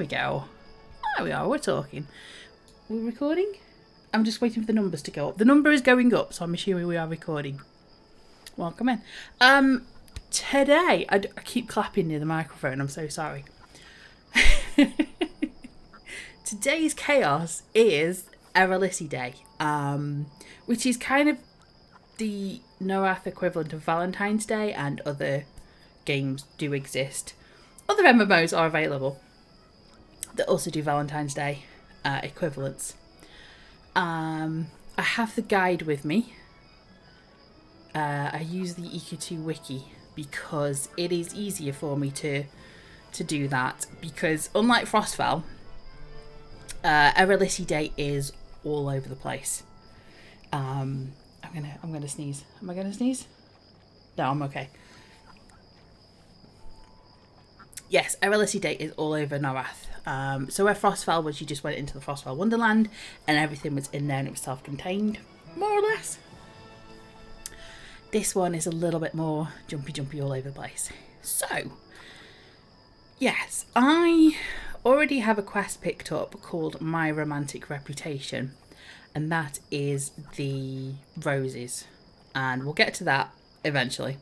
we go. There we are, we're talking. We're recording? I'm just waiting for the numbers to go up. The number is going up, so I'm assuming we are recording. Welcome in. Today, I keep clapping near the microphone, I'm so sorry. Today's chaos is Erollisi Day, which is kind of the Noath equivalent of Valentine's Day, and other games do exist. Other MMOs are available that also do Valentine's Day equivalents. I have the guide with me. I use the EQ2 wiki because it is easier for me to do that, because unlike Frostfell, Erollisi Day is all over the place. I'm gonna sneeze. Am I gonna sneeze? No, I'm okay. Yes, Erollisi Day is all over Noath. So where Frostfell was, you just went into the Frostfell Wonderland and everything was in there and it was self-contained, more or less. This one is a little bit more jumpy all over the place. So, yes, I already have a quest picked up called My Romantic Reputation, and that is the roses. And we'll get to that eventually,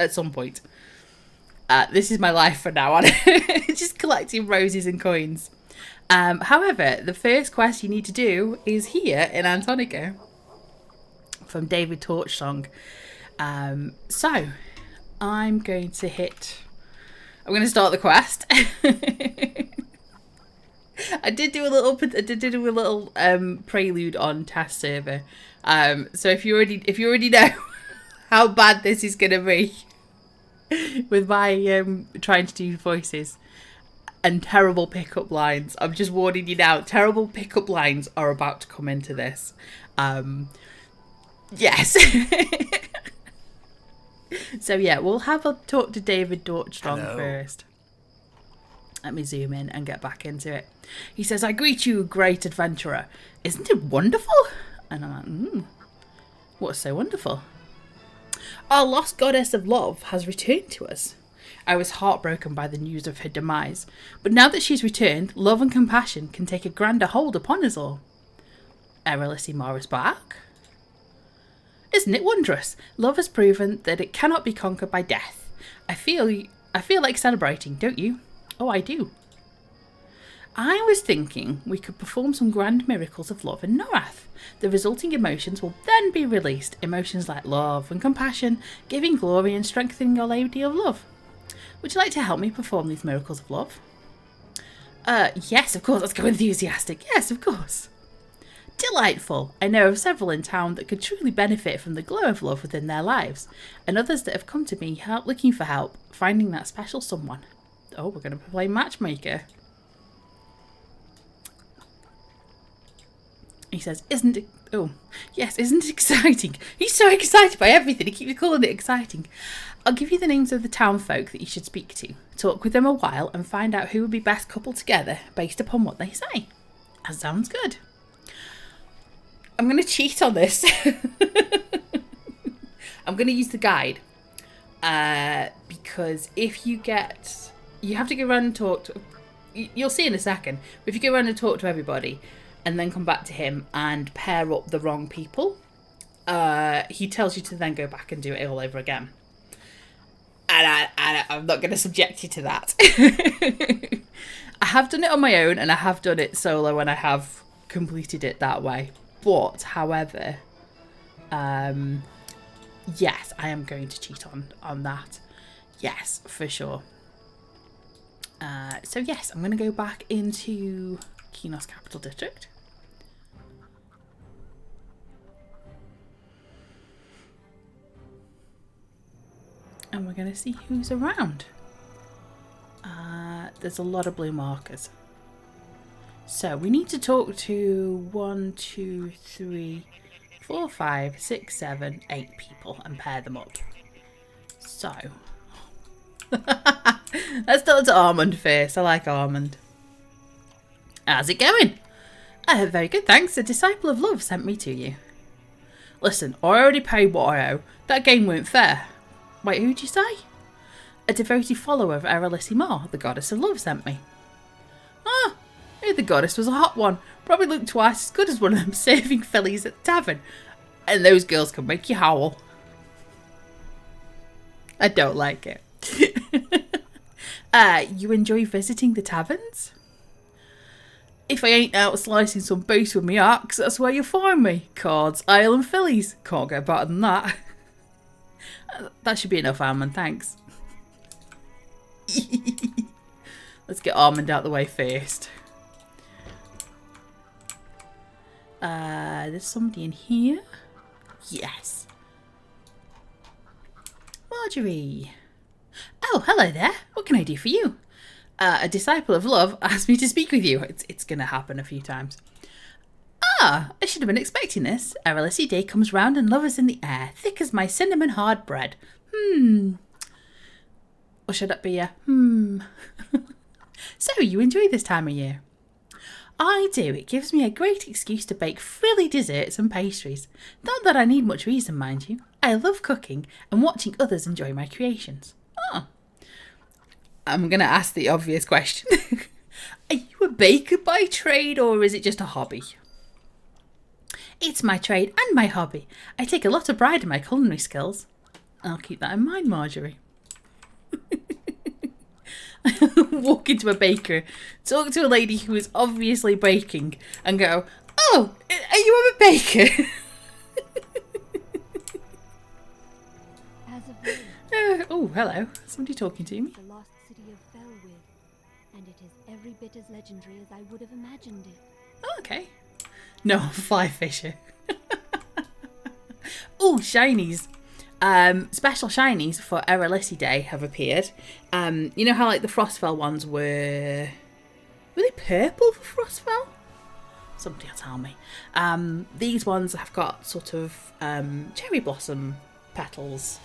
at some point. This is my life from now on, just collecting roses and coins. However, the first quest you need to do is here in Antonica, from David Torchsong. So, I'm going to start the quest. I did do a little prelude on test server. So if you already know how bad this is gonna be, with my trying to do voices and terrible pickup lines, I'm just warning you now. Terrible pickup lines are about to come into this. Yes. So yeah, we'll have a talk to David Dortstrong first. Let me zoom in and get back into it. He says, "I greet you, great adventurer. Isn't it wonderful?" And I'm like, what's so wonderful? "Our lost goddess of love has returned to us. I was heartbroken by the news of her demise, but now that she's returned, love and compassion can take a grander hold upon us all. Erollisi Mara's back. Isn't it wondrous? Love has proven that it cannot be conquered by death. I feel like celebrating, don't you? Oh, I do. I was thinking we could perform some grand miracles of love in Noath. The resulting emotions will then be released. Emotions like love and compassion, giving glory and strengthening your lady of love. Would you like to help me perform these miracles of love?" Yes, of course. Let's go enthusiastic. Yes, of course. "Delightful. I know of several in town that could truly benefit from the glow of love within their lives, and others that have come to me looking for help, finding that special someone." Oh, we're going to play matchmaker. He says, "Isn't it? Oh, yes, isn't it exciting?" He's so excited by everything. He keeps calling it exciting. "I'll give you the names of the town folk that you should speak to. Talk with them a while and find out who would be best coupled together based upon what they say." That sounds good. I'm going to cheat on this. I'm going to use the guide. Because if you have to go around and talk to... You'll see in a second. But if you go around and talk to everybody and then come back to him and pair up the wrong people, he tells you to then go back and do it all over again. And I'm not going to subject you to that. I have done it on my own and I have done it solo and I have completed it that way. But, however, yes, I am going to cheat on that. Yes, for sure. So, yes, I'm going to go back into Kinos Capital District. And we're going to see who's around. There's a lot of blue markers. So we need to talk to 1, 2, 3, 4, 5, 6, 7, 8 people and pair them up. So let's talk to Armand first. I like Armand. "How's it going?" "Very good, thanks. A disciple of love sent me to you." "Listen, I already paid what I owe. That game weren't fair." "Wait, who'd you say?" "A devoted follower of Erollisi Mar, the goddess of love, sent me." the goddess was a hot one. Probably looked twice as good as one of them serving fillies at the tavern. And those girls can make you howl. I don't like it. You enjoy visiting the taverns? If I ain't out slicing some boots with me axe, that's where you'll find me. Cards, ale and fillies. Can't get better than that. That should be enough, Almond, thanks. Let's get Almond out the way first. There's somebody in here. Yes. Marjorie. Oh, hello there. What can I do for you? A disciple of love asked me to speak with you. It's going to happen a few times. Ah, I should have been expecting this. Erollisi Day comes round and love is in the air, thick as my cinnamon hard bread. Or should it be a So, you enjoy this time of year? I do. It gives me a great excuse to bake frilly desserts and pastries. Not that I need much reason, mind you. I love cooking and watching others enjoy my creations. Oh. I'm going to ask the obvious question. Are you a baker by trade or is it just a hobby? It's my trade and my hobby. I take a lot of pride in my culinary skills. I'll keep that in mind, Marjorie. Walk into a baker, talk to a lady who is obviously baking and go, oh, are you a baker? Oh, hello. Somebody talking to me. The lost city of Felwith, and it is every bit as legendary as I would have imagined it. Oh, okay. No, fly fisher. Oh, shinies. Special shinies for Erollisi Day have appeared. You know how like the Frostfell ones were they purple for Frostfell? Somebody will tell me. These ones have got sort of cherry blossom petals.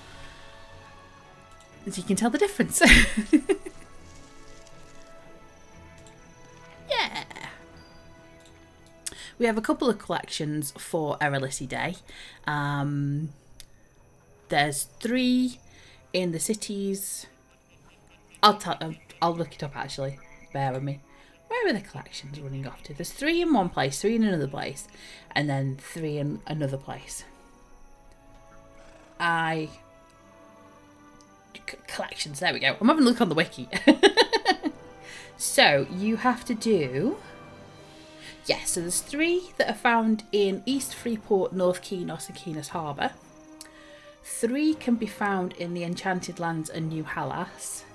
As you can tell the difference. Yeah. We have a couple of collections for Erollisi Day. There's 3 in the cities. I'll look it up actually. Bear with me. Where are the collections running off to? There's 3 in one place, 3 in another place, and then 3 in another place. Collections, there we go. I'm having a look on the wiki. So you have to do... Yes, so there's 3 that are found in East Freeport, North Keynos and Keynos Harbour. 3 can be found in the Enchanted Lands and New Hellas.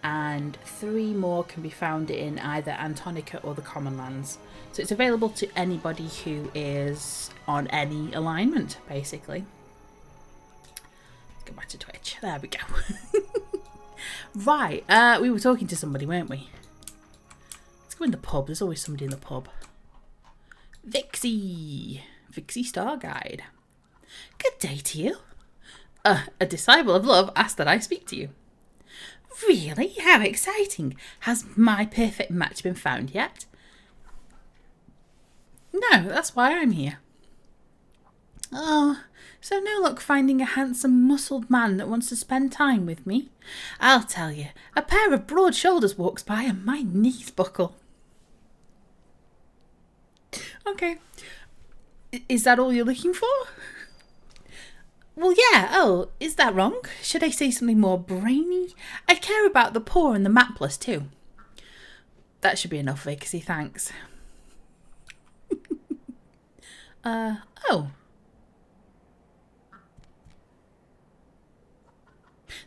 And 3 more can be found in either Antonica or the Common Lands. So it's available to anybody who is on any alignment, basically. Go back to Twitch. There we go. Right, we were talking to somebody, weren't we? Let's go in the pub. There's always somebody in the pub. Vixie Star Guide. Good day to you. A disciple of love asked that I speak to you. Really? How exciting. Has my perfect match been found yet? No, that's why I'm here. Oh, so no luck finding a handsome, muscled man that wants to spend time with me? I'll tell you, a pair of broad shoulders walks by and my knees buckle. Okay. Is that all you're looking for? Well, yeah. Oh, is that wrong? Should I say something more brainy? I care about the poor and the mapless too. That should be enough, Vixie, thanks. Oh.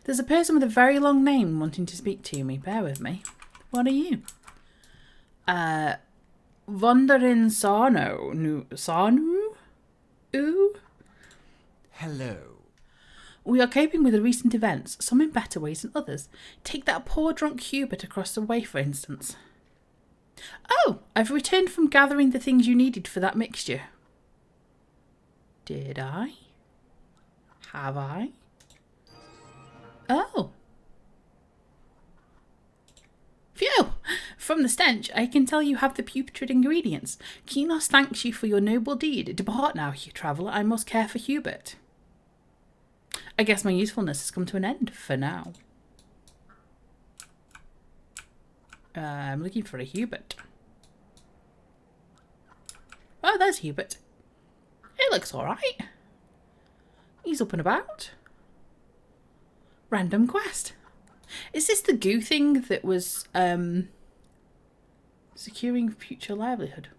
There's a person with a very long name wanting to speak to me. Bear with me. What are you? Vondarin Sanu? Ooh? Hello. We are coping with the recent events, some in better ways than others. Take that poor drunk Hubert across the way, for instance. Oh, I've returned from gathering the things you needed for that mixture. Did I? Have I? Oh. Phew! From the stench, I can tell you have the putrid ingredients. Keynos thanks you for your noble deed. Depart now, you traveller. I must care for Hubert. I guess my usefulness has come to an end for now. I'm looking for a Hubert. there's Hubert. It looks alright. He's up and about. Random quest. Is this the goo thing that was securing future livelihood?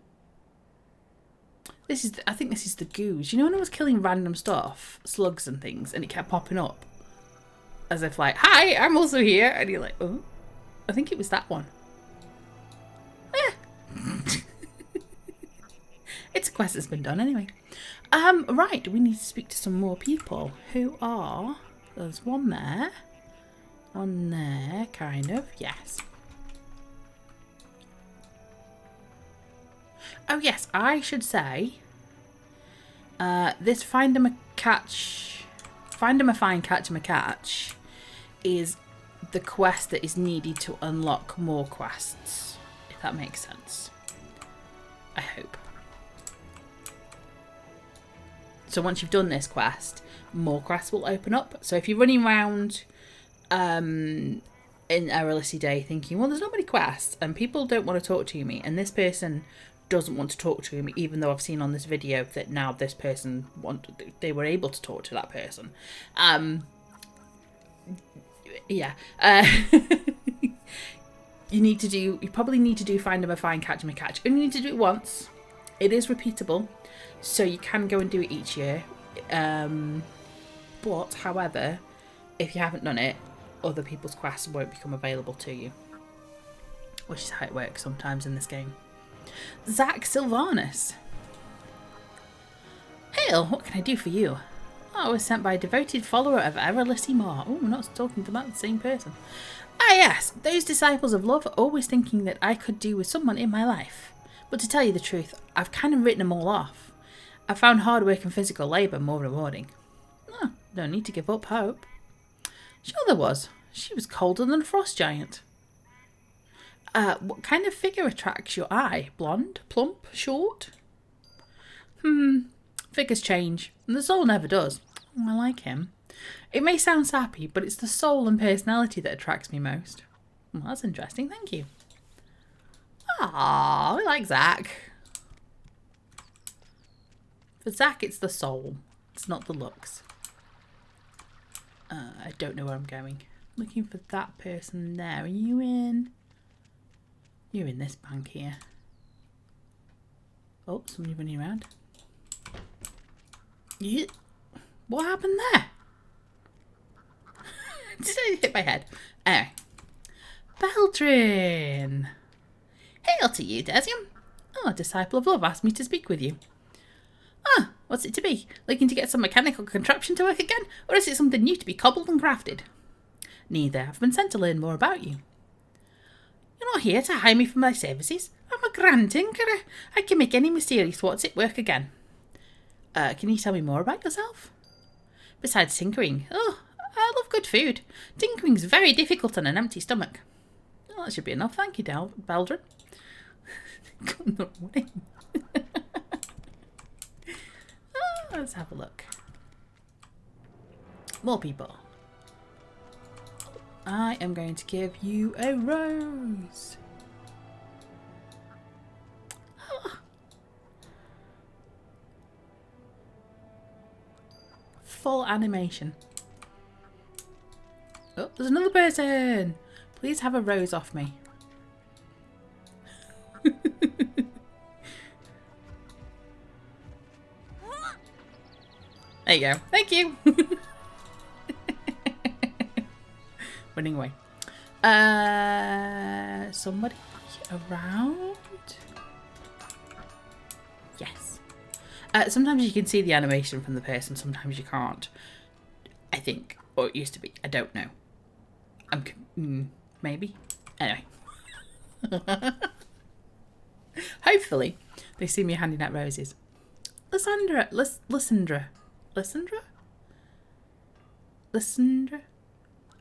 I think this is the goos. You know when I was killing random stuff, slugs and things, and it kept popping up? As if like, hi, I'm also here. And you're like, oh. I think it was that one. It's a quest that's been done anyway. Right, we need to speak to some more people who are... There's one there. One there, kind of. Yes. Oh yes, I should say this find 'em a find, catch 'em a catch is the quest that is needed to unlock more quests, if that makes sense. I hope. So once you've done this quest, more quests will open up. So if you're running around in Erollisi Day thinking, well, there's not many quests and people don't want to talk to me, and this person doesn't want to talk to me, even though I've seen on this video that now this person they were able to talk to that person. Yeah. You probably need to do find 'em a find, catch 'em a catch. And you need to do it once. It is repeatable, so you can go and do it each year. But, however, if you haven't done it, other people's quests won't become available to you. Which is how it works sometimes in this game. Zach Sylvanus. Hail, what can I do for you? I was sent by a devoted follower of Erollisi. Oh, we're not talking about the same person. Ah yes, those disciples of love are always thinking that I could do with someone in my life. But to tell you the truth, I've kind of written them all off. I found hard work and physical labour more rewarding. Oh, no need to give up hope. Sure there was. She was colder than a frost giant. What kind of figure attracts your eye? Blonde? Plump? Short? Figures change, and the soul never does. I like him. It may sound sappy, but it's the soul and personality that attracts me most. Well, that's interesting, thank you. Ah, I like Zach. For Zach, it's the soul. It's not the looks. I don't know where I'm going. Looking for that person there. Are you in? You're in this bank here. Oh, somebody running around. Yeah. What happened there? Did I hit my head? Anyway. Beldrin. Hail to you, Desium. Oh, a disciple of love asked me to speak with you. Ah, what's it to be? Looking to get some mechanical contraption to work again? Or is it something new to be cobbled and crafted? Neither. I've been sent to learn more about you. You're not here to hire me for my services. I'm a grand tinkerer. I can make any mysterious what's it work again. Can you tell me more about yourself? Besides tinkering, I love good food. Tinkering's very difficult on an empty stomach. Oh, that should be enough. Thank you, Beldrin. Got no way. Let's have a look. More people. I am going to give you a rose. Oh. Full animation. Oh, there's another person. Please have a rose off me. There you go. Thank you. Running away. Somebody around? Yes. Sometimes you can see the animation from the person, sometimes you can't. I think. Or it used to be. I don't know. Maybe. Anyway. Hopefully, they see me handing out roses. Lysandra.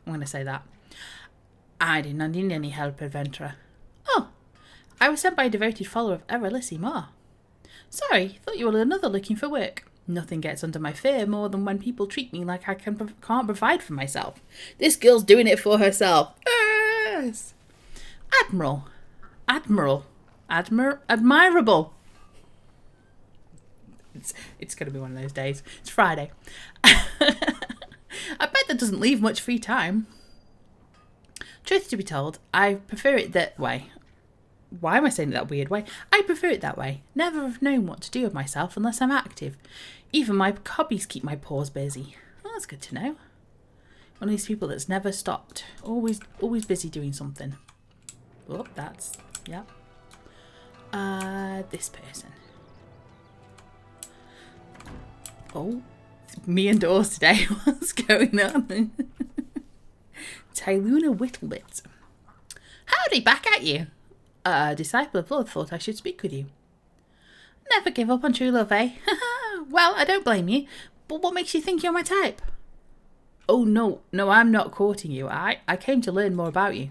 I'm going to say that. I did not need any help, adventurer. Oh, I was sent by a devoted follower of Erollisi. Sorry, thought you were another looking for work. Nothing gets under my fear more than when people treat me like I can't provide for myself. This girl's doing it for herself. Yes. Admirable. It's going to be one of those days. It's Friday. I bet that doesn't leave much free time. Truth to be told, I prefer it that way. Why am I saying it that weird way? I prefer it that way. Never have known what to do with myself unless I'm active. Even my hobbies keep my paws busy. Oh, that's good to know. One of these people that's never stopped. Always busy doing something. Oh, that's... yeah. This person. Oh, it's me and Dawes today. What's going on? Tyluna Whittlebit. Howdy, back at you. A disciple of Lord thought I should speak with you. Never give up on true love, eh? Well, I don't blame you, but what makes you think you're my type? Oh, no, I'm not courting you. I came to learn more about you.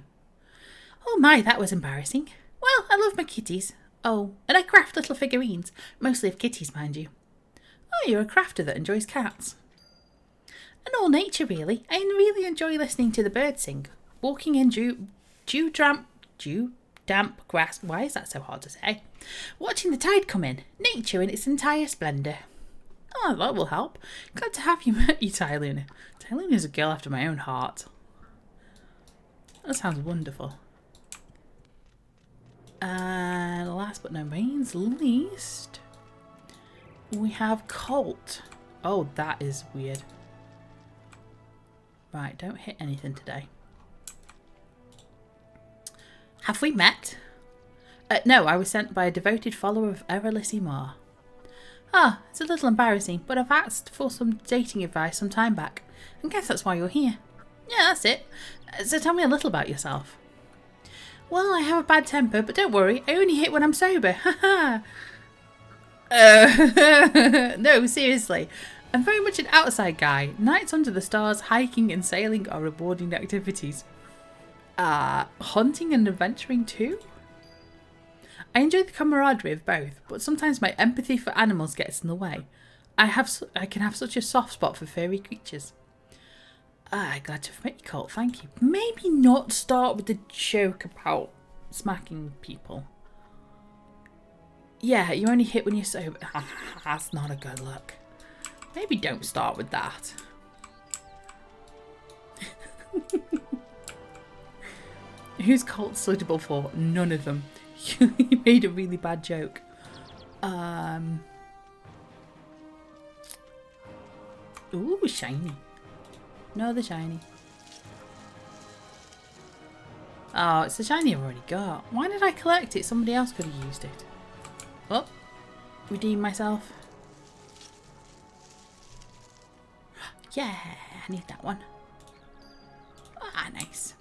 Oh my, that was embarrassing. Well, I love my kitties. Oh, and I craft little figurines, mostly of kitties, mind you. Oh, you're a crafter that enjoys cats. And all nature, really. I really enjoy listening to the birds sing. Walking in damp grass. Why is that so hard to say? Watching the tide come in. Nature in its entire splendour. Oh, that will help. Glad to have you met you, Tyluna. Tyluna's a girl after my own heart. That sounds wonderful. And last but not least, we have Colt. Oh, that is weird. Right, don't hit anything today. Have we met? No, I was sent by a devoted follower of Erollisi. Ah, it's a little embarrassing, but I've asked for some dating advice some time back. I guess that's why you're here. Yeah, that's it. So tell me a little about yourself. Well, I have a bad temper, but don't worry, I only hit when I'm sober. Haha. No, seriously. I'm very much an outside guy. Nights under the stars, hiking and sailing are rewarding activities. Hunting and adventuring too? I enjoy the camaraderie of both, but sometimes my empathy for animals gets in the way. I can have such a soft spot for furry creatures. Glad to have met you, Colt, thank you. Maybe not start with the joke about smacking people. Yeah, you only hit when you're sober. That's not a good look. Maybe don't start with that. Who's Colt suitable for? None of them. You made a really bad joke. Ooh, shiny. No, the shiny. Oh, it's the shiny I've already got. Why did I collect it? Somebody else could have used it. Oh, redeem myself. Yeah, I need that one. Ah, nice.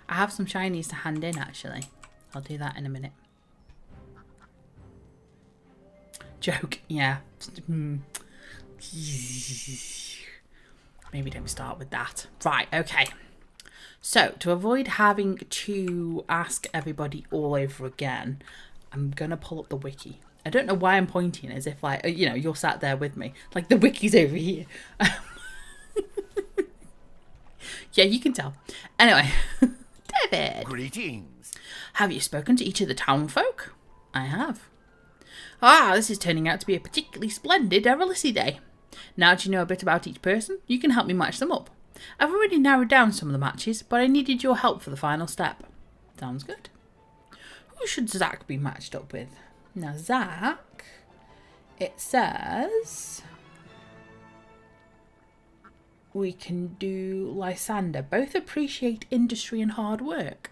I have some shinies to hand in, actually. I'll do that in a minute. Joke, yeah. Maybe don't start with that. Right, okay. So, to avoid having to ask everybody all over again, I'm going to pull up the wiki. I don't know why I'm pointing as if, like, you know, you're sat there with me. Like, the wiki's over here. Yeah, you can tell. Anyway, David. Greetings. Have you spoken to each of the town folk? I have. Ah, this is turning out to be a particularly splendid Erollisi day. Now that you know a bit about each person, you can help me match them up. I've already narrowed down some of the matches, but I needed your help for the final step. Sounds good. Who should Zach be matched up with? Now, Zach, it says we can do Lysander. Both appreciate industry and hard work.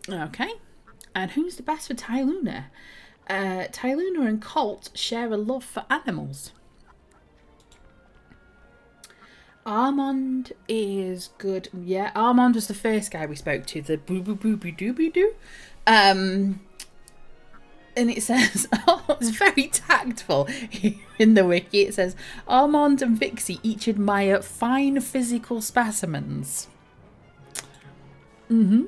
Okay. And who's the best for Tyluna? Tyluna and Colt share a love for animals. Armand is good. Yeah, Armand was the first guy we spoke to. The boo boo boo boo doo boo doo. And it says, oh, it's very tactful in the wiki. It says, Armand and Vixie each admire fine physical specimens. Mm-hmm.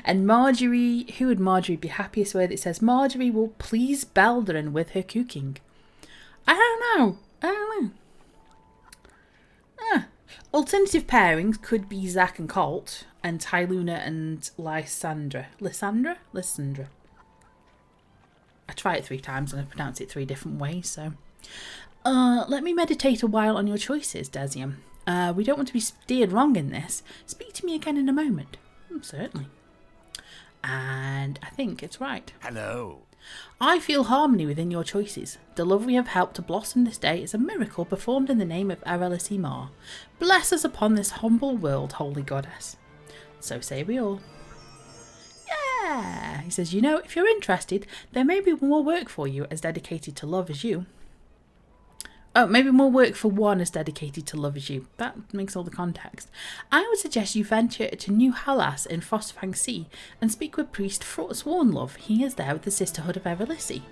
And Marjorie, who would Marjorie be happiest with? It says, Marjorie will please Belderin with her cooking. I don't know. Alternative pairings could be Zach and Colt, and Tyluna and Lysandra. Lysandra? I try it 3 times and I pronounce it 3 different ways, so... let me meditate a while on your choices, Desium. We don't want to be steered wrong in this. Speak to me again in a moment. Certainly. And I think it's right. Hello. I feel harmony within your choices. The love we have helped to blossom this day is a miracle performed in the name of Erollisi Mar. Bless us upon this humble world, holy goddess. So say we all. Yeah! He says, you know, if you're interested, there may be more work for you as dedicated to love as you. Oh, maybe more work for one as dedicated to love as you. That makes all the context. I would suggest you venture to New Halas in Frostfang Sea and speak with Priest Swornlove. He is there with the Sisterhood of Erollisi.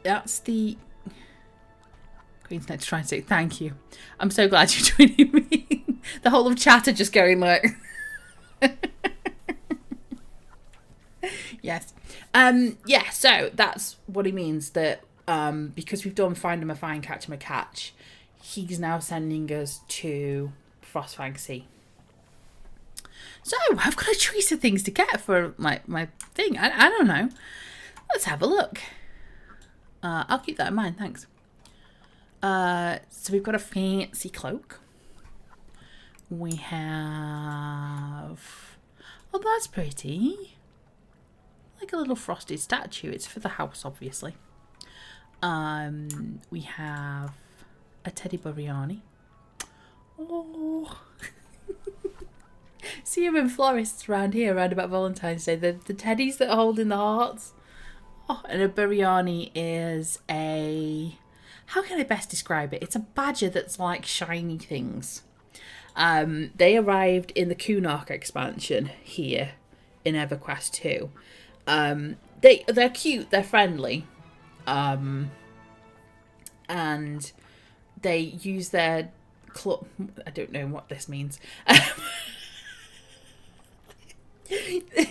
That's the... Queen's next trying to say thank you. I'm so glad you're joining me. The whole of chat are just going like... Yes. Yeah, so that's what he means, that because we've done Find 'em a Fine, Catch 'em a Catch, he's now sending us to Frostfang Sea. So I've got a choice of things to get for my thing. I don't know. Let's have a look. I'll keep that in mind, thanks. So we've got a fancy cloak. We have... Oh, that's pretty. Like a little frosted statue. It's for the house, obviously. We have a Teddy Buriani. Oh. See them in florists around here, around about Valentine's Day. The teddies that are holding the hearts. Oh, and a Buriani is a... How can I best describe it? It's a badger that's like shiny things. They arrived in the Kunark expansion here in EverQuest 2. They're cute, they're friendly. And they use their claw... I don't know what this means.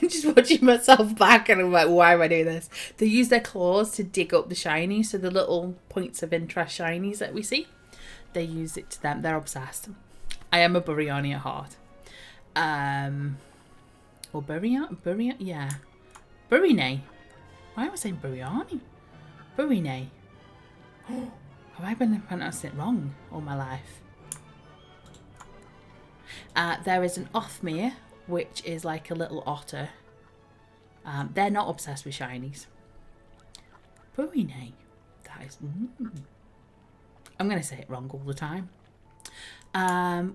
Just watching myself back and I'm like, why am I doing this? They use their claws to dig up the shinies, so the little points of interest shinies that we see, they use it to them. They're obsessed. I am a Buriani at heart. Or Buriani? Yeah. Burine. Why am I saying Buriani? Burine. Have I been pronouncing it wrong all my life? There is an Othmere, which is like a little otter. They're not obsessed with shinies. Burine. That is... I'm going to say it wrong all the time.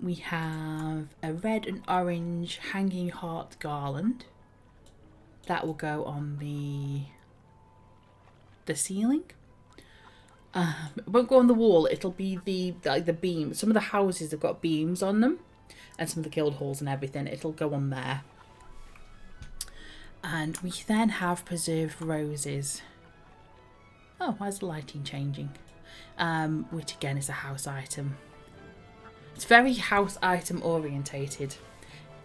We have a red and orange hanging heart garland. That will go on the ceiling. It won't go on the wall. It'll be the beam. Some of the houses have got beams on them, and some of the guild halls and everything. It'll go on there. And we then have preserved roses. Oh, where's the lighting changing? Which again is a house item. It's very house item orientated.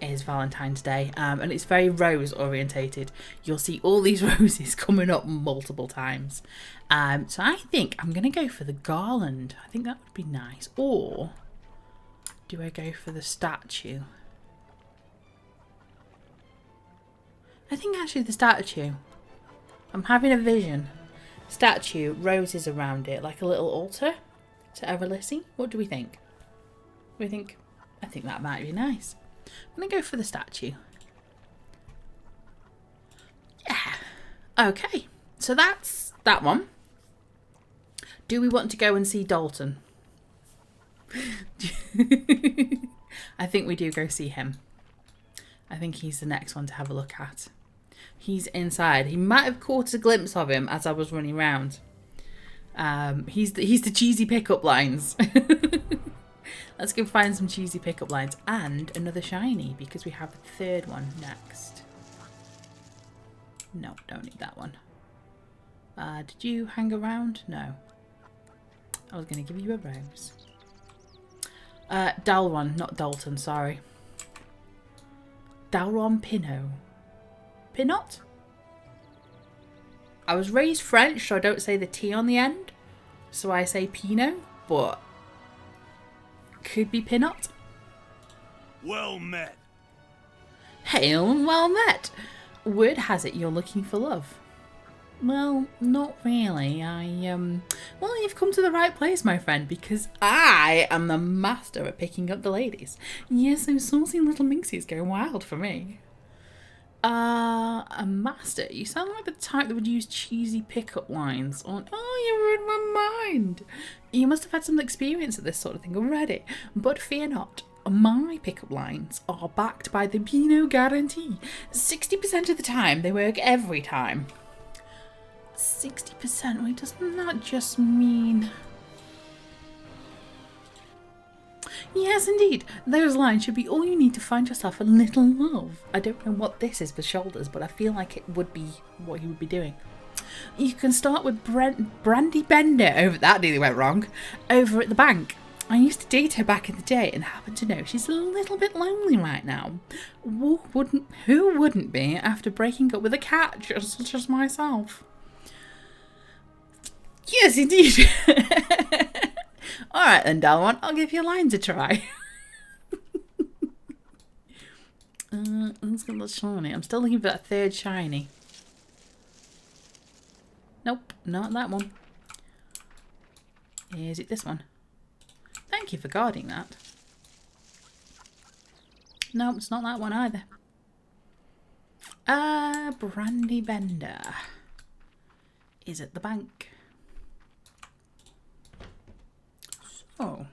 Is Valentine's Day, and it's very rose orientated. You'll see all these roses coming up multiple times. So I think I'm going to go for the garland. I think that would be nice. Or do I go for the statue? I think actually the statue. I'm having a vision. Statue, roses around it, like a little altar to Erollisi. What do we think? I think that might be nice. I'm going to go for the statue. Yeah. Okay. So that's that one. Do we want to go and see Dalton? I think we do go see him. I think he's the next one to have a look at. He's inside. He might have caught a glimpse of him as I was running around. He's the cheesy pickup lines. Let's go find some cheesy pickup lines and another shiny, because we have a third one next. No, don't need that one. Did you hang around? No. I was going to give you a rose. Dalron, not Dalton, sorry. Dalron Pinot. Pinot? I was raised French, so I don't say the T on the end. So I say Pinot, but... could be Pinot. Well met. Hail and well met. Word has it you're looking for love. Well, not really. Well, you've come to the right place, my friend, because I am the master at picking up the ladies. Yes, those saucy little minxies go wild for me. A master? You sound like the type that would use cheesy pickup lines on. Oh, you ruined my mind. You must have had some experience at this sort of thing already. But fear not. My pickup lines are backed by the Pinot guarantee. 60% of the time, they work every time. 60%? Wait, doesn't that just mean... Yes, indeed. Those lines should be all you need to find yourself a little love. I don't know what this is for shoulders, but I feel like it would be what he would be doing. You can start with Brandy Bender over... That nearly went wrong. Over at the bank. I used to date her back in the day and happen to know she's a little bit lonely right now. Who wouldn't be after breaking up with a cat such as myself? Yes, indeed. Alright then, Dalwan, I'll give your lines a try. Let's get the shiny. I'm still looking for that third shiny. Nope, not that one. Is it this one? Thank you for guarding that. No, it's not that one either. Brandy Bender is at the bank. Oh.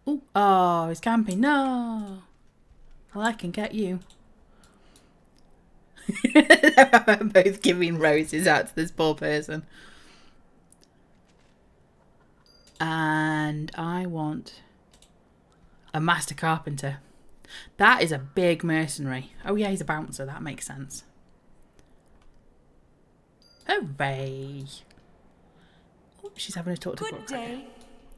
Ooh. Oh, he's camping. No. Well, I can get you. I'm both giving roses out to this poor person. And I want a master carpenter. That is a big mercenary. Oh yeah, he's a bouncer. That makes sense. Hooray. Oh, she's having a talk to Good day.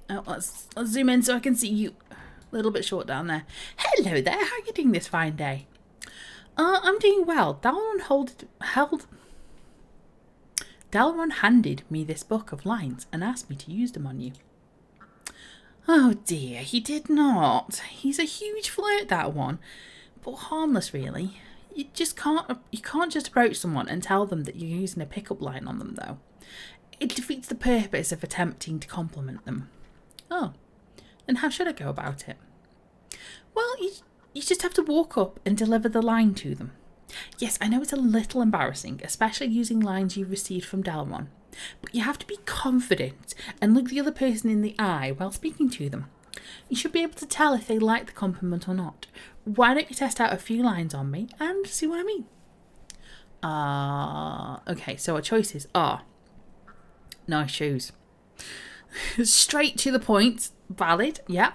Oh, let's zoom in so I can see you. A little bit short down there. Hello there. How are you doing this fine day? I'm doing well. Dalron handed me this book of lines and asked me to use them on you. Oh dear, he did not. He's a huge flirt, that one. But harmless, really. You can't just approach someone and tell them that you're using a pickup line on them, though. It defeats the purpose of attempting to compliment them. Oh, then how should I go about it? Well, you just have to walk up and deliver the line to them. Yes, I know it's a little embarrassing, especially using lines you've received from Dalron. But you have to be confident and look the other person in the eye while speaking to them. You should be able to tell if they like the compliment or not. Why don't you test out a few lines on me and see what I mean? Okay, so our choices are nice shoes. Straight to the point. Valid, yeah.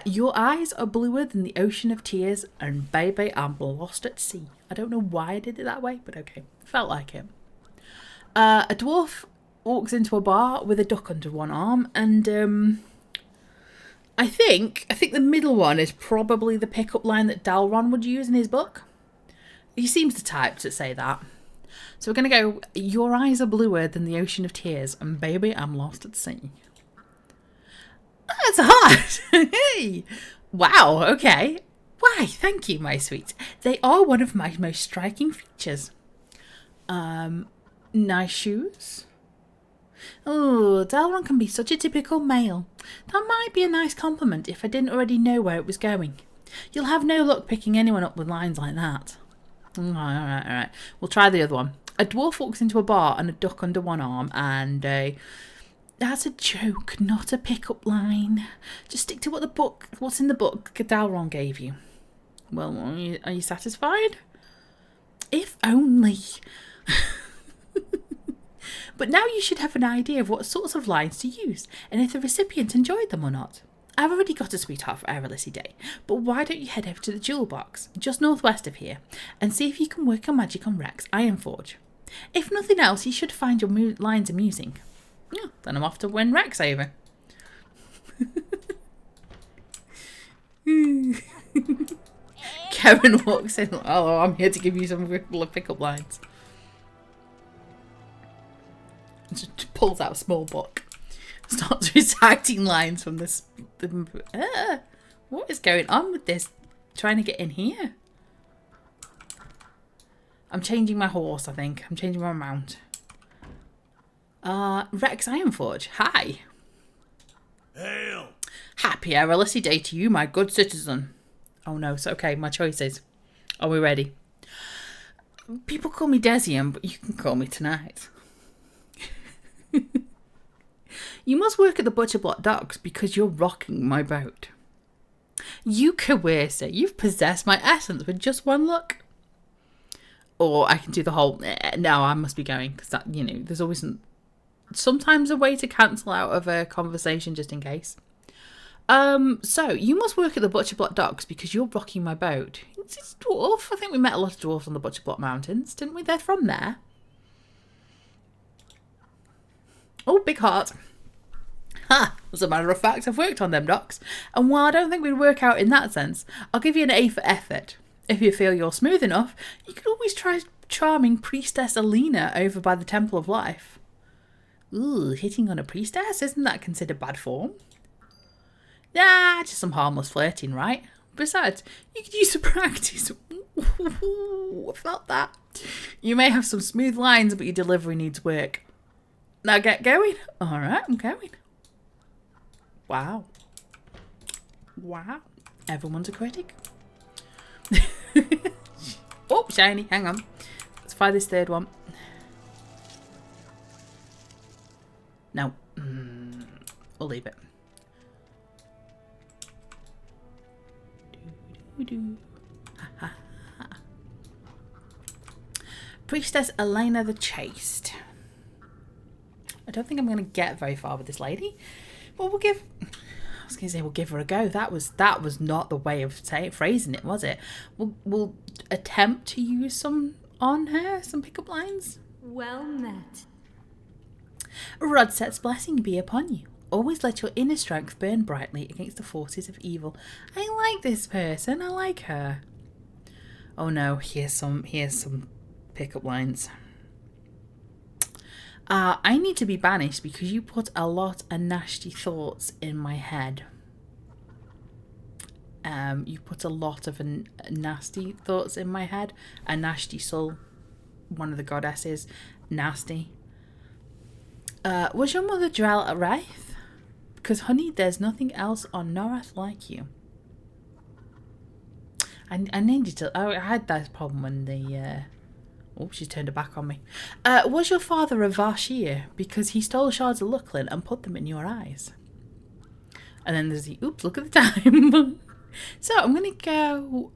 Your eyes are bluer than the ocean of tears, and baby, I'm lost at sea. I don't know why I did it that way, but okay. Felt like it. A dwarf walks into a bar with a duck under one arm, and I think the middle one is probably the pickup line that Dalron would use in his book. He seems the type to say that. So we're going to go, your eyes are bluer than the ocean of tears, and baby, I'm lost at sea. That's hard. Hey. Wow, okay. Why, thank you, my sweet. They are one of my most striking features. Nice shoes. Oh, Dalron can be such a typical male. That might be a nice compliment if I didn't already know where it was going. You'll have no luck picking anyone up with lines like that. All right. We'll try the other one. A dwarf walks into a bar and a duck under one arm, and that's a joke, not a pickup line. Just stick to what's in the book Dalron gave you. Well, are you satisfied? If only. But now you should have an idea of what sorts of lines to use, and if the recipient enjoyed them or not. I've already got a sweetheart for Erollisi Day, but why don't you head over to the Jewel Box, just northwest of here, and see if you can work your magic on Rex Ironforge. If nothing else, you should find your lines amusing. Yeah, then I'm off to win Rex over. Karen walks in. Oh, I'm here to give you some pickup lines. Just pulls out a small book. Starts reciting lines from this. What is going on with this? Trying to get in here. I'm changing my horse, I think. I'm changing my mount. Rex Ironforge, hi. Hail! Happy Erollisi Day to you, my good citizen. Oh no, it's okay, my choices. Are we ready? People call me Desium, but you can call me Tonight. You must work at the Butcher Block docks because you're rocking my boat. You coercer, you've possessed my essence with just one look. Or I can do the whole, no, I must be going, because that, you know, there's always sometimes a way to cancel out of a conversation just in case. So, you must work at the Butcher Block docks because you're rocking my boat. It's a dwarf. I think we met a lot of dwarves on the Butcher Block Mountains, didn't we? They're from there. Oh, big heart. Ha! As a matter of fact, I've worked on them docks. And while I don't think we'd work out in that sense, I'll give you an A for effort. If you feel you're smooth enough, you could always try charming Priestess Alina over by the Temple of Life. Ooh, hitting on a priestess? Isn't that considered bad form? Nah, just some harmless flirting, right? Besides, you could use some practice. Ooh, I felt that. You may have some smooth lines, but your delivery needs work. Now get going. All right, I'm going. Wow. Wow. Everyone's a critic. Oh, shiny. Hang on. Let's try this third one. No. We'll leave it. Priestess Elena the Chaste. I don't think I'm going to get very far with this lady. But we'll give... I was going to say we'll give her a go. That was not the way of phrasing it, was it? We'll attempt to use some on her, some pickup lines. Well met. Rodset's blessing be upon you. Always let your inner strength burn brightly against the forces of evil. I like this person. I like her. Oh no, here's some pickup lines. I need to be banished because you put a lot of nasty thoughts in my head. You put a lot of nasty thoughts in my head. A nasty soul, one of the goddesses, nasty. Was your mother Drell at Wraith? Because, honey, there's nothing else on Norath like you. I needed to... Oh, I had that problem when the... Oh, she's turned her back on me. Was your father a Varshir? Because he stole shards of Lucklin and put them in your eyes. And then there's the... Oops, look at the time. So, I'm going to go...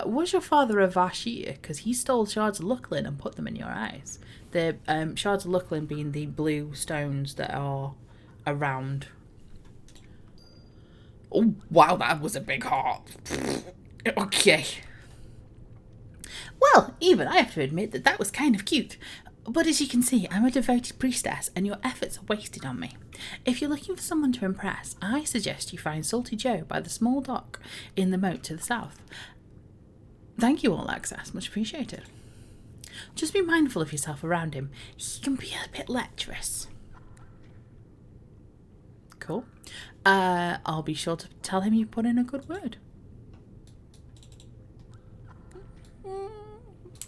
was your father a Varshir? Because he stole shards of Lucklin and put them in your eyes. The shards of Lucklin being the blue stones that are around... Oh, wow, that was a big heart. Okay. Well, even I have to admit that was kind of cute. But as you can see, I'm a devoted priestess and your efforts are wasted on me. If you're looking for someone to impress, I suggest you find Salty Joe by the small dock in the moat to the south. Thank you, All Access. Much appreciated. Just be mindful of yourself around him. He can be a bit lecherous. Cool. I'll be sure to tell him you put in a good word.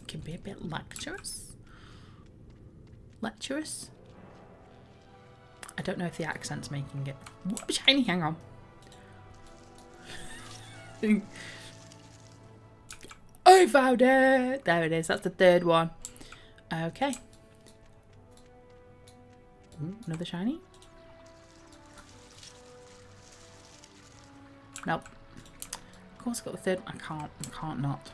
Can be a bit lecherous. Lecherous? I don't know if the accent's making it. Whoop, shiny, hang on. I found it! There it is, that's the third one. Okay. Ooh, another shiny? Nope. Of course I got the third one. I can't not.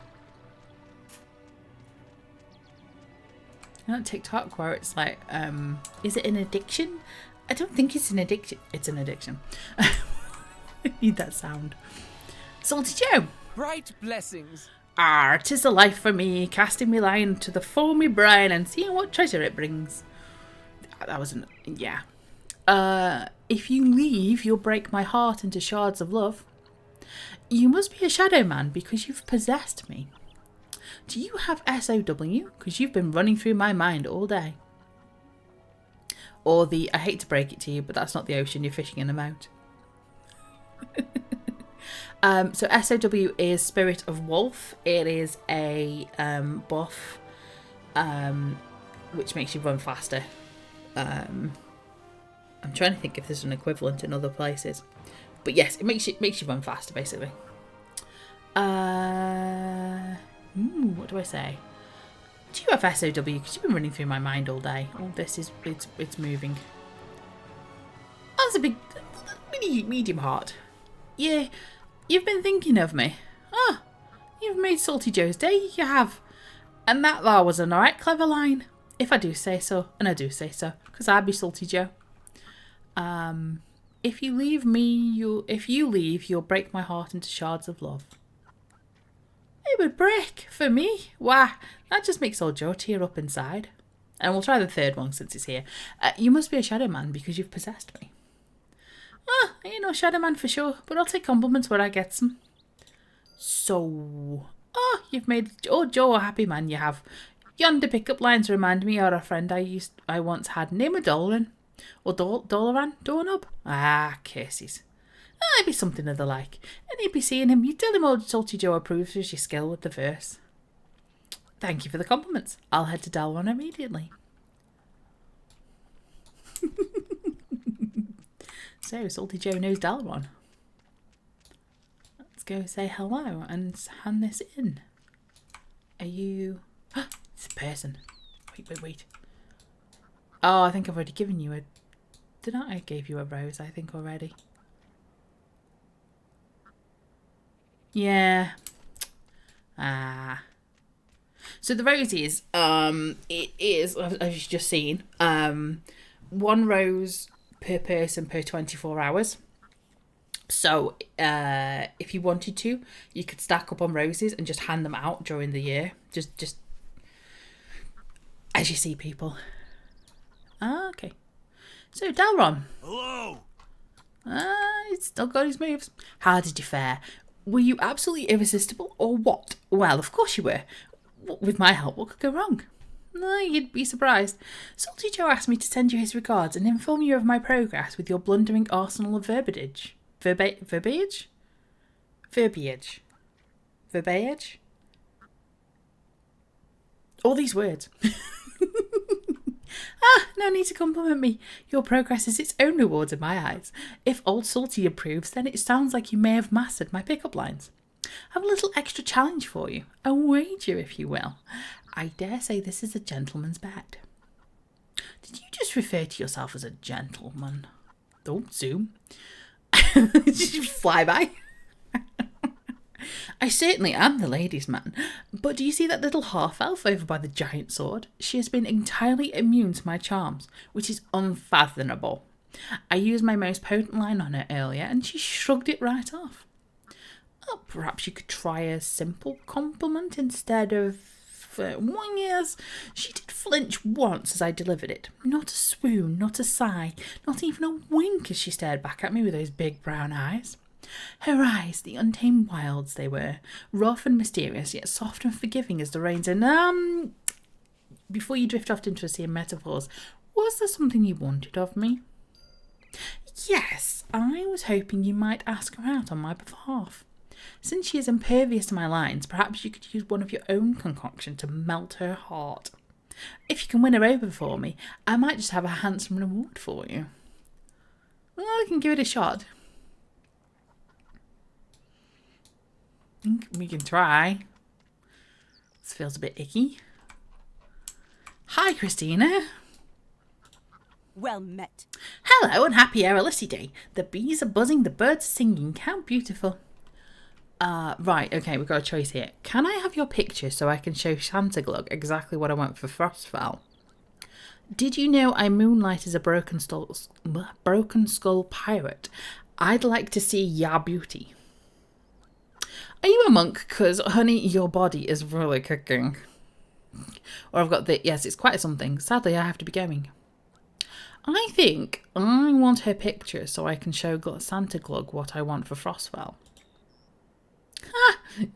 You know TikTok where it's like, is it an addiction? I don't think it's an addiction. It's an addiction. I need that sound. Salty Joe. Bright blessings. Ah, 'tis a life for me, casting me line to the foamy brine and seeing what treasure it brings. That wasn't, yeah. If you leave, you'll break my heart into shards of love. You must be a shadow man because you've possessed me. Do you have SOW? Because you've been running through my mind all day. Or the, I hate to break it to you, but that's not the ocean, you're fishing in the moat. So SOW is Spirit of Wolf. It is a buff which makes you run faster. I'm trying to think if there's an equivalent in other places, but yes, it makes you run faster basically. What do I say? Do you have SOW? Because you've been running through my mind all day. Oh, it's moving. That's a big, medium heart. Yeah, you've been thinking of me. Ah, you've made Salty Joe's day. You have, and that there was an alright clever line, if I do say so, and I do say so, because I'd be Salty Joe. If you leave, you'll break my heart into shards of love. It would break for me. Why, that just makes old Joe tear up inside. And we'll try the third one since it's here. You must be a shadow man because you've possessed me. I ain't no shadow man for sure, but I'll take compliments where I get them. So, you've made old Joe a happy man, you have. Yonder pickup lines remind me of a friend I once had named Dolan. Or Dolaran? Doorknob? Curses. It'd be something of the like. And he'd be seeing him. You tell him old Salty Joe approves of your skill with the verse. Thank you for the compliments. I'll head to Dalron immediately. So, Salty Joe knows Dalron. Let's go say hello and hand this in. Are you... It's a person. Wait. Oh, I think I've already given you a... Did I gave you a rose, I think, already. Yeah. So the roses, it is, as you've just seen, 1 rose per person per 24 hours. So if you wanted to, you could stack up on roses and just hand them out during the year. Just as you see people. Okay. So, Dalron. Hello. He's still got his moves. How did you fare? Were you absolutely irresistible or what? Well, of course you were. With my help, what could go wrong? You'd be surprised. Salty Joe asked me to send you his regards and inform you of my progress with your blundering arsenal of verbiage. Verbiage? All these words. No need to compliment me. Your progress is its own reward in my eyes. If old Salty approves, then it sounds like you may have mastered my pickup lines. I have a little extra challenge for you. A wager, if you will. I dare say this is a gentleman's bet. Did you just refer to yourself as a gentleman? Oh, zoom. Did you fly by? I certainly am the ladies' man, but do you see that little half-elf over by the giant sword? She has been entirely immune to my charms, which is unfathomable. I used my most potent line on her earlier, and she shrugged it right off. Oh, perhaps you could try a simple compliment instead of... yes, she did flinch once as I delivered it. Not a swoon, not a sigh, not even a wink as she stared back at me with those big brown eyes. Her eyes, the untamed wilds they were, rough and mysterious, yet soft and forgiving as the rains. And, before you drift off into a sea of metaphors, was there something you wanted of me? Yes, I was hoping you might ask her out on my behalf. Since she is impervious to my lines, perhaps you could use one of your own concoction to melt her heart. If you can win her over for me, I might just have a handsome reward for you. Well, I can give it a shot. I think we can try. This feels a bit icky. Hi, Christina. Well met. Hello and happy Erollisi Day. The bees are buzzing, the birds are singing. How beautiful. Right, okay, we've got a choice here. Can I have your picture so I can show Santa Glug exactly what I want for Frostfell? Did you know I moonlight as a broken skull pirate? I'd like to see ya beauty. Are you a monk? Because, honey, your body is really cooking. Or I've got the... Yes, it's quite something. Sadly, I have to be going. I think I want her picture so I can show Santa Glug what I want for Frostfell.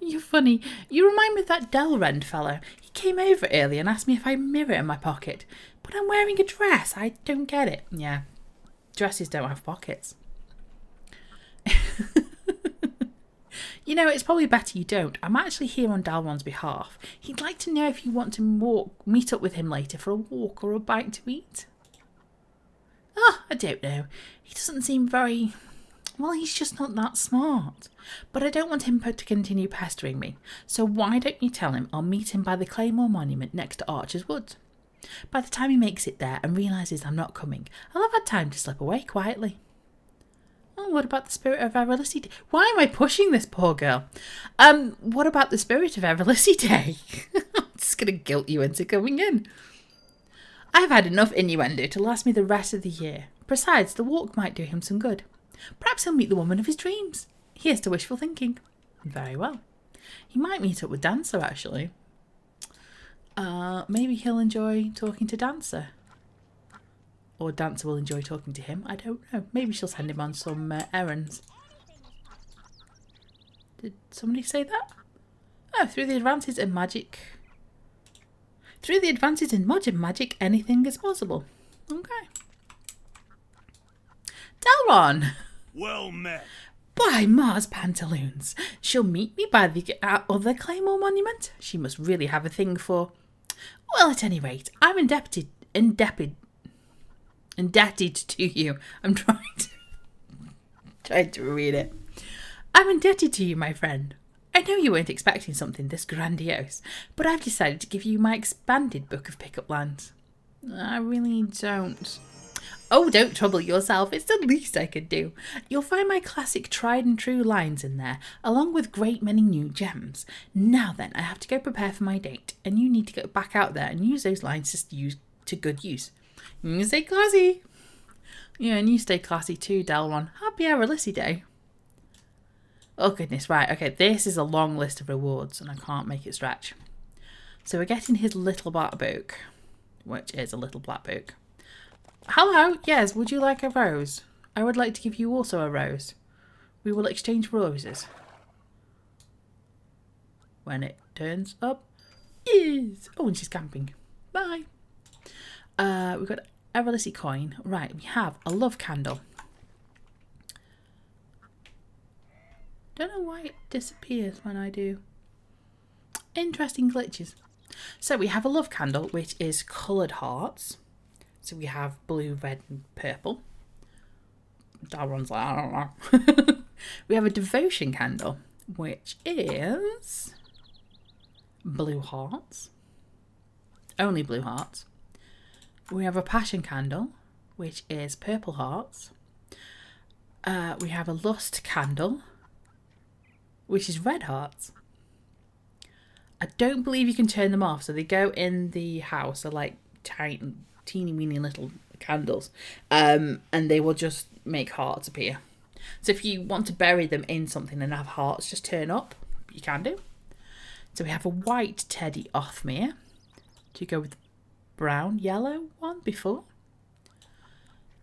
You're funny. You remind me of that Delrend fellow. He came over earlier and asked me if I had a mirror in my pocket. But I'm wearing a dress. I don't get it. Yeah, dresses don't have pockets. You know, it's probably better you don't. I'm actually here on Dalron's behalf. He'd like to know if you want to meet up with him later for a walk or a bite to eat. Oh, I don't know. He doesn't seem very... Well, he's just not that smart. But I don't want him to continue pestering me. So why don't you tell him I'll meet him by the Claymore Monument next to Archer's Woods? By the time he makes it there and realises I'm not coming, I'll have had time to slip away quietly. Oh, what about the spirit of Erollisi Day? Why am I pushing this poor girl? What about the spirit of Erollisi Day? I'm just going to guilt you into coming in. I've had enough innuendo to last me the rest of the year. Besides, the walk might do him some good. Perhaps he'll meet the woman of his dreams. Here's to wishful thinking. Very well. He might meet up with Dancer, actually. Maybe he'll enjoy talking to Dancer. Or Dancer will enjoy talking to him. I don't know. Maybe she'll send him on some errands. Did somebody say that? Oh, through the advances in magic. Through the advances in modern magic, anything is possible. Okay. Dalron! Well met. By Mars Pantaloons. She'll meet me by the other Claymore Monument. She must really have a thing for... Well, at any rate, I'm indebted to you. I'm trying to read it. I'm indebted to you, my friend. I know you weren't expecting something this grandiose, but I've decided to give you my expanded book of pickup lines. I really don't. Oh, don't trouble yourself. It's the least I could do. You'll find my classic tried and true lines in there, along with great many new gems. Now then, I have to go prepare for my date, and you need to go back out there and use those lines to good use. You stay classy. Yeah, and you stay classy too, Dalron. Happy Erollisi Day. Oh, goodness, right. Okay, this is a long list of rewards, and I can't make it stretch. So we're getting his little black book, which is a little black book. Hello, yes, would you like a rose? I would like to give you also a rose. We will exchange roses. When it turns up. Yes. Oh, and she's camping. Bye. We've got Erollisi coin. Right, we have a love candle. Don't know why it disappears when I do. Interesting glitches. So we have a love candle, which is coloured hearts. So we have blue, red and purple. Dalron's like, I don't know. We have a devotion candle, which is blue hearts. Only blue hearts. We have a passion candle, which is purple hearts. We have a lust candle, which is red hearts. I don't believe you can turn them off, so they go in the house. They're like teeny weeny little candles, and they will just make hearts appear. So if you want to bury them in something and have hearts just turn up, you can do. So we have a white Teddy Othmere to go with the brown yellow one before.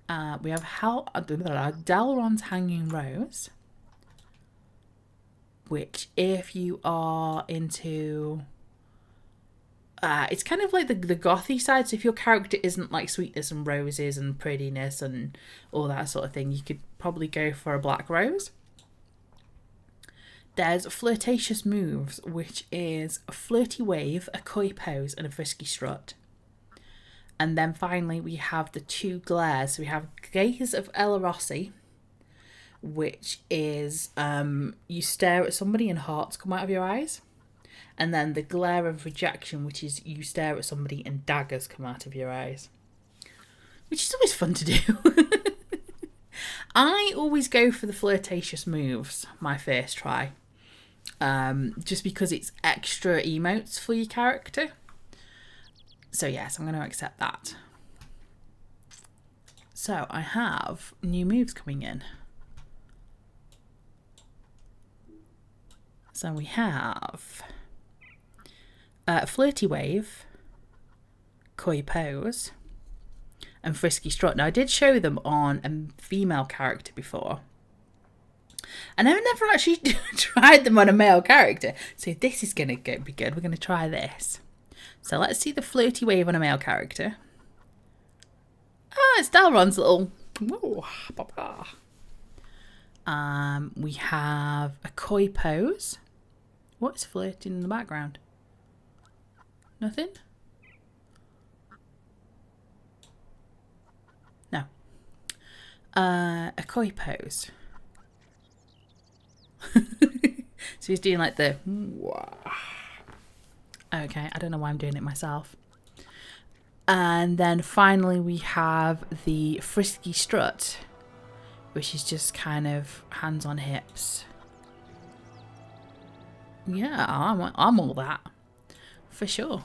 We have Dalron's Hanging Rose, which if you are into it's kind of like the gothy side, so if your character isn't like sweetness and roses and prettiness and all that sort of thing, you could probably go for a black rose. There's Flirtatious Moves, which is a flirty wave, a coy pose and a frisky strut. And then finally we have the two glares. So we have Gaze of Erollisi, which is you stare at somebody and hearts come out of your eyes. And then the glare of rejection, which is you stare at somebody and daggers come out of your eyes. Which is always fun to do. I always go for the Flirtatious Moves, my first try. Just because it's extra emotes for your character. So yes, I'm going to accept that. So I have new moves coming in. So we have... Flirty Wave, Coy Pose, and Frisky Strut. Now, I did show them on a female character before. And I've never actually tried them on a male character. So this is going to be good. We're going to try this. So let's see the Flirty Wave on a male character. Ah, it's Dalron's little... Ooh, papa. We have a koi pose. What's flirting in the background? Nothing? No. A koi pose. So he's doing like the... Okay, I don't know why I'm doing it myself. And then finally we have the frisky strut, which is just kind of hands on hips. Yeah, I'm all that. For sure.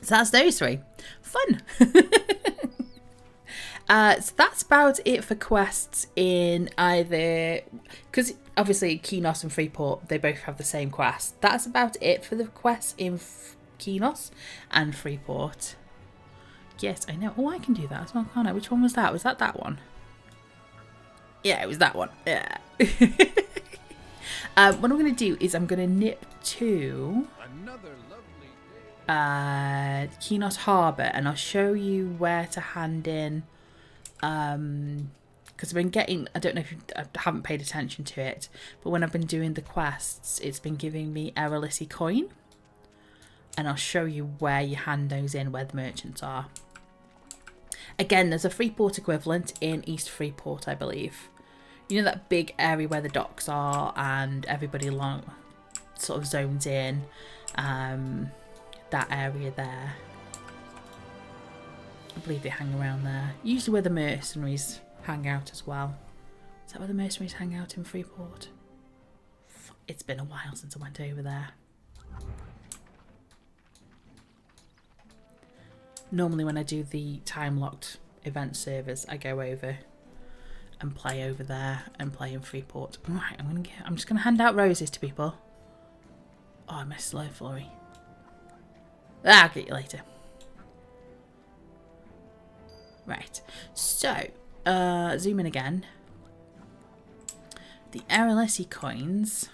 So that's those three. Fun. So that's about it for quests in either... Because obviously Kinos and Freeport, they both have the same quest. That's about it for the quests in Kinos and Freeport. Yes, I know. Oh, I can do that as well, can't I? Which one was that? Was that one? Yeah, it was that one. Yeah. What I'm going to do is I'm going to nip to Kinos Harbour, and I'll show you where to hand in. Because I've been getting, I don't know if I haven't paid attention to it, but when I've been doing the quests, it's been giving me Erollisi coin. And I'll show you where you hand those in, where the merchants are. Again, there's a Freeport equivalent in East Freeport, I believe. You know that big area where the docks are and everybody sort of zones in. That area there. I believe they hang around there. Usually where the mercenaries hang out as well. Is that where the mercenaries hang out in Freeport? It's been a while since I went over there. Normally when I do the time-locked event servers, I go over and play over there and play in Freeport. Right, I'm just gonna hand out roses to people. Oh, I missed slow Flurry. I'll get you later. Right, so zoom in again. The Erollisi coins.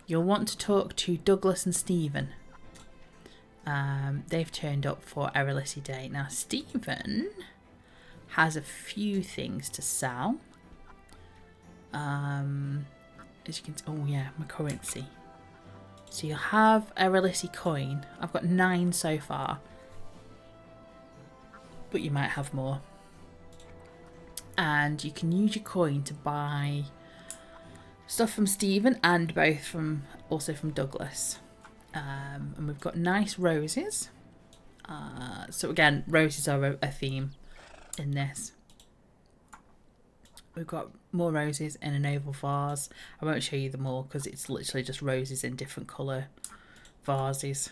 You'll want to talk to Douglas and Stephen. They've turned up for Erollisi Day. Now, Stephen has a few things to sell. As you can see, oh yeah, my currency. So you'll have Erollisi coin. I've got 9 so far, but you might have more. And you can use your coin to buy stuff from Stephen and also from Douglas. And we've got nice roses. So again, roses are a theme in this. We've got more roses in an oval vase. I won't show you them all because it's literally just roses in different colour vases.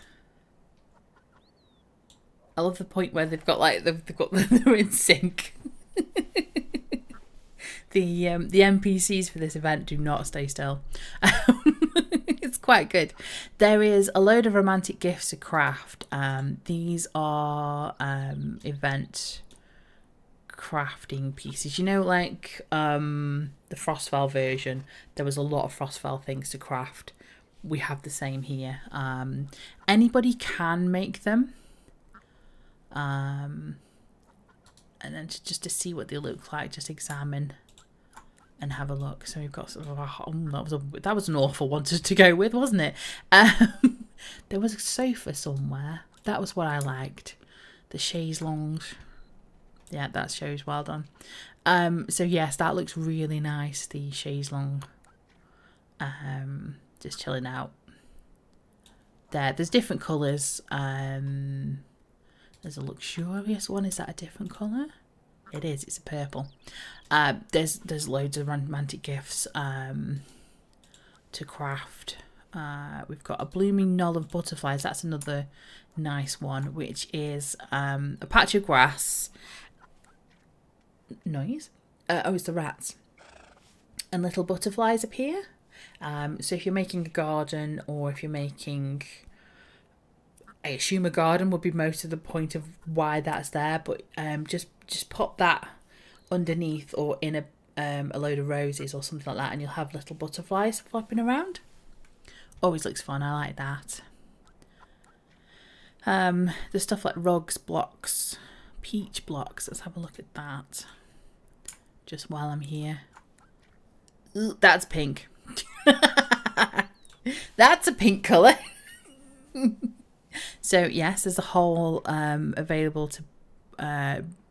I love the point where they've got they're in sync. The NPCs for this event do not stay still. It's quite good. There is a load of romantic gifts to craft. These are event crafting pieces. You know, like the Frostfell version, there was a lot of Frostfell things to craft. We have the same here. Anybody can make them. And then just to see what they look like, just examine and have a look. So we've got sort of that was an awful one to go with, wasn't it? There was a sofa somewhere. That was what I liked. The chaise longue. Yeah, that shows well done. So yes, that looks really nice. The chaise longue. Just chilling out. There's different colours. There's a luxurious one. Is that a different colour? It is. It's a purple. There's loads of romantic gifts to craft. We've got a blooming knoll of butterflies. That's another nice one, which is a patch of grass. Noise. Oh, it's the rats. And little butterflies appear. So if you're making a garden, or if you're making, I assume a garden would be most of the point of why that's there, but just pop that underneath or in a load of roses or something like that, and you'll have little butterflies flopping around. Always looks fun. I like that. There's stuff like rugs, blocks, peach blocks. Let's have a look at that just while I'm here. Ooh, that's pink. That's a pink colour. So yes, there's a whole available to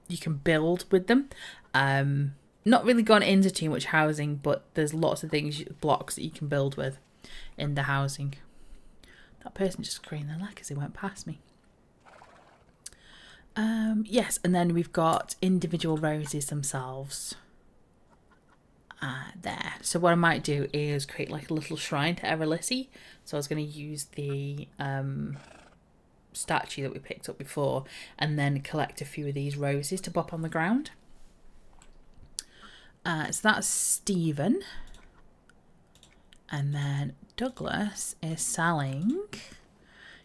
you can build with them. Not really gone into too much housing, but there's lots of things, blocks that you can build with in the housing. That person just craned their neck as they went past me. Yes, and then we've got individual roses themselves. There. So what I might do is create like a little shrine to Erollisi. So I was going to use the statue that we picked up before and then collect a few of these roses to pop on the ground. So that's Stephen. And then Douglas is selling.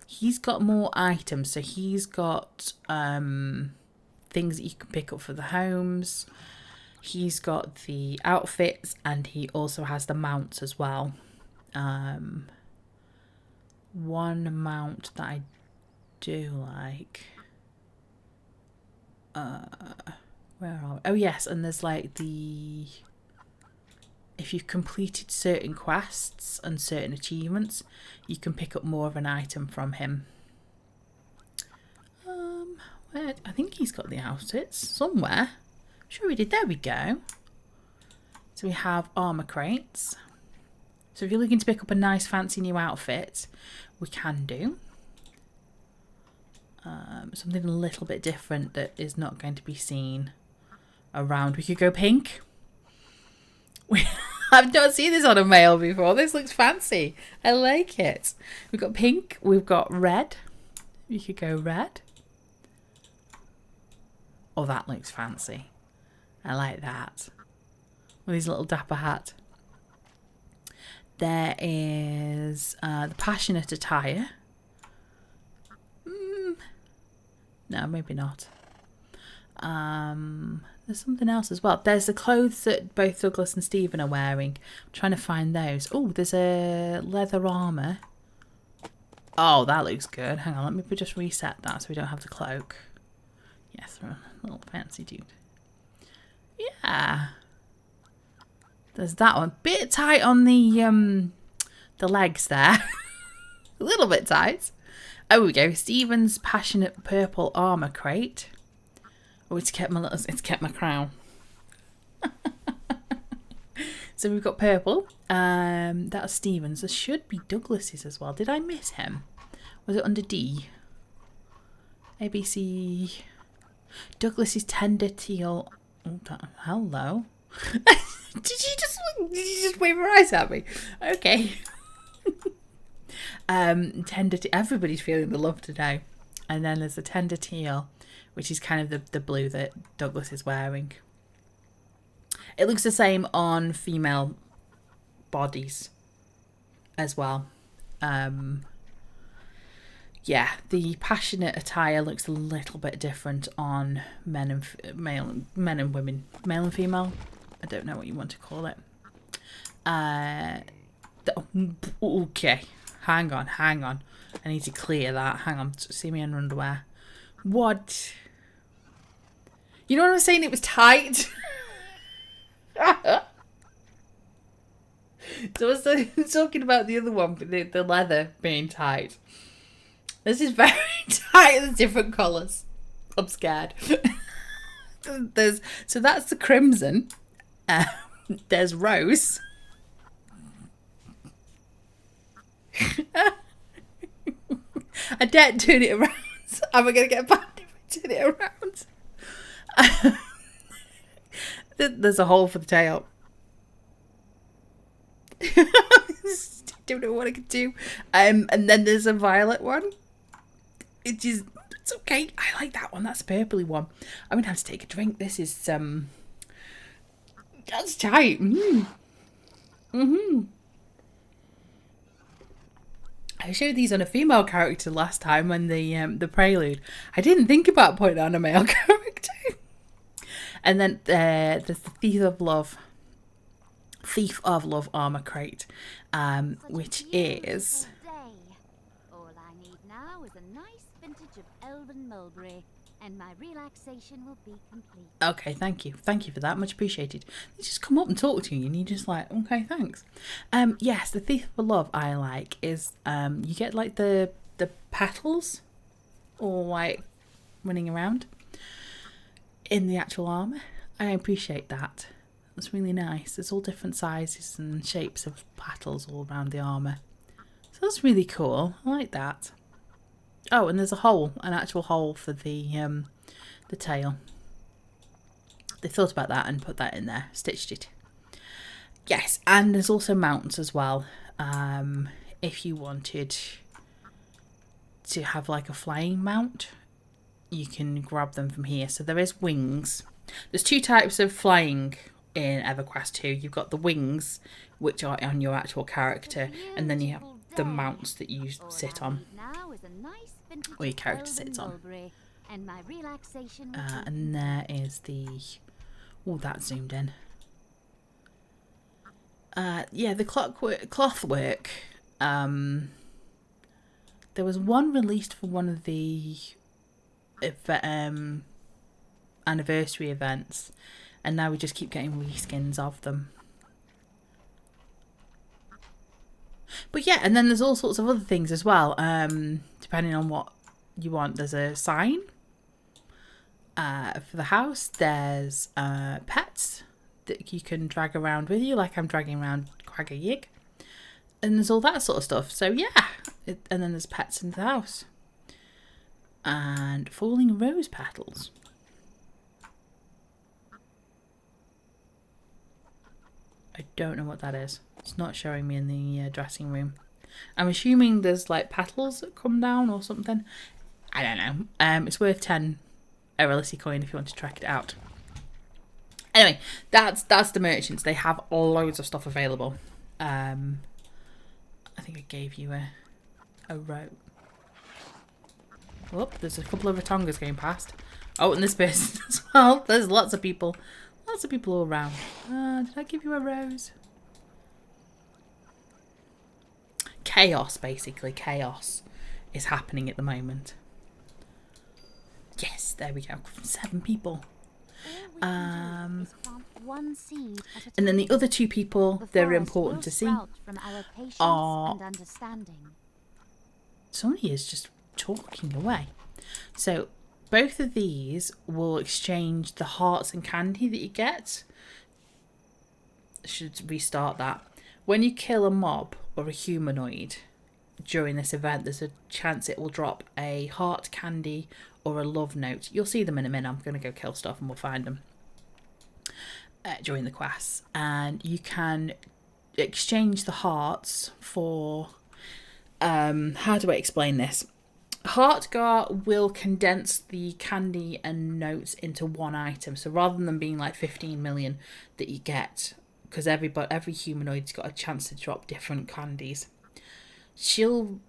He's got more items. So he's got things that you can pick up for the homes. He's got the outfits and he also has the mounts as well. One mount that I do like. Where are we? Oh yes, and there's like the... If you've completed certain quests and certain achievements, you can pick up more of an item from him. Where? I think he's got the outfits somewhere. I'm sure he did. There we go. So we have armor crates. So if you're looking to pick up a nice fancy new outfit, we can do. Something a little bit different that is not going to be seen around. We could go pink. I've not seen this on a male before. This looks fancy. I like it. We've got pink. We've got red. We could go red. Oh, that looks fancy. I like that. With his little dapper hat. There is the passionate attire. No, maybe not. There's something else as well. There's the clothes that both Douglas and Stephen are wearing. I'm trying to find those. Oh, there's a leather armour. Oh, that looks good. Hang on, let me just reset that so we don't have the cloak. Yes, we're a little fancy dude. Yeah. There's that one. Bit tight on the legs there. A little bit tight. Oh, we go. Stephen's passionate purple armour crate. Oh, it's kept my crown. So we've got purple. That's Stephen's. There should be Douglas's as well. Did I miss him? Was it under D? ABC. Douglas's tender teal. Oh, hello. Did you just wave your eyes at me? Okay. Tender teal. Everybody's feeling the love today. And then there's the tender teal, which is kind of the blue that Douglas is wearing. It looks the same on female bodies as well. Yeah, the passionate attire looks a little bit different on men and women, male and female. I don't know what you want to call it. Okay, hang on. I need to clear that. Hang on, see me in underwear. What? You know what I'm saying? It was tight. So I was talking about the other one, the leather being tight. This is very tight. There's different colours. I'm scared. So that's the crimson. There's rose. I daren't turn it around. Am I going to get banned if I turn it around? There's a hole for the tail. Don't know what I could do. And then there's a violet one. It's okay. I like that one. That's a purpley one. I'm gonna have to take a drink. This is that's tight. I showed these on a female character last time when the prelude. I didn't think about putting on a male character. And then there's the Thief of Love armor crate, which is... All I need now is a nice vintage of elven mulberry. and my relaxation will be complete. Okay, thank you. Thank you for that. Much appreciated. They just come up and talk to you and you're just like, okay, thanks. Yes, the Thief of Love I like is you get like the petals all like running around in the actual armour. I appreciate that. It's really nice. There's all different sizes and shapes of petals all around the armour. So that's really cool. I like that. Oh, and there's a hole, an actual hole for the tail. They thought about that and put that in there, stitched it. Yes, and there's also mounts as well. If you wanted to have like a flying mount, you can grab them from here. So there is wings. There's two types of flying in EverQuest 2. You've got the wings, which are on your actual character, and then you have the mounts that you sit on, or your character sits on. And there is the... Oh, that zoomed in. Yeah, the cloth work. There was one released for one of the anniversary events, and now we just keep getting reskins of them. But yeah, and then there's all sorts of other things as well, depending on what you want. There's a sign for the house. There's pets that you can drag around with you, like I'm dragging around Quagga Yig. And there's all that sort of stuff. So yeah, and then there's pets in the house. And falling rose petals. I don't know what that is. It's not showing me in the dressing room. I'm assuming there's like petals that come down or something. I don't know. It's worth 10 Erollisi coin if you want to track it out. Anyway, that's the merchants. They have loads of stuff available. I think I gave you a rope. Oh, there's a couple of Ratongas going past. Oh, and this person as well. There's lots of people. Lots of people all around. Did I give you a rose? Chaos, basically. Chaos is happening at the moment. Yes, there we go. 7 people. And then the other 2 people, they're important to see, are... Somebody is just talking away. So both of these will exchange the hearts and candy that you get. I should restart that. When you kill a mob or a humanoid during this event, there's a chance it will drop a heart candy or a love note. You'll see them in a minute. I'm going to go kill stuff and we'll find them during the quests. And you can exchange the hearts for... how do I explain this? Heartgar will condense the candy and notes into one item. So rather than them being like 15 million that you get, because every humanoid's got a chance to drop different candies, she'll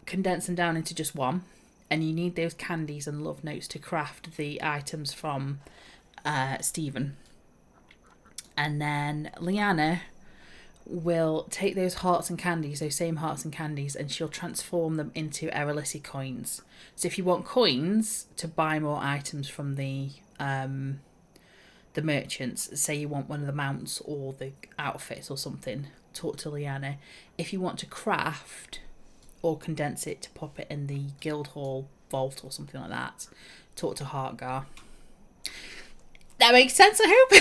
condense them down into just one. And you need those candies and love notes to craft the items from Stephen. And then Liana will take those hearts and candies, those same hearts and candies, and she'll transform them into Erollisi coins. So if you want coins to buy more items from the merchants, say you want one of the mounts or the outfits or something, talk to Liana. If you want to craft or condense it to pop it in the Guildhall vault or something like that, talk to Heartgar. That makes sense, I hope.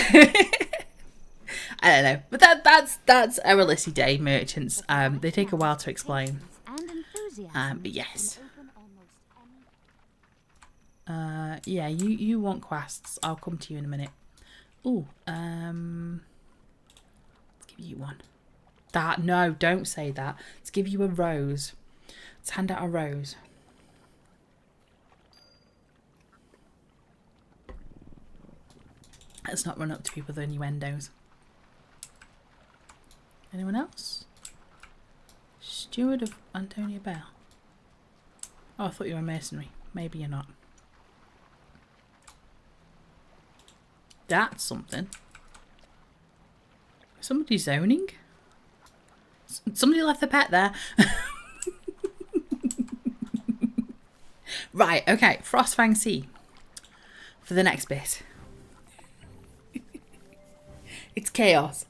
I don't know, but that's Erollisi Day merchants. They take a while to explain. But yes. Yeah, you want quests. I'll come to you in a minute. Ooh, let's give you one. No, don't say that. Let's give you a rose. Let's hand out a rose. Let's not run up to people with innuendos. Anyone else? Steward of Antonia Bell. Oh, I thought you were a mercenary. Maybe you're not. That's something. Somebody zoning? Somebody left the pet there. Right, okay. Frostfang Sea. for the next bit. It's chaos.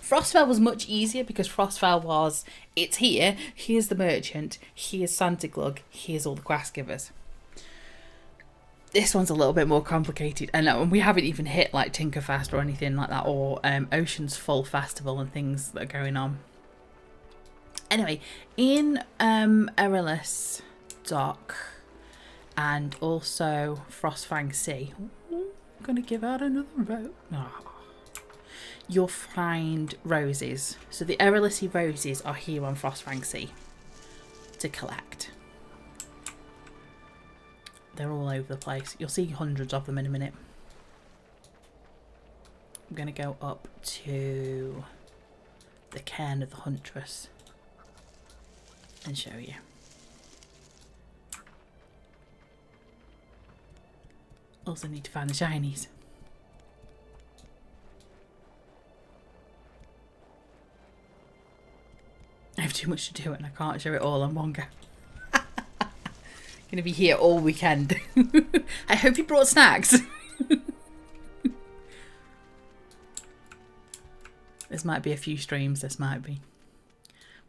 Frostvale was much easier because Frostvale was, it's here, here's the merchant, here's Santa Glug, here's all the quest givers. This one's a little bit more complicated, and we haven't even hit like Tinkerfest or anything like that, or Ocean's Full Festival and things that are going on. Anyway, in Erollisi Dock and also Frostfang Sea, I'm going to give out another vote. Oh. You'll find roses. So the Erollisi roses are here on Frostfang Sea to collect. They're all over the place. You'll see hundreds of them in a minute. I'm going to go up to the cairn of the Huntress and show you. Also need to find the shinies. I have too much to do and I can't show it all on one go. Gonna be here all weekend. I hope you brought snacks. This might be a few streams, this might be.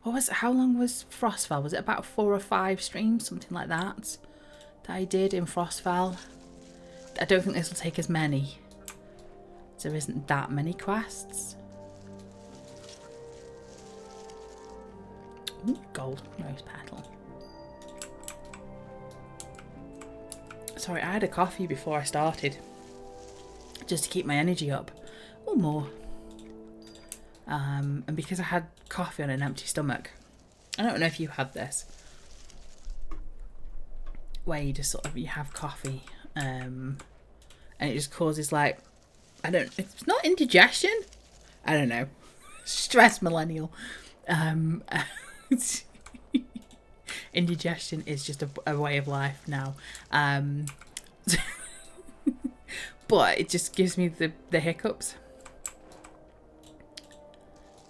How long was Frostvale? Was it about 4 or 5 streams? Something like that I did in Frostvale. I don't think this will take as many. There isn't that many quests. Ooh, gold rose petal. Sorry, I had a coffee before I started. Just to keep my energy up. Or more. And because I had coffee on an empty stomach. I don't know if you had this. Where you just sort of, you have coffee. And it just causes like, it's not indigestion. I don't know. Stress millennial. Indigestion is just a way of life now. But it just gives me the hiccups.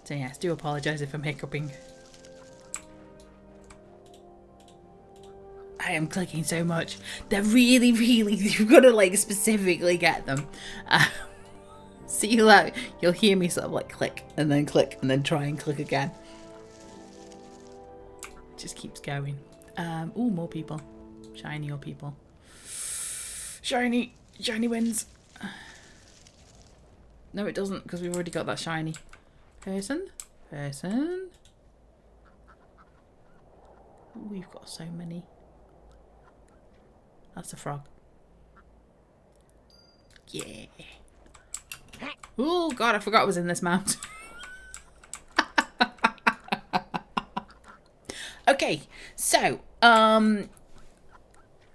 So yes, do apologise if I'm hiccuping. I am clicking so much. They're really, you've got to like specifically get them. So you'll hear me sort of like click and then try and click again. Just keeps going. Oh, more people. Shinier people. Shiny wins. No, it doesn't, because we've already got that shiny. Person. Ooh, we've got so many. That's a frog. Yeah. Oh god, I forgot I was in this mount. Okay, so,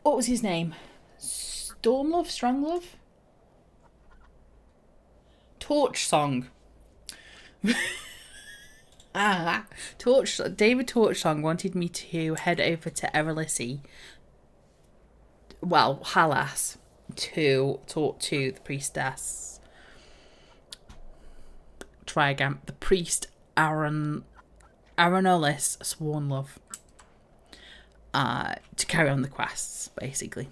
what was his name? Stormlove? Stronglove? Torch Song. David Torchsong wanted me to head over to Erollisi, well, Halas, to talk to the priestess. Try again. The priest Erollisi Swornlove. To carry on the quests, basically.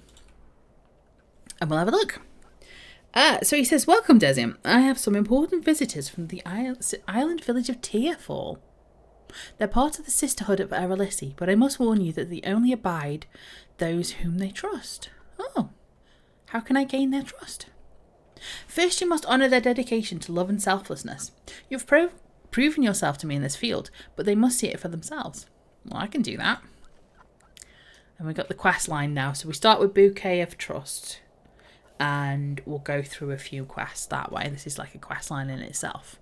And we'll have a look. So he says, welcome, Desium. I have some important visitors from the island village of Tearfall. They're part of the sisterhood of Erollisi, but I must warn you that they only abide those whom they trust. Oh, how can I gain their trust? First, you must honour their dedication to love and selflessness. You've proven yourself to me in this field, but they must see it for themselves. Well, I can do that. And we've got the quest line now. So we start with Bouquet of Trust. And we'll go through a few quests that way. This is like a quest line in itself.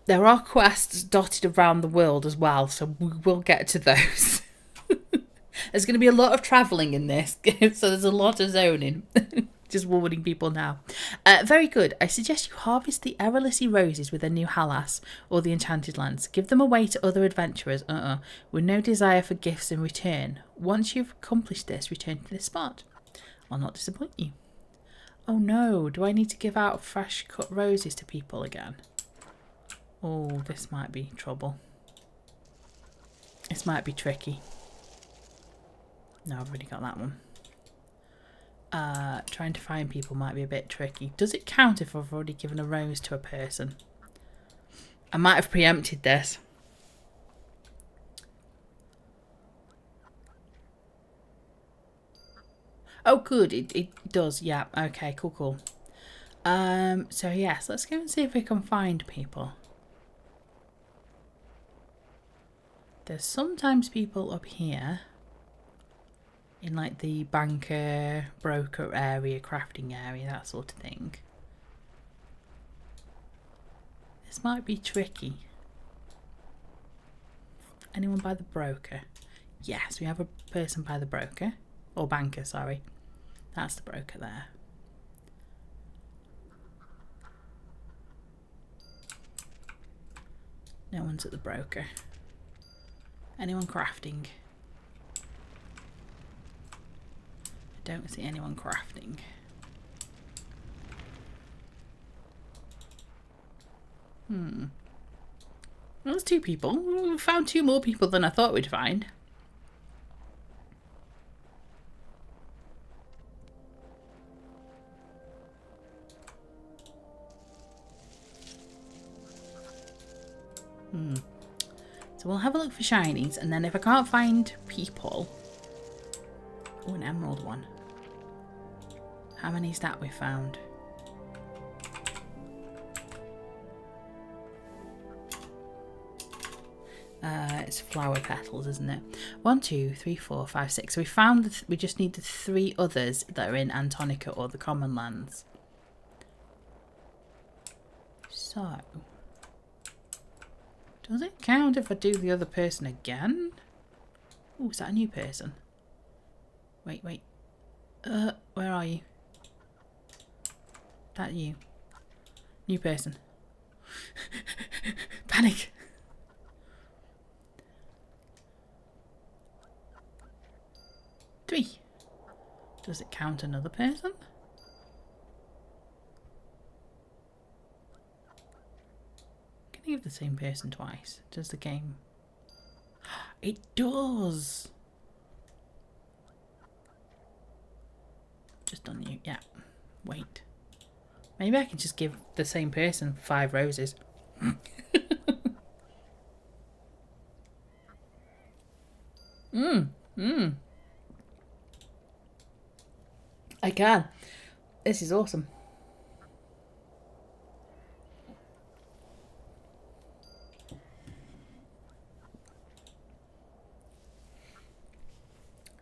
There are quests dotted around the world as well, so we will get to those. There's going to be a lot of travelling in this, so there's a lot of zoning. Just warning people now. Very good. I suggest you harvest the Erollisi roses with a new Halas or the Enchanted Lands. Give them away to other adventurers, with no desire for gifts in return. Once you've accomplished this, return to this spot. I'll not disappoint you. Oh no, do I need to give out fresh cut roses to people again? Oh, this might be trouble. This might be tricky. No, I've already got that one. Trying to find people might be a bit tricky. Does it count if I've already given a rose to a person? I might have preempted this. Oh, good. It does. Yeah. Okay. Cool. So yes, let's go and see if we can find people. There's sometimes people up here in like the banker, broker area, crafting area, that sort of thing. This might be tricky. Anyone by the broker? Yes, we have a person by the broker. Or banker, sorry. That's the broker there. No one's at the broker. Anyone crafting? I don't see anyone crafting. Well, there's 2 people. We found 2 more people than I thought we'd find. So we'll have a look for shinies, and then if I can't find people... Oh, an emerald one. How many is that we found? It's flower petals, isn't it? 1, 2, 3, 4, 5, 6. So we found we just need the 3 others that are in Antonica or the Common Lands. So, does it count if I do the other person again? Oh, is that a new person? Wait. Where are you? That you? New person. Panic. Three. Does it count another person? Can I give the same person twice? Does the game... It does! Just on you. Yeah. Wait. Maybe I can just give the same person 5 roses. I can. This is awesome.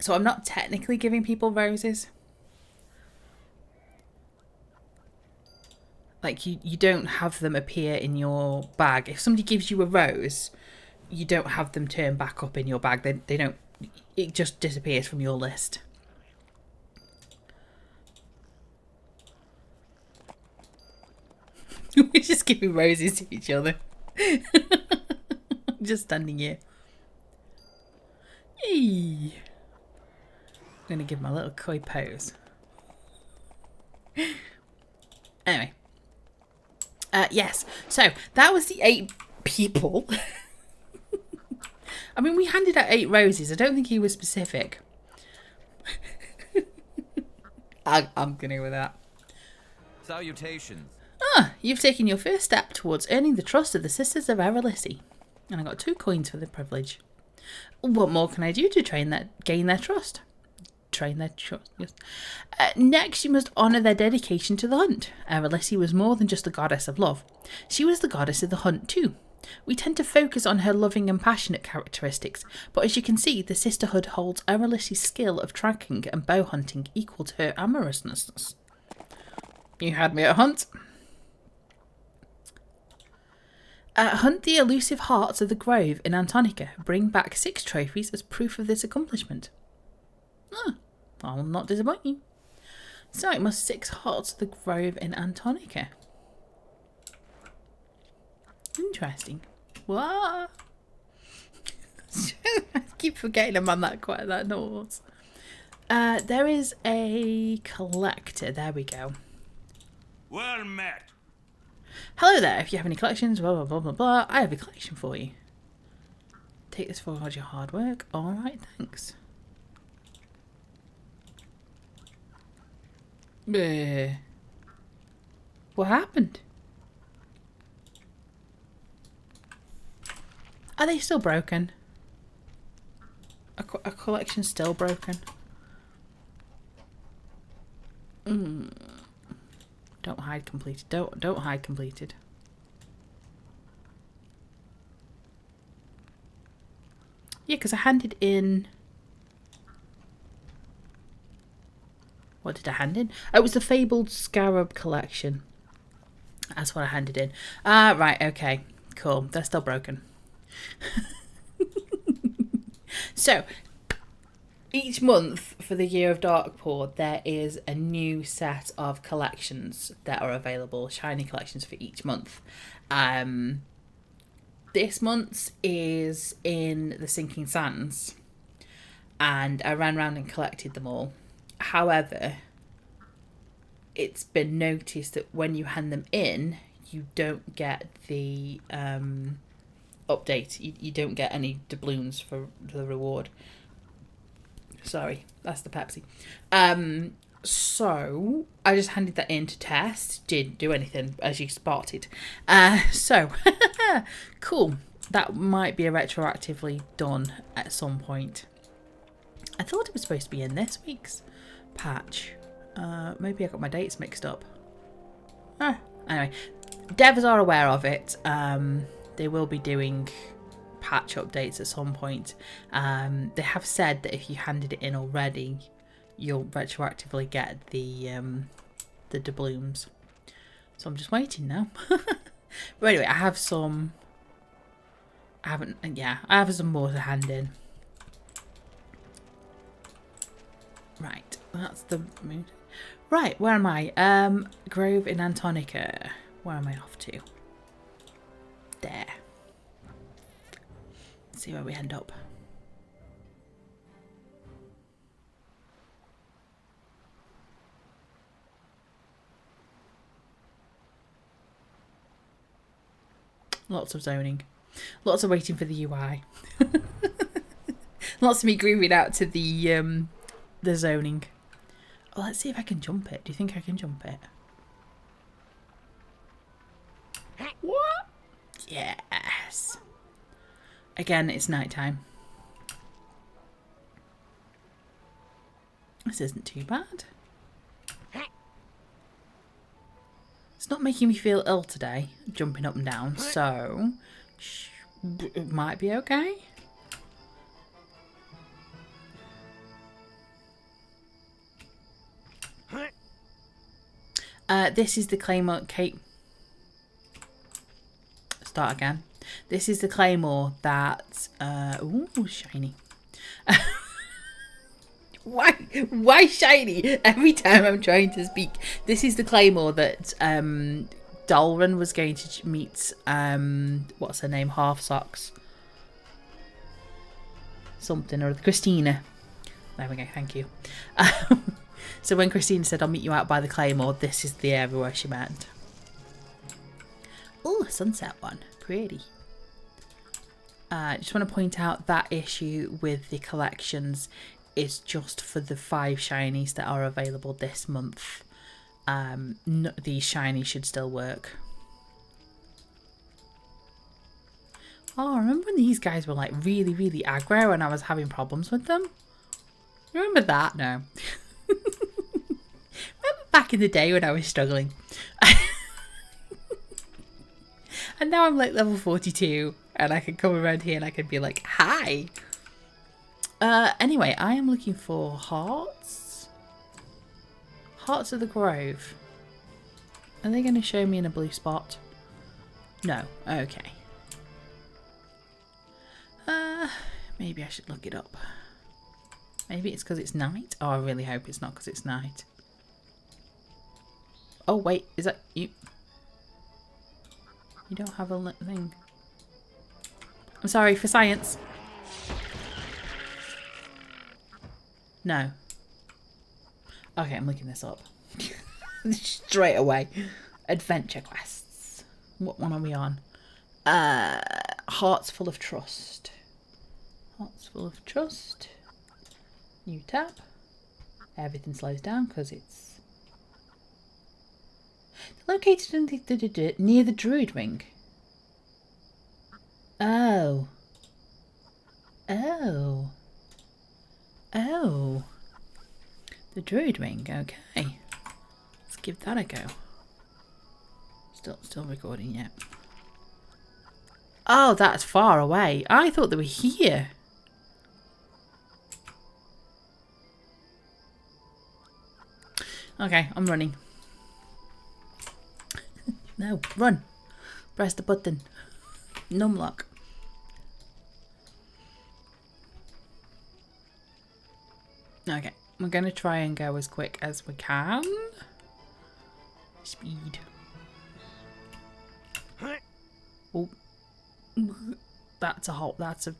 So I'm not technically giving people roses. Like you don't have them appear in your bag. If somebody gives you a rose, you don't have them turn back up in your bag. They don't. It just disappears from your list. We're just giving roses to each other. Just standing here. Eee. I'm going to give my little coy pose. Anyway. Yes. So, that was the 8 people. I mean, we handed out 8 roses. I don't think he was specific. I'm going to go with that. Salutations. You've taken your first step towards earning the trust of the Sisters of Erollisi. And I got 2 coins for the privilege. What more can I do to gain their trust? Train their trust. Yes. Next, you must honour their dedication to the hunt. Erollisi was more than just the goddess of love. She was the goddess of the hunt too. We tend to focus on her loving and passionate characteristics, but as you can see, the sisterhood holds Erollisi's skill of tracking and bow hunting equal to her amorousness. You had me at hunt. Hunt the elusive hearts of the grove in Antonica. Bring back 6 trophies as proof of this accomplishment. I will not disappoint you. So it must 6 hearts of the grove in Antonica. Interesting. What? I keep forgetting I'm on that note. There is a collector. There we go. Well met. Hello there. If you have any collections, blah, blah, blah, blah, blah, I have a collection for you. Take this for all your hard work. Alright, thanks. What happened? Are they still broken? A collection's still broken. Don't hide completed. Don't hide completed. Yeah, because I handed in... What did I hand in? Oh, it was the Fabled Scarab collection. That's what I handed in. Ah, right, okay. Cool. They're still broken. So, each month for the Year of Darkpaw, there is a new set of collections that are available. Shiny collections for each month. This month's is in the Sinking Sands. And I ran around and collected them all. However, it's been noticed that when you hand them in, you don't get the update. You don't get any doubloons for the reward. Sorry, that's the Pepsi. So I just handed that in to test. Didn't do anything, as you spotted. So cool. That might be retroactively done at some point. I thought it was supposed to be in this week's patch. Maybe I got my dates mixed up. Anyway, devs are aware of it. They will be doing patch updates at some point. They have said that if you handed it in already, you'll retroactively get the doubloons. So I'm just waiting now. But anyway, I have some. I have some more to hand in. Right, that's the mood. Right, where am I? Grove in Antonica. Where am I off to? There. Let's see where we end up. Lots of zoning. Lots of waiting for the UI. Lots of me grooving out to the zoning. Oh, let's see if I can jump it. Do you think I can jump it? What? Yes. Again, it's nighttime. This isn't too bad. It's not making me feel ill today, jumping up and down, so it might be okay. This is the Claymore Cape. Start again. This is the Claymore that. Ooh, shiny. Why shiny? Every time I'm trying to speak. This is the Claymore that Dalren was going to meet. What's her name? Half Socks. Something or Christina. There we go. Thank you. So when Christina said, I'll meet you out by the Claymore, this is the area where she meant. Oh, sunset one. Pretty. Just want to point out that issue with the collections is just for the 5 shinies that are available this month. These shinies should still work. Oh, I remember when these guys were like really, really aggro and I was having problems with them? Remember that? No. Remember back in the day when I was struggling? And now I'm like level 42 and I can come around here and I can be like, hi! Anyway, I am looking for hearts. Hearts of the Grove. Are they going to show me in a blue spot? No. Okay. Maybe I should look it up. Maybe it's because it's night. Oh, I really hope it's not because it's night. Oh, wait. Is that you? You don't have a thing. I'm sorry, for science. No. Okay, I'm looking this up. Straight away. Adventure quests. What one are we on? Hearts Full of Trust. Hearts Full of Trust. New tab. Everything slows down because it's Located in near the Druid Ring. Oh. Oh. Oh. The Druid Ring, okay. Let's give that a go. Still recording yet. Oh, that's far away. I thought they were here. Okay, I'm running. No, run. Press the button. Numlock. Okay, we're going to try and go as quick as we can. Speed. Oh. That's a hole. That's a,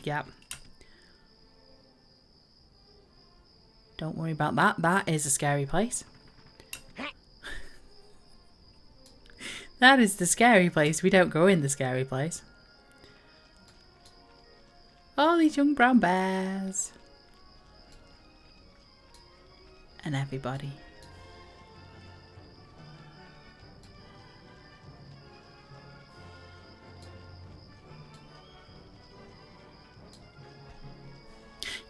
yeah. Don't worry about that. That is a scary place. That is the scary place. We don't go in the scary place. Oh, these young brown bears. And everybody.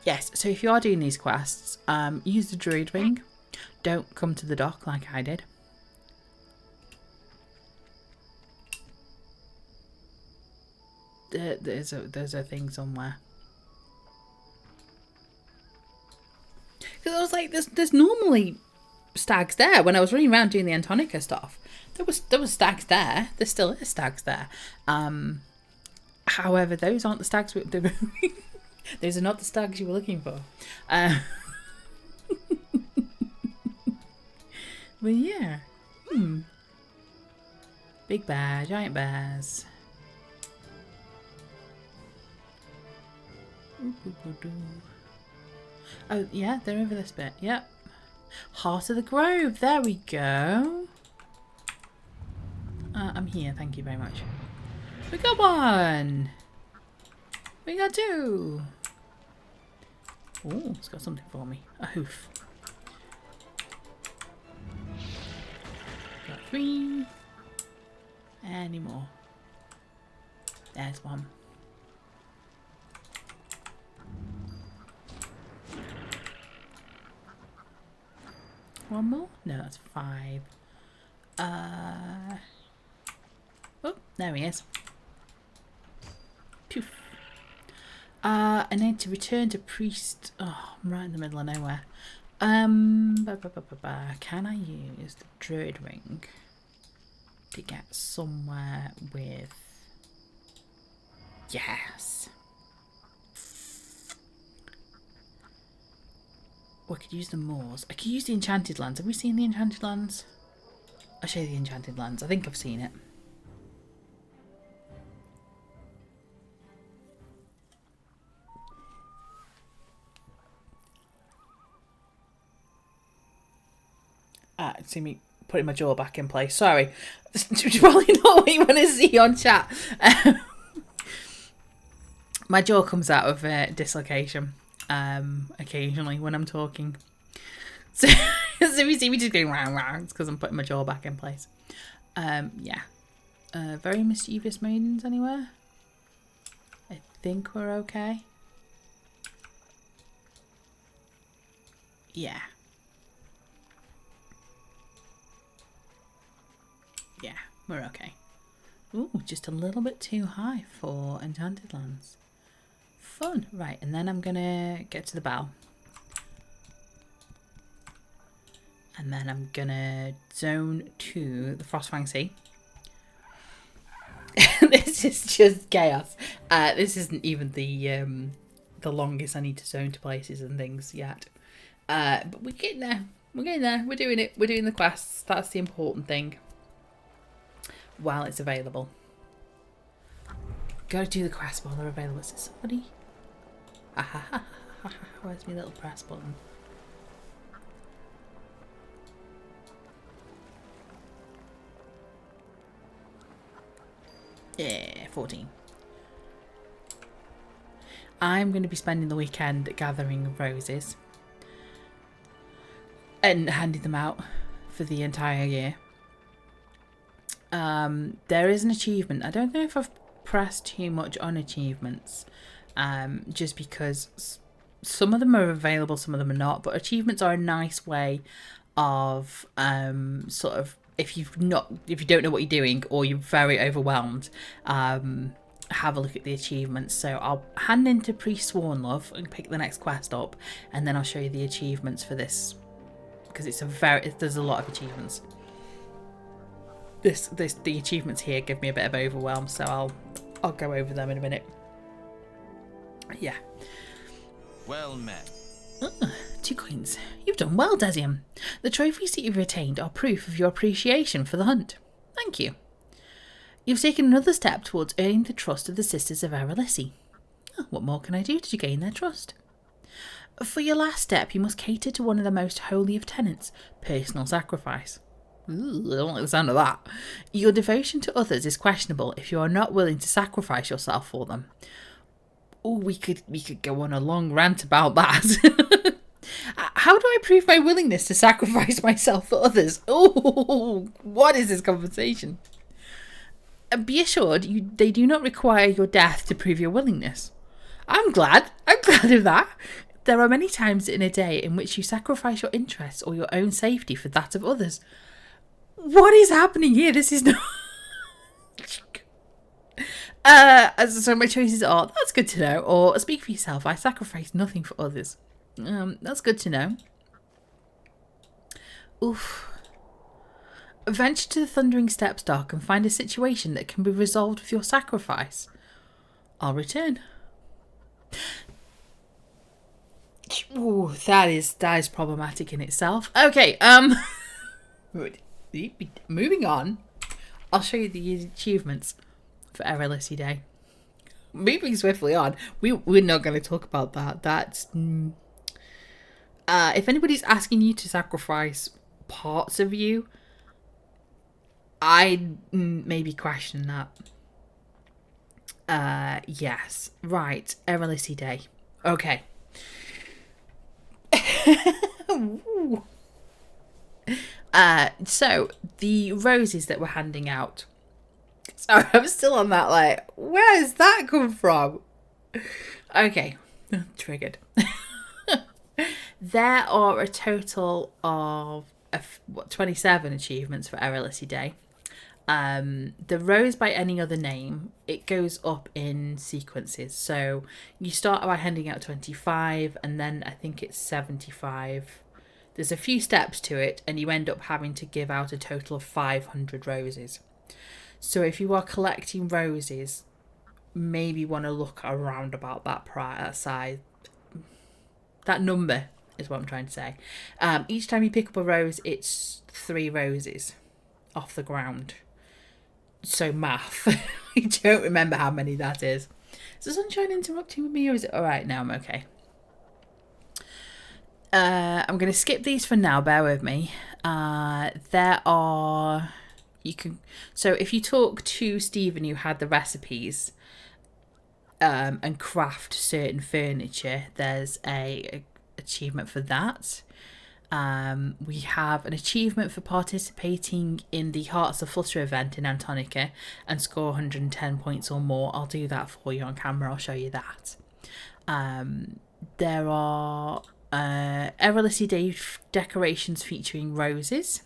Yes, so if you are doing these quests, use the Druid Ring. Don't come to the dock like I did. There's a thing somewhere. Because I was like, there's normally stags there. When I was running around doing the Antonica stuff, there was stags there. There still is stags there. However, those aren't the stags. Those are not the stags you were looking for. But yeah. Big bear, giant bears. Oh, yeah, they're over this bit. Yep. Heart of the Grove. There we go. I'm here. Thank you very much. We got one. We got two. Oh, it's got something for me. A hoof. Got three. Any more? There's one. One more? No, that's 5. Oh, there he is. Poof. I need to return to Priest. Oh, I'm right in the middle of nowhere. Can I use the Druid Ring to get somewhere with... Yes. Oh, I could use the moors. I could use the Enchanted Lands. Have we seen the Enchanted Lands? I'll show you the Enchanted Lands. I think I've seen it. See me putting my jaw back in place. Sorry. It's probably not what you want to see on chat. My jaw comes out of dislocation occasionally when I'm talking. So you see me just going round round, it's because I'm putting my jaw back in place. Yeah. Very mischievous maidens anywhere? I think we're okay. Yeah. Yeah, we're okay. Ooh, just a little bit too high for Enchanted Lands. Fun. Right, and then I'm going to get to the bell. And then I'm going to zone to the Frostfang Sea. This is just chaos. This isn't even the longest I need to zone to places and things yet. But we're getting there. We're getting there. We're doing it. We're doing the quests. That's the important thing. While it's available. Gotta do the quests while they're available. Is there somebody? Where's my little press button? Yeah, 14. I'm going to be spending the weekend gathering roses and handing them out for the entire year. there is an achievement. I don't know if I've pressed too much on achievements, just because some of them are available, some of them are not. But achievements are a nice way of sort of, if you don't know what you're doing or you're very overwhelmed, have a look at the achievements. So I'll hand into Pre-Sworn Love and pick the next quest up, and then I'll show you the achievements for this, because there's a lot of achievements. The achievements here give me a bit of overwhelm, so I'll go over them in a minute. Yeah. Well met. 2 coins. You've done well, Desium. The trophies that you've retained are proof of your appreciation for the hunt. Thank you. You've taken another step towards earning the trust of the Sisters of Erollisi. What more can I do to gain their trust? For your last step, you must cater to one of the most holy of tenets, personal sacrifice. Ooh, I don't like the sound of that. Your devotion to others is questionable if you are not willing to sacrifice yourself for them. Oh, we could go on a long rant about that. How do I prove my willingness to sacrifice myself for others? Oh, what is this conversation? Be assured, they do not require your death to prove your willingness. I'm glad of that. There are many times in a day in which you sacrifice your interests or your own safety for that of others. What is happening here? This is not... so my choices are, that's good to know, or speak for yourself, I sacrifice nothing for others. That's good to know. Oof. Venture to the Thundering Steps, Dark, and find a situation that can be resolved with your sacrifice. I'll return. Ooh, that is problematic in itself. Okay, moving on. I'll show you the achievements for Erollisi Day. Moving swiftly on, we're not going to talk about that. That's if anybody's asking you to sacrifice parts of you, I'd maybe question that. Yes, right. Erollisi Day. Okay. So the roses that we're handing out. Sorry, I'm still on that, like, where has that come from? Okay, triggered. There are a total of 27 achievements for Erollisi Day. The rose by any other name, it goes up in sequences. So you start by handing out 25, and then I think it's 75. There's a few steps to it, and you end up having to give out a total of 500 roses. So if you are collecting roses, maybe want to look around about that size. That number is what I'm trying to say. Each time you pick up a rose, it's 3 roses off the ground. So math. I don't remember how many that is. Is the sunshine interrupting with me, or is it alright now? I'm okay. I'm going to skip these for now, bear with me. So if you talk to Stephen, who had the recipes and craft certain furniture, there's a achievement for that. We have an achievement for participating in the Hearts of Flutter event in Antonica and score 110 points or more. I'll do that for you on camera. I'll show you that. There are Erollisi Day decorations featuring roses.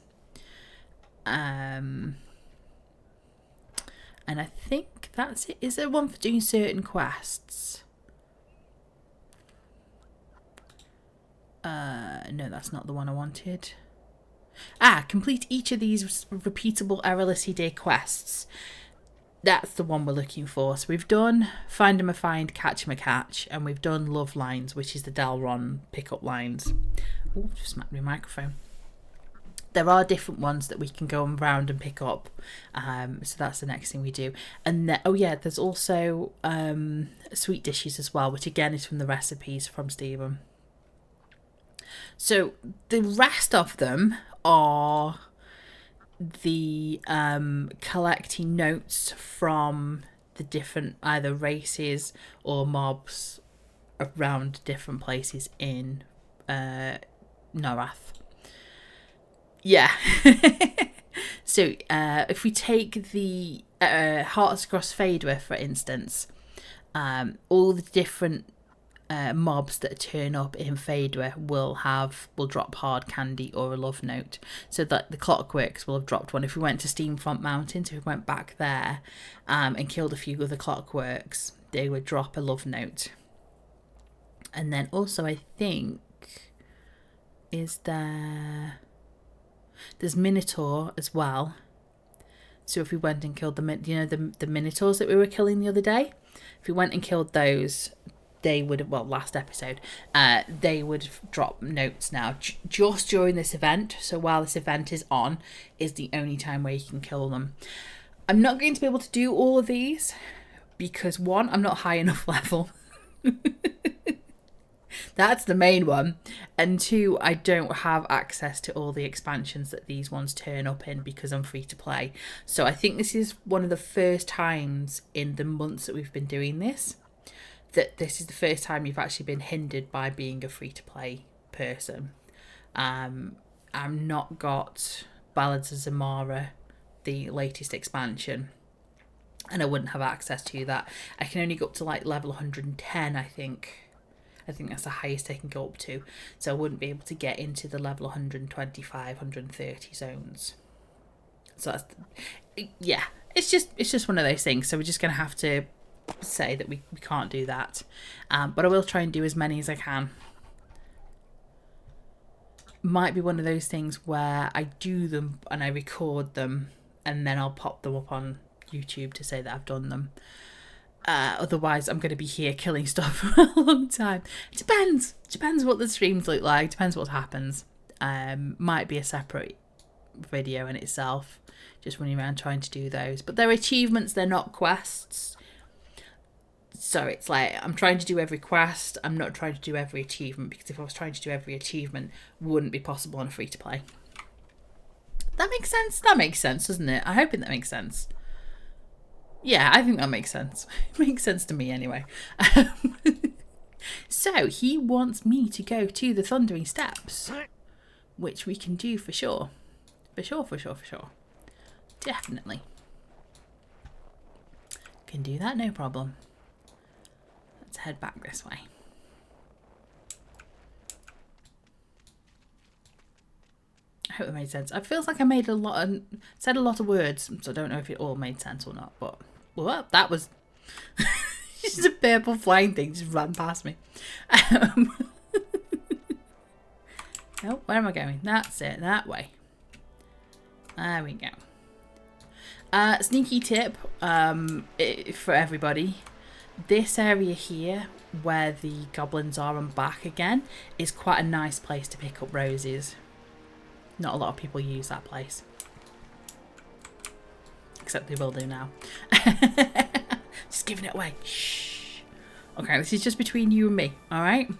And I think that's it. Is there one for doing certain quests? No, that's not the one I wanted. Complete each of these repeatable Erollisi Day quests. That's the one we're looking for. So we've done Find 'em a Find, Catch 'em a Catch, and we've done Love Lines, which is the Delron pickup lines. Oh, just smacked my microphone. There are different ones that we can go around and pick up. So that's the next thing we do. And there's also sweet dishes as well, which again is from the recipes from Stephen. So the rest of them are the collecting notes from the different either races or mobs around different places in Norath. Yeah. So if we take the Hearts Across Fader, for instance, all the different mobs that turn up in Fader will drop hard candy or a love note. So that the Clockworks will have dropped one. If we went to Steamfront Mountain, so if we went back there and killed a few of the Clockworks, they would drop a love note. And then also I think there's Minotaur as well. So if we went and killed the Minotaurs that we were killing the other day, if we went and killed those, they would, last episode, they would drop notes now just during this event. So while this event is on, is the only time where you can kill them. I'm not going to be able to do all of these because, one, I'm not high enough level. That's the main one. And two, I don't have access to all the expansions that these ones turn up in because I'm free to play. So I think this is one of the first times in the months that we've been doing this that this is the first time you've actually been hindered by being a free-to-play person. I'm not got Ballads of Zamara, the latest expansion, and I wouldn't have access to that. I can only go up to like level 110, I think. I think that's the highest I can go up to. So I wouldn't be able to get into the level 125, 130 zones. So that's, yeah, it's just one of those things. So we're just going to have to say that we can't do that, but I will try and do as many as I can. Might be one of those things where I do them and I record them and then I'll pop them up on YouTube to say that I've done them. Otherwise I'm going to be here killing stuff for a long time. It depends what the streams look like, depends what happens. Might be a separate video in itself, just running around trying to do those, but they're achievements, they're not quests. So it's like, I'm trying to do every quest, I'm not trying to do every achievement, because if I was trying to do every achievement, it wouldn't be possible on a free-to-play. That makes sense? That makes sense, doesn't it? I hope that makes sense. Yeah, I think that makes sense. It makes sense to me anyway. So, he wants me to go to the Thundering Steps, which we can do for sure. For sure. Definitely. Can do that, no problem. Let's head back this way. I hope it made sense. It feels like I said a lot of words, so I don't know if it all made sense or not. But well, that was just a purple flying thing just ran past me. Oh, where am I going? That's it. That way. There we go. Sneaky tip for everybody. This area here, where the goblins are and back again, is quite a nice place to pick up roses. Not a lot of people use that place. Except they will do now. Just giving it away. Shh. Okay, this is just between you and me, alright?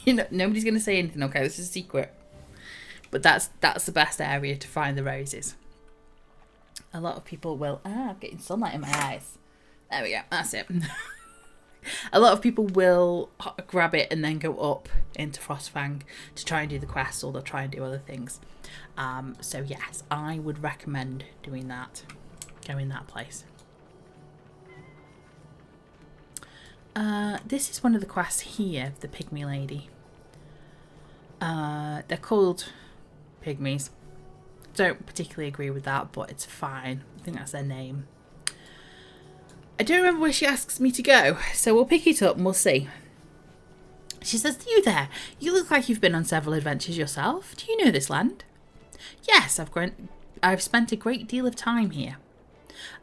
Nobody's going to say anything, okay? This is a secret. But that's the best area to find the roses. A lot of people will... I'm getting sunlight in my eyes. There we go, that's it. A lot of people will grab it and then go up into Frostfang to try and do the quests, or they'll try and do other things. So yes, I would recommend doing that. Going that place. This is one of the quests here, the Pygmy Lady. They're called Pygmies. Don't particularly agree with that, but it's fine. I think that's their name. I don't remember where she asks me to go, so we'll pick it up and we'll see. She says, "You there? You look like you've been on several adventures yourself. Do you know this land?" "Yes, I've spent a great deal of time here."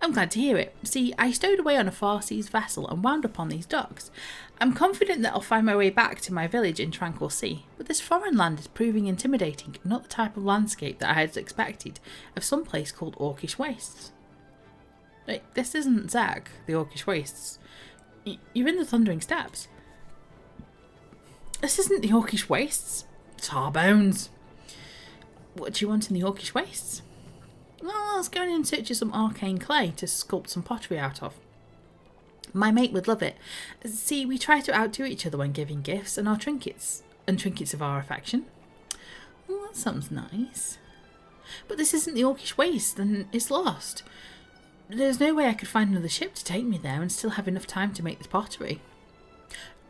"I'm glad to hear it. See, I stowed away on a far seas vessel and wound up on these docks. I'm confident that I'll find my way back to my village in Tranquil Sea, but this foreign land is proving intimidating, not the type of landscape that I had expected of some place called Orcish Wastes." Wait, this isn't Zag, the Orcish Wastes. You're in the Thundering Steppes. This isn't the Orcish Wastes. It's Harbones. What do you want in the Orcish Wastes? Well, let's go in search of some arcane clay to sculpt some pottery out of. My mate would love it. See, we try to outdo each other when giving gifts and trinkets of our affection. Well, that sounds nice. But this isn't the Orcish Waste, and it's lost. There's no way I could find another ship to take me there and still have enough time to make this pottery.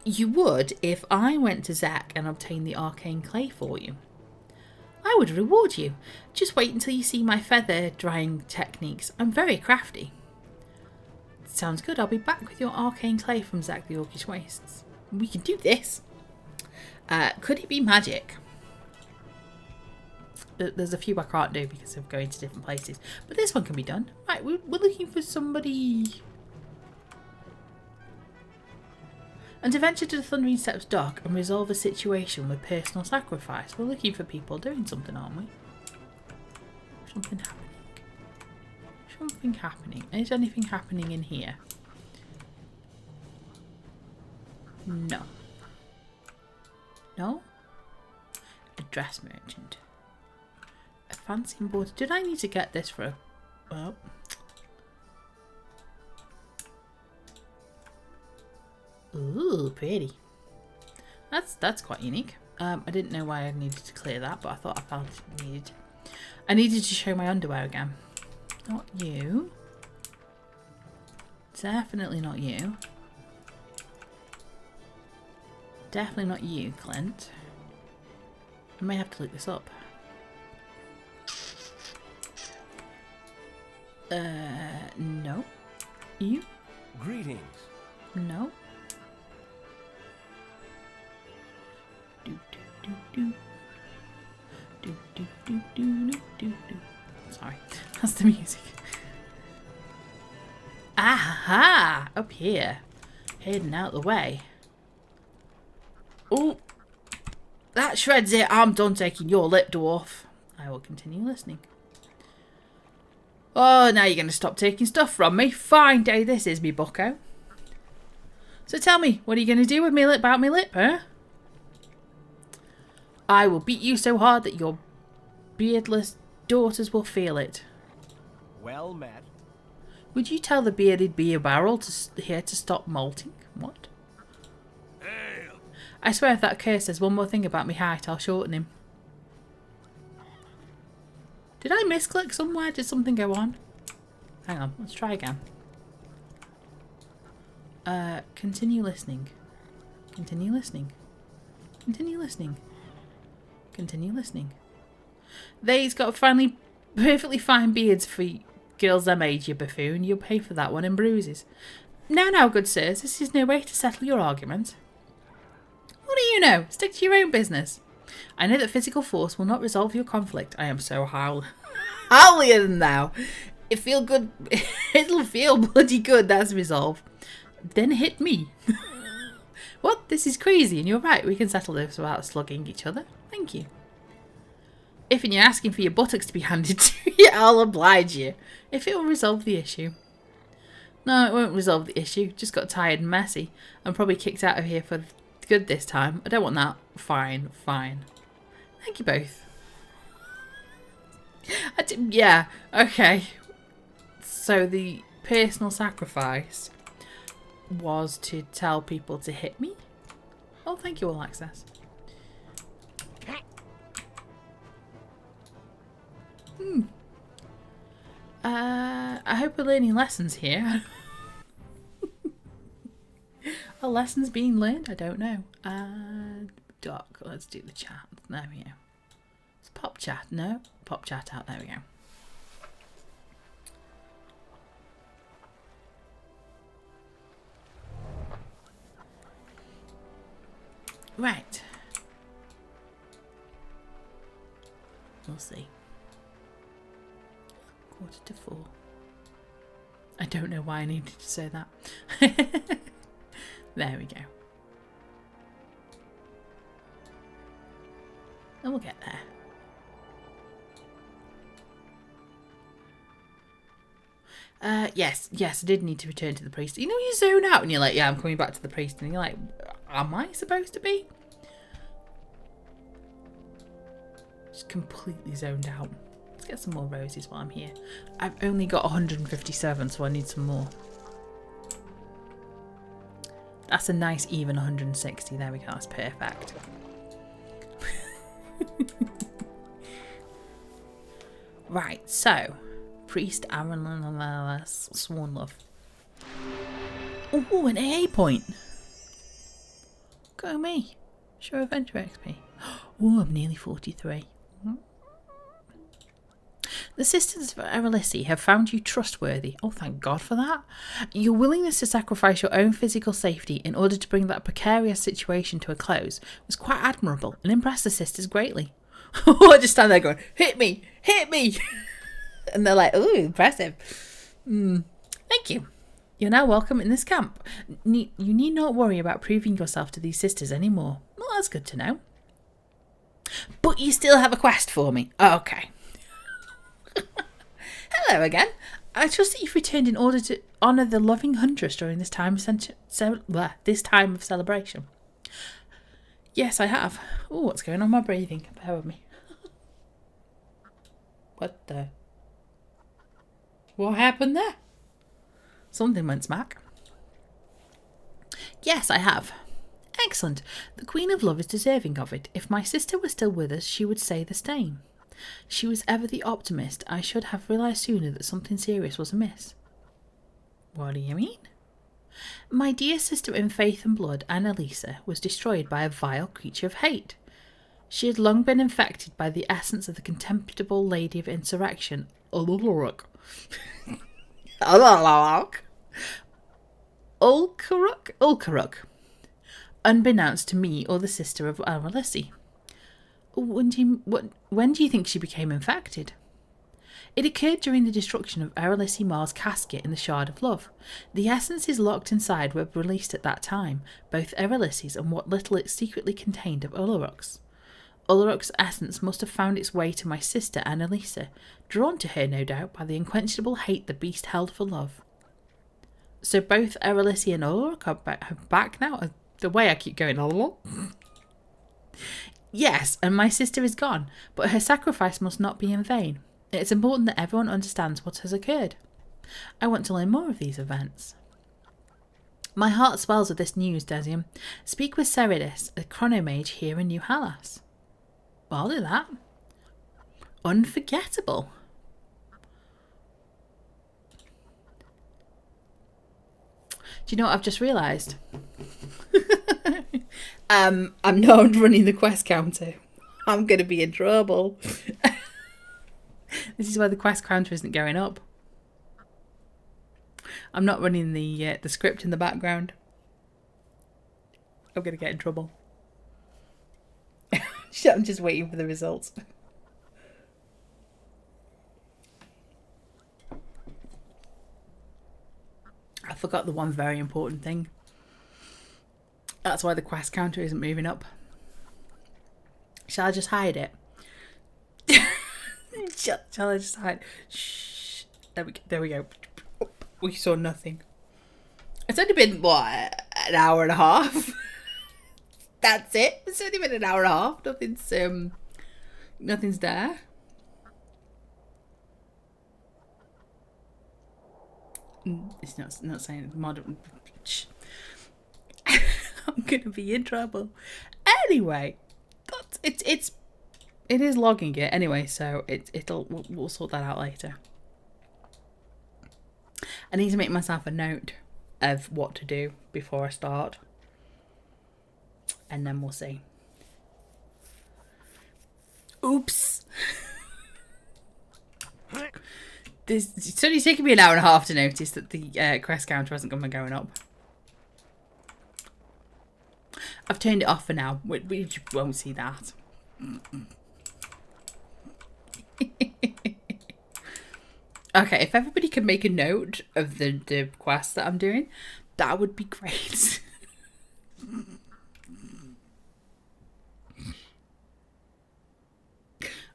You would if I went to Zack and obtained the arcane clay for you. I would reward you. Just wait until you see my feather drying techniques. I'm very crafty. Sounds good. I'll be back with your arcane clay from Zack the Orcish Wastes. We can do this. Could it be magic? There's a few I can't do because of going to different places. But this one can be done. Right, we're looking for somebody... And to venture to the Thundering Steps dock and resolve a situation with personal sacrifice. We're looking for people doing something, aren't we? Something happening. Something happening. Is anything happening in here? No. No? A dress merchant. A fancy embroidered. Did I need to get this for a... Well... Ooh, pretty. That's quite unique. I didn't know why I needed to clear that, but I thought I found it needed. I needed to show my underwear again. Not you. Definitely not you. Definitely not you, Clint. I may have to look this up. No. You? Greetings. No. Do do do do do do do do do do. Sorry, that's the music. Aha! Up here, hidden out the way. Oh, that shreds it. I'm done taking your lip, dwarf. I will continue listening. Oh, now you're going to stop taking stuff from me. Fine day this is, me bucko. So tell me, what are you going to do with me lip about me lip, huh? I will beat you so hard that your beardless daughters will feel it. Well met. Would you tell the bearded beer barrel here to stop molting? What? Ale. I swear if that curse says one more thing about me height, I'll shorten him. Did I misclick somewhere? Did something go on? Hang on, let's try again. Continue listening. Continue listening. Continue listening. Continue listening. They's got finally perfectly fine beards for girls them age, you buffoon. You'll pay for that one in bruises. Now, good sirs, this is no way to settle your argument. What do you know? Stick to your own business. I know that physical force will not resolve your conflict. I am so howlier than thou. It'll feel bloody good, that's resolve. Then hit me. What? This is crazy, and you're right. We can settle this without slugging each other. Thank you. If you're asking for your buttocks to be handed to you, I'll oblige you. If it will resolve the issue. No, it won't resolve the issue. Just got tired and messy. I'm probably kicked out of here for good this time. I don't want that. Fine. Thank you both. Yeah, okay. So the personal sacrifice was to tell people to hit me? Oh, thank you, All Access. I hope we're learning lessons here. Are lessons being learned? I don't know. Doc, let's do the chat. There we go. It's pop chat. No, pop chat out. There we go. Right. We'll see. 3:45. I don't know why I needed to say that. There we go. And we'll get there. Yes, I did need to return to the priest. You know, you zone out and you're like, yeah, I'm coming back to the priest. And you're like, am I supposed to be? Just completely zoned out. Let's get some more roses while I'm here. I've only got 157, so I need some more. That's a nice even 160. There we go, that's perfect. Right, so Priest Erollisi Sworn Love. Oh, an AA point. Go me. Show Adventure XP. Oh, I'm nearly 43. The Sisters of Erollisi have found you trustworthy. Oh, thank God for that. Your willingness to sacrifice your own physical safety in order to bring that precarious situation to a close was quite admirable and impressed the sisters greatly. I just stand there going, hit me, hit me. And they're like, ooh, impressive. Thank you. You're now welcome in this camp. You need not worry about proving yourself to these sisters anymore. Well, that's good to know. But you still have a quest for me. Okay. Hello again. I trust that you've returned in order to honour the loving huntress during this time of celebration. Yes, I have. Oh, what's going on with my breathing? Bear with me. What happened there? Something went smack. Yes, I have. Excellent. The Queen of Love is deserving of it. If my sister were still with us, she would say the same. She was ever the optimist. I should have realised sooner that something serious was amiss. What do you mean? My dear sister in faith and blood, Erollisi, was destroyed by a vile creature of hate. She had long been infected by the essence of the contemptible lady of insurrection, Uluruk. Ulkaruk. Unbeknownst to me or the sister of Erollisi. When do you think she became infected? It occurred during the destruction of Erollisi Mar's casket in the Shard of Love. The essences locked inside were released at that time, both Erollisi's and what little it secretly contained of Uluruk's. Uluruk's essence must have found its way to my sister Erollisi, drawn to her no doubt by the unquenchable hate the beast held for love. So both Erollisi and Uluruk are back now? The way I keep going, Yes, and my sister is gone, but her sacrifice must not be in vain. It's important that everyone understands what has occurred. I want to learn more of these events. My heart swells with this news, Desium. Speak with Seridis, a chronomage here in New Halas. I'll do that. Unforgettable. Do you know what I've just realised? I'm not running the quest counter. I'm going to be in trouble. This is why the quest counter isn't going up. I'm not running the script in the background. I'm going to get in trouble. I'm just waiting for the results. I forgot the one very important thing. That's why the quest counter isn't moving up. Shall I just hide it? Shall I just hide? Shh. There we go. We saw nothing. It's only been, what, an hour and a half? That's it. It's only been an hour and a half. Nothing's there. It's not saying modern. Shh. I'm gonna be in trouble. Anyway, it is logging it anyway, so we'll sort that out later. I need to make myself a note of what to do before I start, and then we'll see. Oops. It's only taken me an hour and a half to notice that the quest counter hasn't been going up. I've turned it off for now. We won't see that. Okay, if everybody could make a note of the quest that I'm doing, that would be great.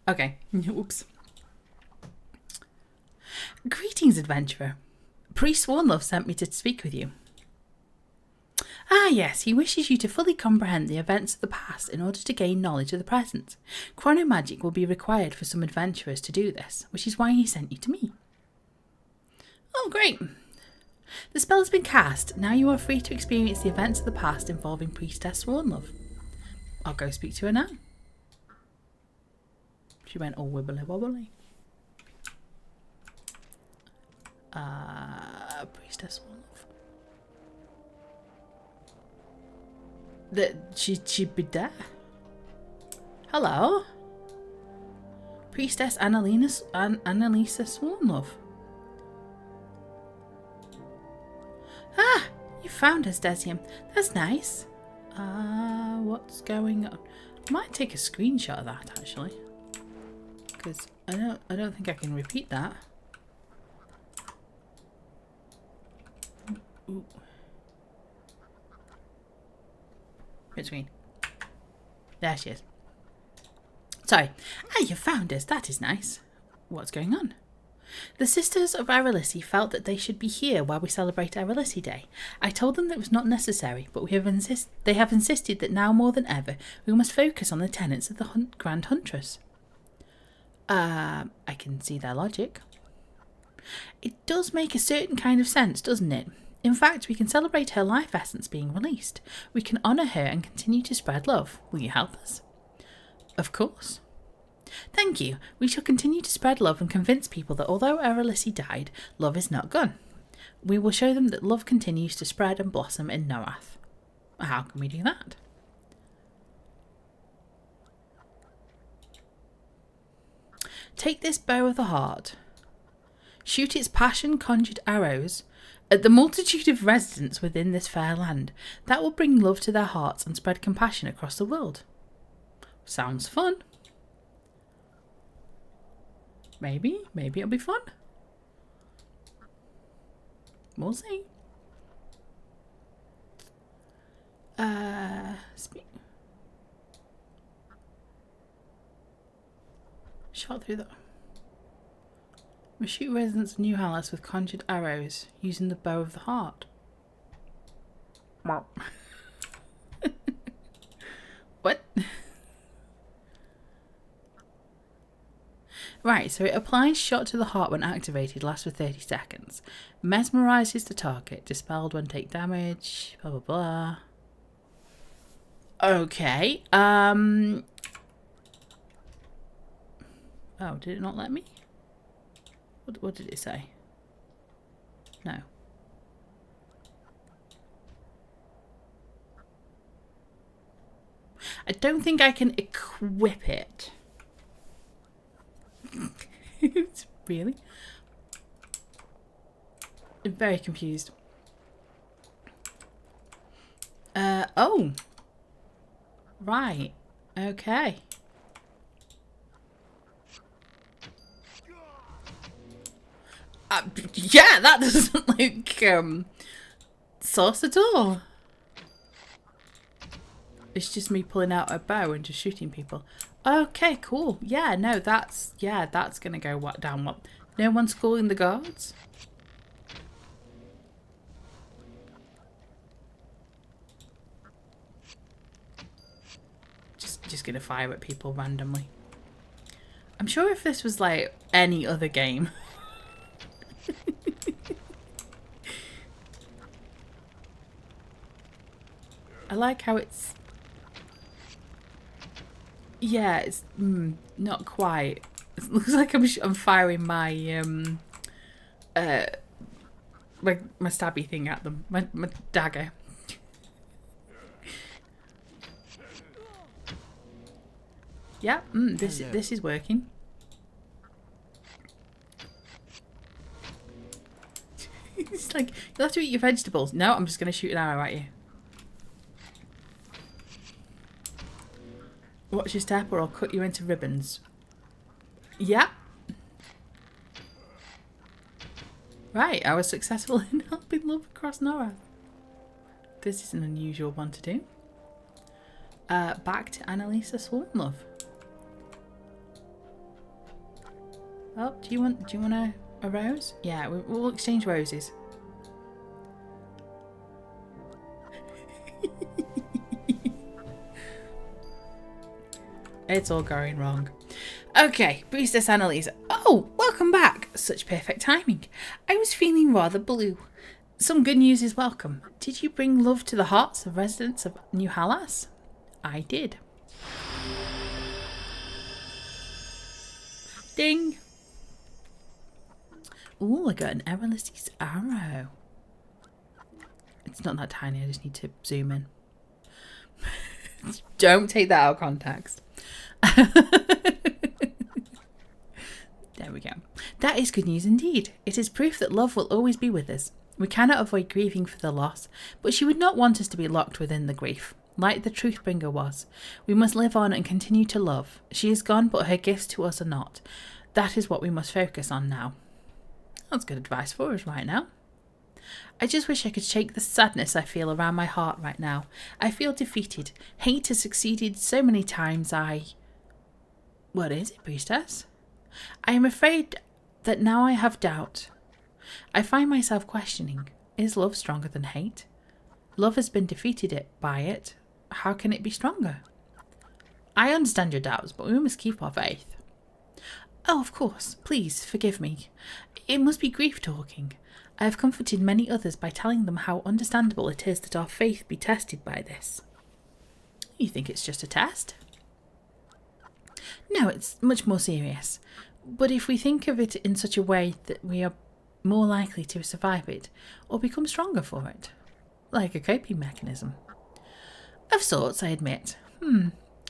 Okay, oops. Greetings, adventurer. Priest Swornlove sent me to speak with you. Ah, yes, he wishes you to fully comprehend the events of the past in order to gain knowledge of the present. Chronomagic will be required for some adventurers to do this, which is why he sent you to me. Oh, great. The spell has been cast. Now you are free to experience the events of the past involving Priestess Swornlove. I'll go speak to her now. She went all wibbly wobbly. Priestess Wolf. That she'd be there. Hello. Priestess Annalisa Swarnlove. Ah, you found us, Desium. That's nice. What's going on? I might take a screenshot of that actually, because I don't think I can repeat that. Ooh. Between. There she is. Sorry. Ah, you found us. That is nice. What's going on? The sisters of Erollisi felt that they should be here while we celebrate Erollisi Day. I told them that it was not necessary, but they have insisted that now more than ever we must focus on the tenets of the Grand Huntress. I can see their logic. It does make a certain kind of sense, doesn't it? In fact, we can celebrate her life essence being released. We can honour her and continue to spread love. Will you help us? Of course. Thank you. We shall continue to spread love and convince people that although Erollisi died, love is not gone. We will show them that love continues to spread and blossom in Norath. How can we do that? Take this bow of the heart. Shoot its passion-conjured arrows at the multitude of residents within this fair land. That will bring love to their hearts and spread compassion across the world. Sounds fun. Maybe it'll be fun. We'll see. Shot through the... We shoot residents of New Hallis with conjured arrows using the bow of the heart. What? Right, so it applies shot to the heart when activated, lasts for 30 seconds. Mesmerises the target, dispelled when take damage, blah blah blah. Okay, oh, did it not let me? What did it say? No. I don't think I can equip it. Really? I'm very confused. Oh. Right. Okay. Yeah, that doesn't look sauce at all. It's just me pulling out a bow and just shooting people. Okay, cool. Yeah, no, that's gonna go down well. No one's calling the guards? Just gonna fire at people randomly. I'm sure if this was like any other game. I like how it's... Yeah, it's not quite. It looks like I'm firing my my stabby thing at them, my dagger. Yeah, this is working. It's like, you'll have to eat your vegetables. No, I'm just gonna shoot an arrow at you. Watch your step or I'll cut you into ribbons. Yeah. Right, I was successful in helping love across Nora. This is an unusual one to do. Back to Annalisa Swarnlove. Oh, do you want a rose? Yeah, we'll exchange roses. It's all going wrong. Okay, Priestess Annalisa. Oh, welcome back. Such perfect timing. I was feeling rather blue. Some good news is welcome. Did you bring love to the hearts of residents of New Hallas? I did. Ding. Ooh, I got an Erollisi's arrow. It's not that tiny, I just need to zoom in. Don't take that out of context. There we go. That is good news indeed. It is proof that love will always be with us. We cannot avoid grieving for the loss, but she would not want us to be locked within the grief, like the Truthbringer was. We must live on and continue to love. She is gone, but her gifts to us are not. That is what we must focus on now. That's good advice for us right now. I just wish I could shake the sadness I feel around my heart right now. I feel defeated. Hate has succeeded so many times What is it, priestess? I am afraid that now I have doubt. I find myself questioning, is love stronger than hate? Love has been defeated by it. How can it be stronger? I understand your doubts, but we must keep our faith. Oh, of course. Please, forgive me. It must be grief talking. I have comforted many others by telling them how understandable it is that our faith be tested by this. You think it's just a test? No, it's much more serious. But if we think of it in such a way that we are more likely to survive it or become stronger for it, like a coping mechanism. Of sorts, I admit.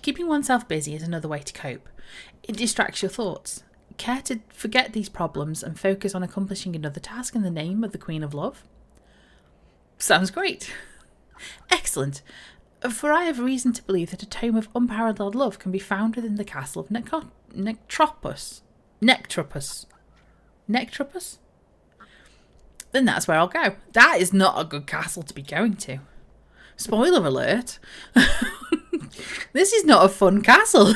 Keeping oneself busy is another way to cope. It distracts your thoughts. Care to forget these problems and focus on accomplishing another task in the name of the Queen of Love? Sounds great. Excellent. For I have reason to believe that a tome of unparalleled love can be found within the castle of Nectropus. Then that's where I'll go. That is not a good castle to be going to. Spoiler alert. This is not a fun castle.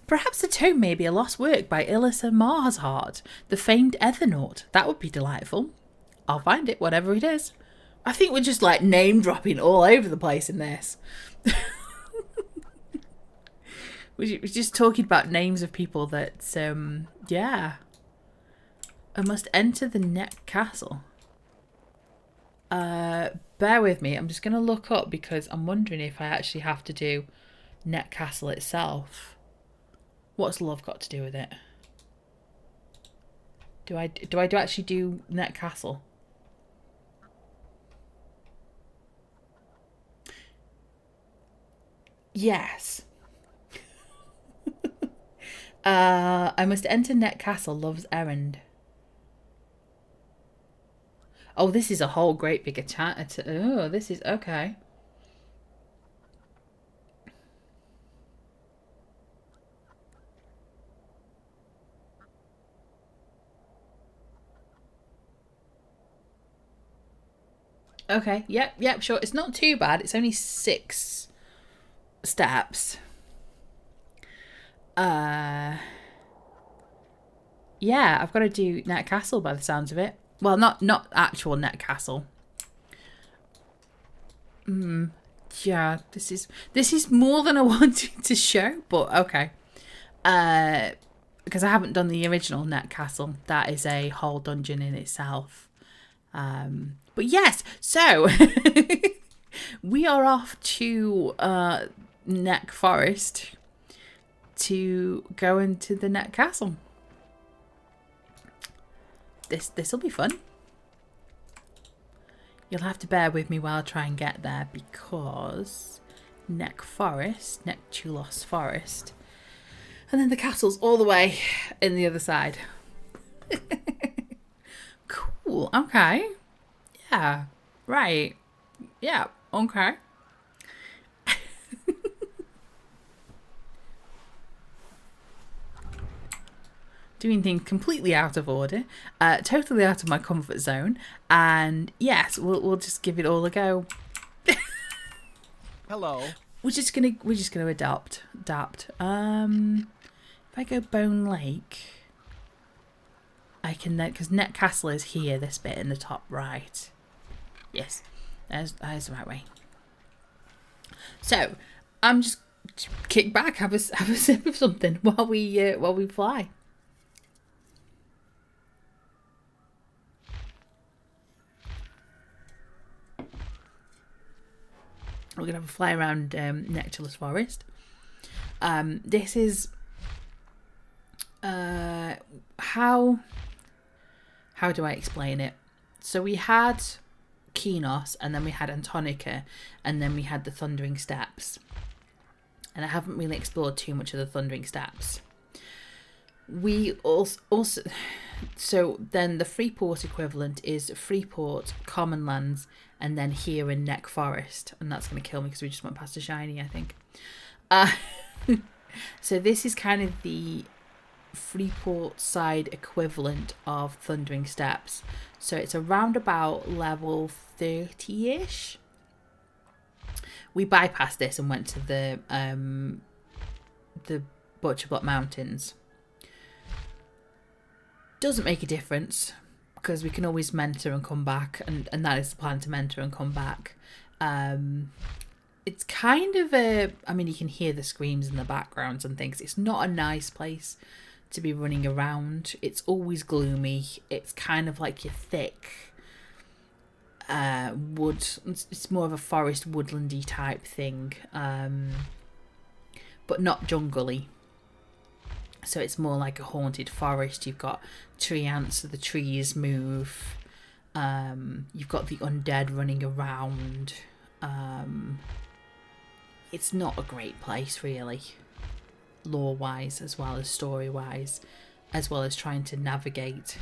Perhaps the tome may be a lost work by Ilissa Marsheart, the famed Ethernaut. That would be delightful. I'll find it, whatever it is. I think we're just like name dropping all over the place in this. We're just talking about names of people that, yeah. I must enter the Neck Castle. Bear with me. I'm just going to look up because I'm wondering if I actually have to do Neck Castle itself. What's love got to do with it? Do I actually do Neck Castle? Yes. I must enter Neck Castle, love's errand. Oh, this is a whole great bigger chat. Oh, this is okay. Okay, yep, sure. It's not too bad. It's only 6 steps. Yeah, I've got to do Neck Castle by the sounds of it. Well, not actual Neck Castle. Yeah, this is more than I wanted to show, but okay. Because I haven't done the original Neck Castle. That is a whole dungeon in itself. But yes, so we are off to Neck Forest to go into the Neck Castle. This will be fun. You'll have to bear with me while I try and get there because Neck Chulos Forest, and then the castle's all the way in the other side. Cool. Okay. Yeah. Right. Yeah. Okay. Doing things completely out of order, totally out of my comfort zone, and yes, we'll just give it all a go. Hello. We're just gonna adapt. If I go Bone Lake, I can then, because Neck Castle is here, this bit in the top right. Yes, there's the right way. So I'm just kick back, have a sip of something while we fly. We're going to have a fly around Nectarless Forest. This is how how do I explain it? So we had Kinos, and then we had Antonica, and then we had the Thundering Steps. And I haven't really explored too much of the Thundering Steps. We also so then the Freeport equivalent is Freeport, Commonlands, and then here in Neck Forest. And that's going to kill me because we just went past a shiny, I think. So this is kind of the Freeport side equivalent of Thundering Steps. So it's around about level 30-ish. We bypassed this and went to the Butcher Block Mountains. Doesn't make a difference because we can always mentor and come back, and that is the plan, to mentor and come back. It's kind of a, I mean, you can hear the screams in the backgrounds and things. It's not a nice place to be running around. It's always gloomy. It's kind of like your thick wood. It's more of a forest woodlandy type thing, but not jungly. So it's more like a haunted forest. You've got tree ants, so the trees move. You've got the undead running around. It's not a great place, really, lore-wise, as well as story-wise, as well as trying to navigate.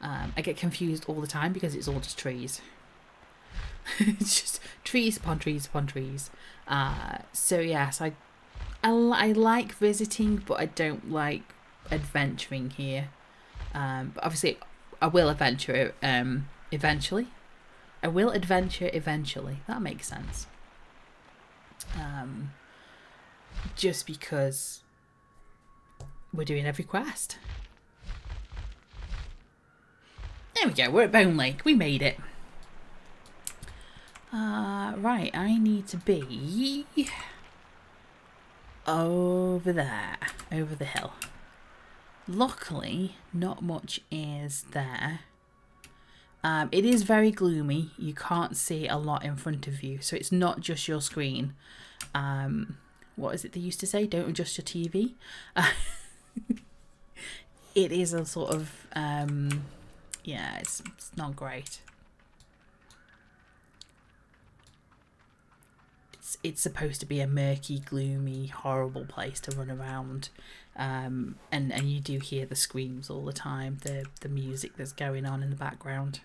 I get confused all the time because it's all just trees. It's just trees upon trees upon trees. So yes, I like visiting, but I don't like adventuring here. But obviously, I will adventure eventually. I will adventure eventually. That makes sense. Just because we're doing EverQuest. There we go. We're at Bone Lake. We made it. Right. I need to be over there, over the hill. Luckily, not much is there. It is very gloomy. You can't see a lot in front of you, so it's not just your screen. What is it they used to say? Don't adjust your TV. It is a sort of yeah, it's not great. It's supposed to be a murky, gloomy, horrible place to run around, and you do hear the screams all the time, the music that's going on in the background.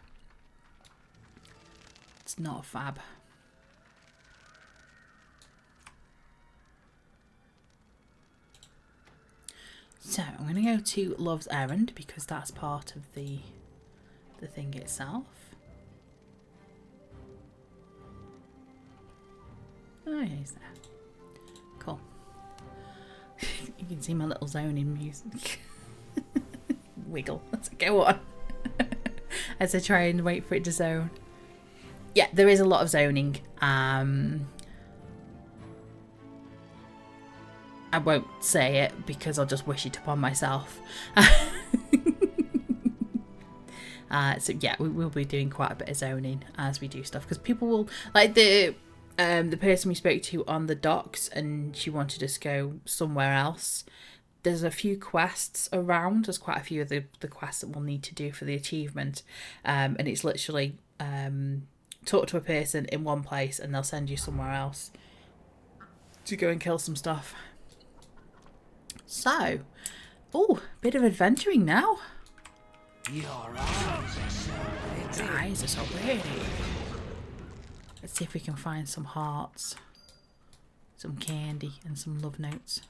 It's not fab. So I'm going to go to Love's Errand because that's part of the thing itself. Oh, yeah, he's there. Cool. You can see my little zoning music. Wiggle. Let's go on. As I try and wait for it to zone. Yeah, there is a lot of zoning. I won't say it because I'll just wish it upon myself. So yeah, we will be doing quite a bit of zoning as we do stuff, because people will, like the person we spoke to on the docks, and she wanted us to go somewhere else. There's a few quests around. There's quite a few of the quests that we'll need to do for the achievement, and it's literally talk to a person in one place and they'll send you somewhere else to go and kill some stuff. So, oh, bit of adventuring now. Your eyes are so pretty. The eyes are so pretty. Let's see if we can find some hearts, some candy, and some love notes.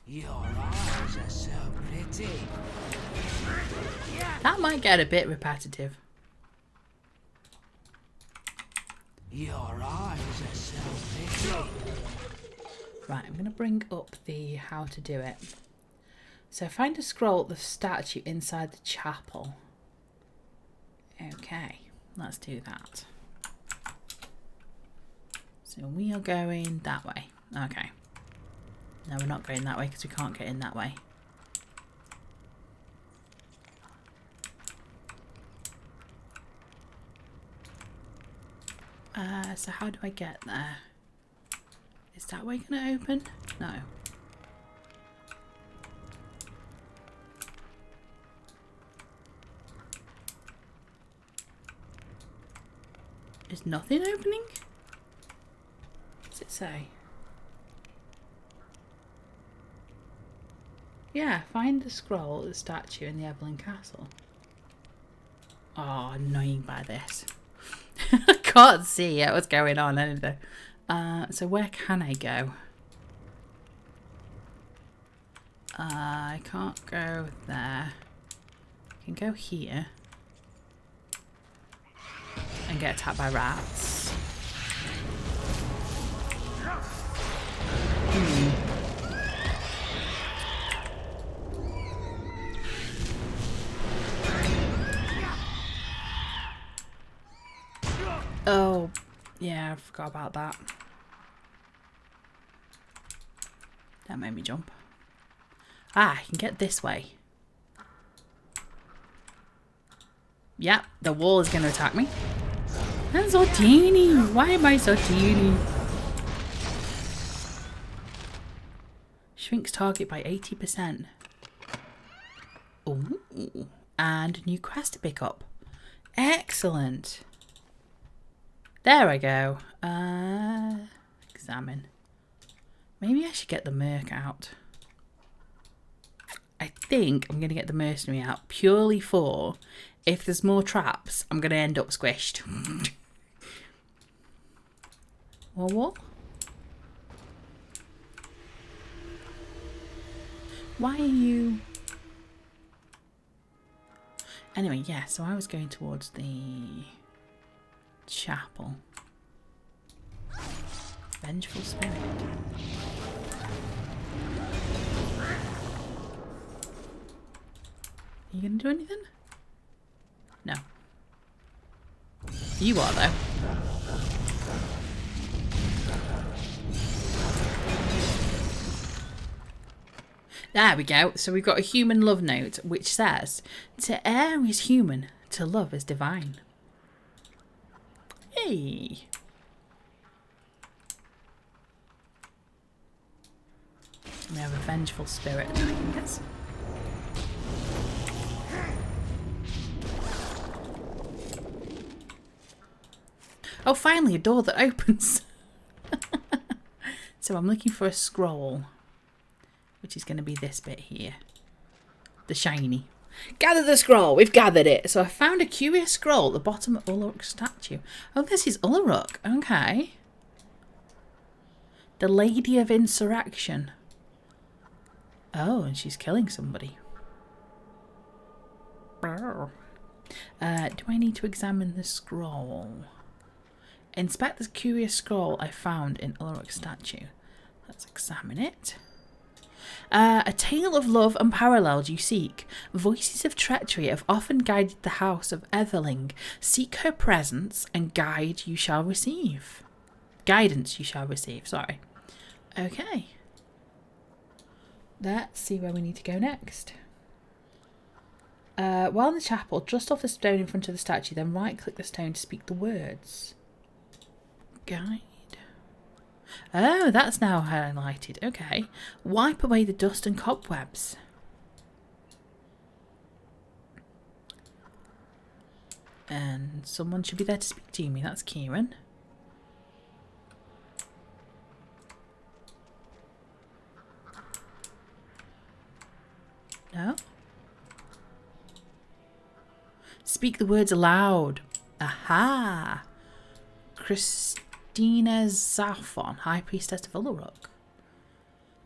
Your eyes are so pretty. That might get a bit repetitive. Your eyes are so pretty. Right, I'm going to bring up the how to do it. So find a scroll at the statue inside the chapel. Okay, let's do that. So we are going that way. Okay. No, we're not going that way because we can't get in that way. So how do I get there? Is that way going to open? No. Is nothing opening? What does it say? Yeah, find the scroll at the statue in the Evelyn Castle. Oh, annoying by this. I can't see yet what's going on. So where can I go? I can't go there. I can go here. And get attacked by rats. Oh, yeah, I forgot about that. That made me jump. Ah, I can get this way. Yep, the wall is going to attack me. I'm so teeny. Why am I so teeny? Shrinks target by 80%. Ooh, and a new quest to pick up. Excellent. There I go. Examine. Maybe I should get the merc out. I think I'm going to get the mercenary out purely for if there's more traps, I'm going to end up squished. What? Why are you... Anyway, yeah, so I was going towards the chapel. Vengeful spirit. Are you going to do anything? No. You are, though. There we go. So we've got a human love note, which says, to err is human, to love is divine. Hey. We have a vengeful spirit attacking us. Oh, finally, a door that opens. So I'm looking for a scroll, which is going to be this bit here. The shiny. Gather the scroll. We've gathered it. So I found a curious scroll at the bottom of Ulruk's statue. Oh, this is Ulruk. Okay. The Lady of Insurrection. Oh, and she's killing somebody. Do I need to examine the scroll? Inspect the curious scroll I found in Ulruk's statue. Let's examine it. A tale of love unparalleled you seek. Voices of treachery have often guided the house of Everling. Seek her presence and guidance you shall receive, sorry. Okay. Let's see where we need to go next. While in the chapel, just off the stone in front of the statue, then right-click the stone to speak the words. Guide. Oh, that's now highlighted. Okay. Wipe away the dust and cobwebs. And someone should be there to speak to me. That's Kieran. No? Speak the words aloud. Aha! Christina Zaphon, High Priestess of Ulruk.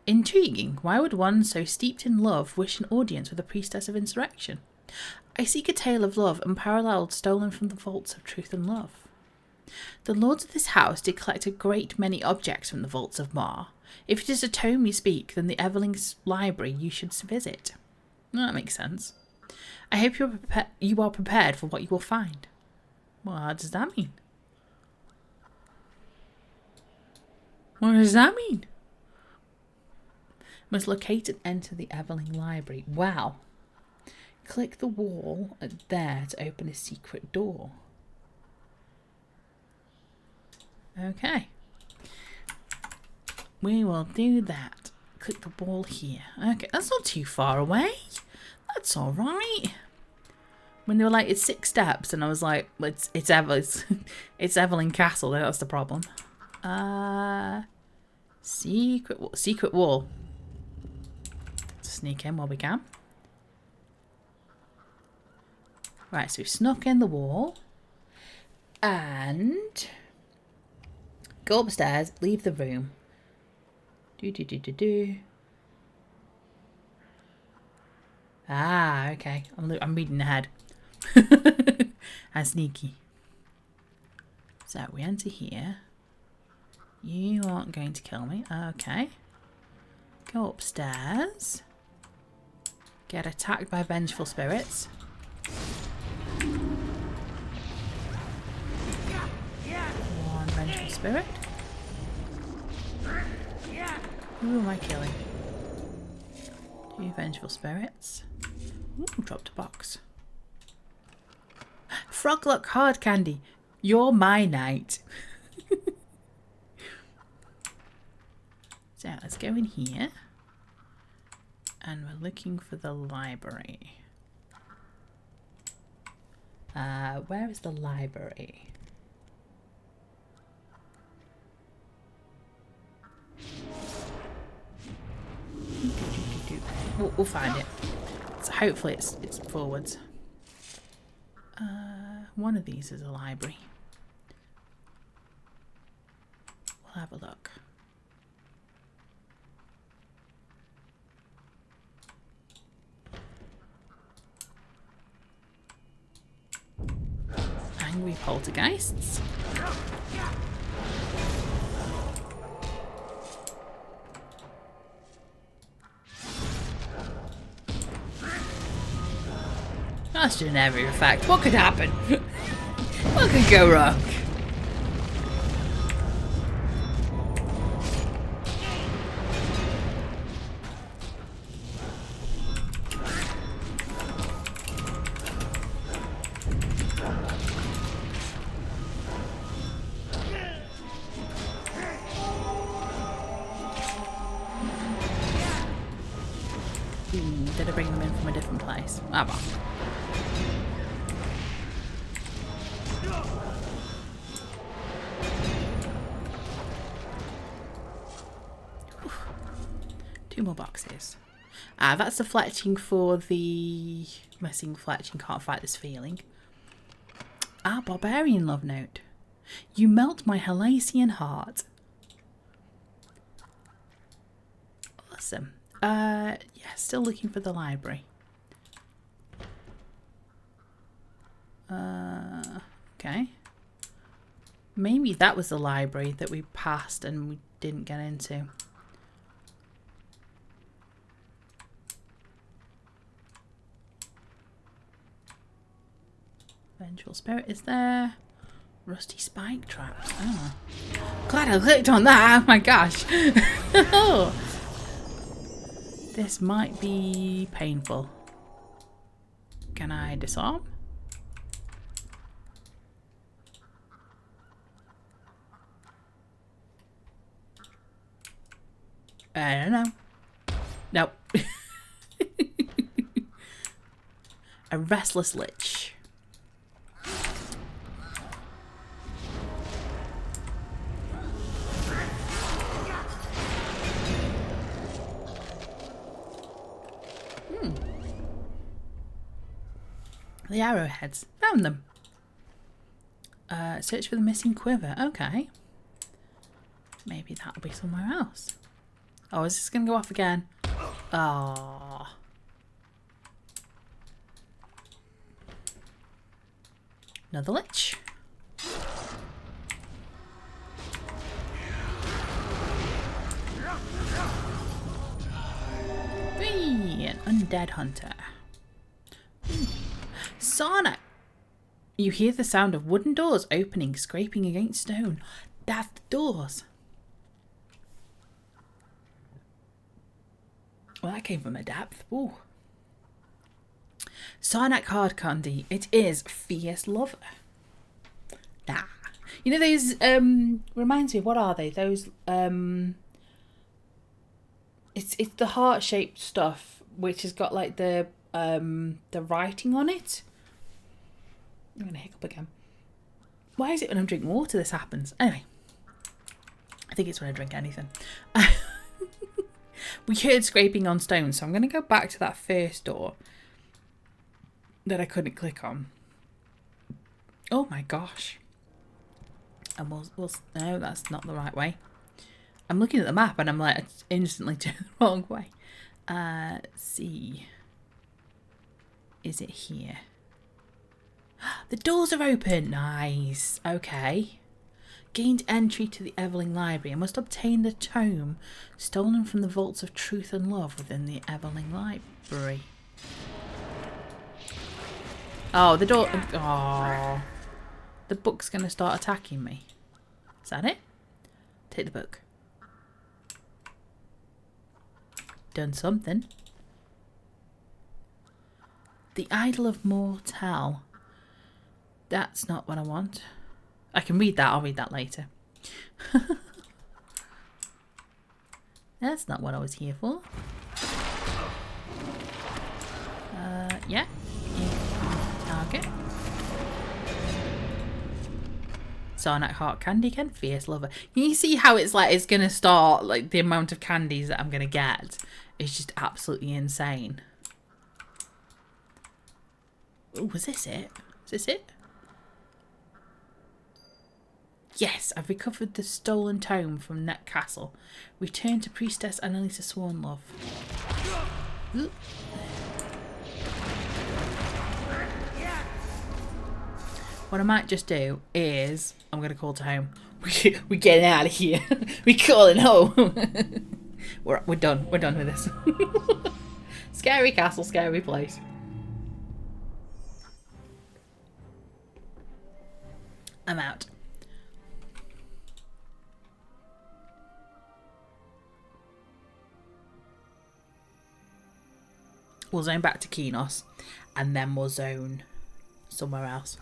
Intriguing. Why would one so steeped in love wish an audience with a Priestess of Insurrection? I seek a tale of love unparalleled, stolen from the vaults of truth and love. The lords of this house did collect a great many objects from the vaults of Mar. If it is a tome you speak, then the Everling's library you should visit. Well, that makes sense. I hope you are prepared for what you will find. What does that mean? What does that mean? Must locate and enter the Everling library. Wow. Click the wall there to open a secret door. Okay. We will do that. Click the wall here. Okay, that's not too far away. That's alright. When they were like, it's 6 steps, and I was like, well, it's Evelyn Castle. That's the problem. Secret wall. Sneak in while we can. Right, so we've snuck in the wall. And go upstairs, leave the room. Ah, okay. I'm reading ahead. And sneaky. So we enter here. You aren't going to kill me. Okay. Go upstairs. Get attacked by vengeful spirits. One vengeful spirit. Who am I killing? 2 vengeful spirits. Ooh, dropped a box. Froglock hard candy. You're my knight. So let's go in here. And we're looking for the library. Where is the library? We'll find it. So hopefully it's forwards. One of these is a library. We'll have a look. Angry poltergeists. That's just an every effect. What could happen? What could go wrong? Did I bring them in from a different place? Ah, well. Two more boxes. That's the fletching for the missing fletching. Can't fight this feeling. Barbarian love note. You melt my Halasian heart. Awesome. Yeah, still looking for the library. Okay. Maybe that was the library that we passed and we didn't get into. Vengeful spirit is there. Rusty spike traps. Oh. Glad I clicked on that. Oh my gosh. Oh. This might be painful. Can I disarm? I don't know. Nope. A restless lich. The arrowheads. Found them. Search for the missing quiver. Okay. Maybe that'll be somewhere else. Oh, is this going to go off again? Oh. Another lich. Whee! An undead hunter. Sonic! You hear the sound of wooden doors opening, scraping against stone. That's the doors. Well, that came from a depth. Ooh. Sarnak hard candy. It is fierce lover. Nah. You know those reminds me, what are they? Those it's the heart shaped stuff which has got like the writing on it. I'm going to hiccup again. Why is it when I'm drinking water this happens? Anyway. I think it's when I drink anything. We heard scraping on stone, so I'm going to go back to that first door that I couldn't click on. Oh my gosh. And we'll no, that's not the right way. I'm looking at the map and I'm like, it's instantly turned the wrong way. Let's see. Is it here? The doors are open. Nice. Okay. Gained entry to the Everling Library. I must obtain the tome stolen from the vaults of truth and love within the Everling Library. Oh, the door. Oh. The book's going to start attacking me. Is that it? Take the book. Done something. The Idol of Mortal. That's not what I want. I can read that. I'll read that later. That's not what I was here for. Yeah. Target. Sarnak Heart Candy Ken, Fierce Lover. Can you see how it's like, it's going to start, like, the amount of candies that I'm going to get is just absolutely insane. Oh, was this it? Is this it? Yes, I've recovered the stolen tome from Net Castle. Return to Priestess Erollisi Sworn Love. Ooh. What I might just do is, I'm going to call to home. We're getting out of here. We're calling home. We're done. We're done with this. Scary castle, scary place. I'm out. We'll zone back to Kinos, and then we'll zone somewhere else.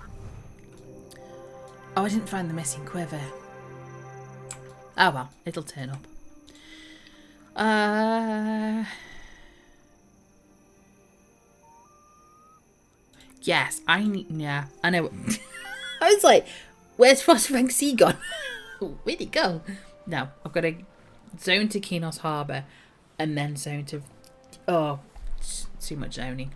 Oh, I didn't find the missing quiver. Oh well, it'll turn up. Yes, I need. Yeah, I know. I was like, where's Frostfang Sea gone? Where'd it go? No, I've got to zone to Kinos Harbour, and then zone to. Oh, too much zoning.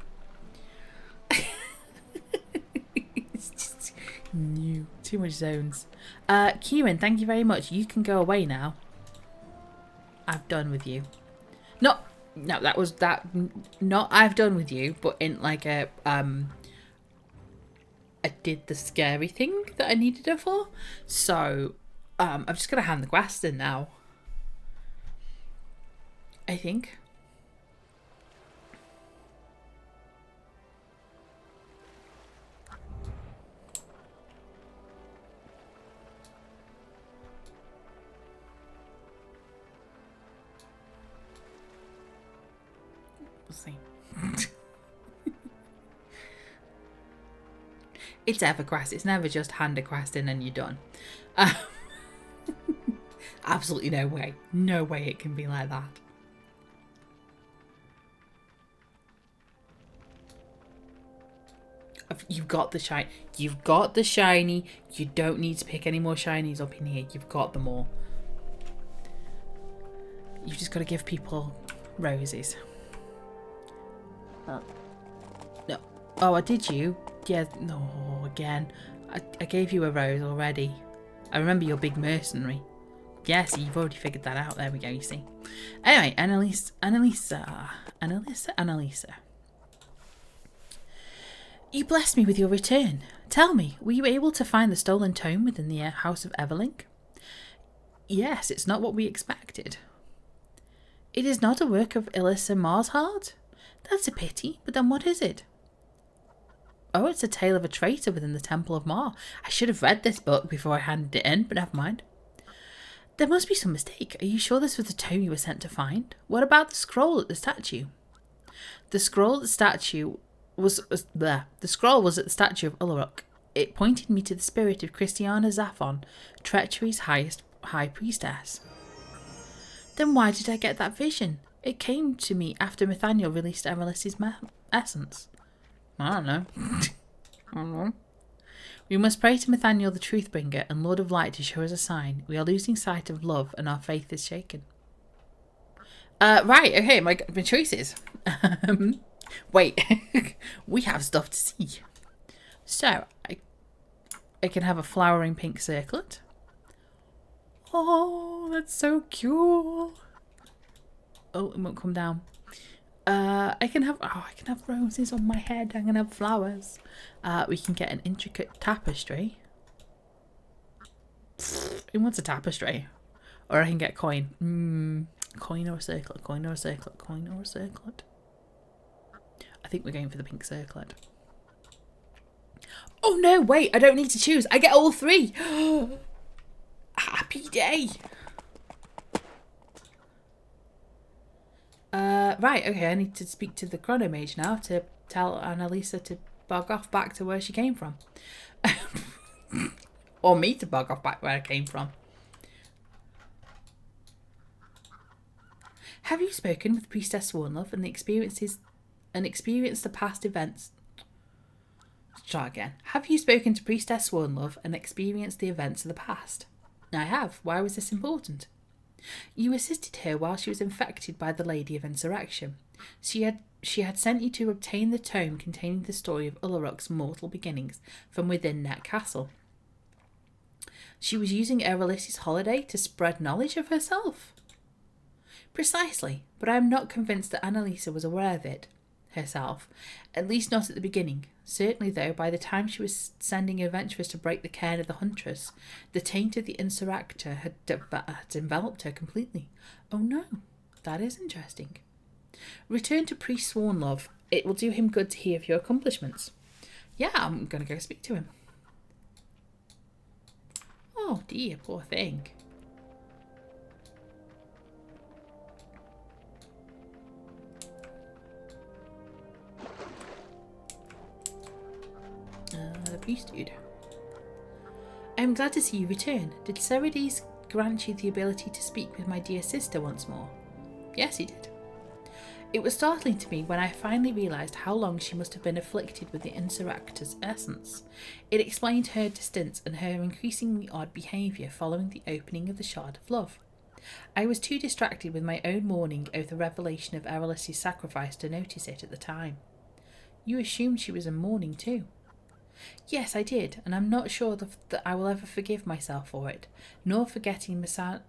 It's just new. Too much zones. Kieran, thank you very much. You can go away now. I've done with you. No, that was that. Not I've done with you, but in like a I did the scary thing that I needed her for. So I'm just gonna hand the quest in now. I think. We'll see. It's EverQuest. It's never just hand a quest in and you're done. Absolutely no way. No way it can be like that. You've got the shiny. You've got the shiny. You don't need to pick any more shinies up in here. You've got them all. You've just got to give people roses. No. Oh, did you? Yeah, no, again. I gave you a rose already. I remember you're a big mercenary. Yes, you've already figured that out. There we go, you see. Anyway, Annalisa. You blessed me with your return. Tell me, were you able to find the stolen tome within the House of Everling? Yes, it's not what we expected. It is not a work of Elissa Marsheart? That's a pity, but then what is it? Oh, it's a tale of a traitor within the Temple of Mar. I should have read this book before I handed it in, but never mind. There must be some mistake. Are you sure this was the tome you were sent to find? What about the scroll at the statue? The scroll at the statue was there. The scroll was at the statue of Ullarok. It pointed me to the spirit of Christiana Zaphon, treachery's high priestess. Then why did I get that vision? It came to me after Nathaniel released Erollisi's essence. I don't know. I don't know. We must pray to Nathaniel the Truthbringer and Lord of Light to show us a sign. We are losing sight of love and our faith is shaken. Right, okay, my choices. Wait, we have stuff to see. So, I can have a flowering pink circlet. Oh, that's so cool. Oh, it won't come down. I can have roses on my head. I can have flowers. We can get an intricate tapestry. Who wants a tapestry? Or I can get coin. Coin or a circlet, coin or a circlet, coin or a circlet. I think we're going for the pink circlet. Oh no, wait, I don't need to choose. I get all three. Happy day. Right, okay, I need to speak to the Chronomage now to tell Annalisa to bug off back to where she came from. Or me to bug off back where I came from. Have you spoken with Priestess Swornlove and experienced the past events? Try again. Have you spoken to Priestess Swornlove and experienced the events of the past? I have. Why was this important? You assisted her while she was infected by the Lady of Insurrection. She had sent you to obtain the tome containing the story of Ullarok's mortal beginnings from within Net Castle. She was using Erollisi's holiday to spread knowledge of herself. Precisely, but I am not convinced that Annalisa was aware of it herself, at least not at the beginning. Certainly, though, by the time she was sending adventurers to break the cairn of the Huntress, the taint of the Insurrector had enveloped her completely. Oh no, that is interesting. Return to Priest Swornlove. It will do him good to hear of your accomplishments. Yeah, I'm going to go speak to him. Oh dear, poor thing. The priest dude. I am glad to see you return. Did Serides grant you the ability to speak with my dear sister once more? Yes, he did. It was startling to me when I finally realised how long she must have been afflicted with the Insurrector's essence. It explained her distance and her increasingly odd behaviour following the opening of the Shard of Love. I was too distracted with my own mourning over the revelation of Erollisi's sacrifice to notice it at the time. You assumed she was in mourning too. Yes, I did, and I'm not sure that I will ever forgive myself for it, nor for getting Messira,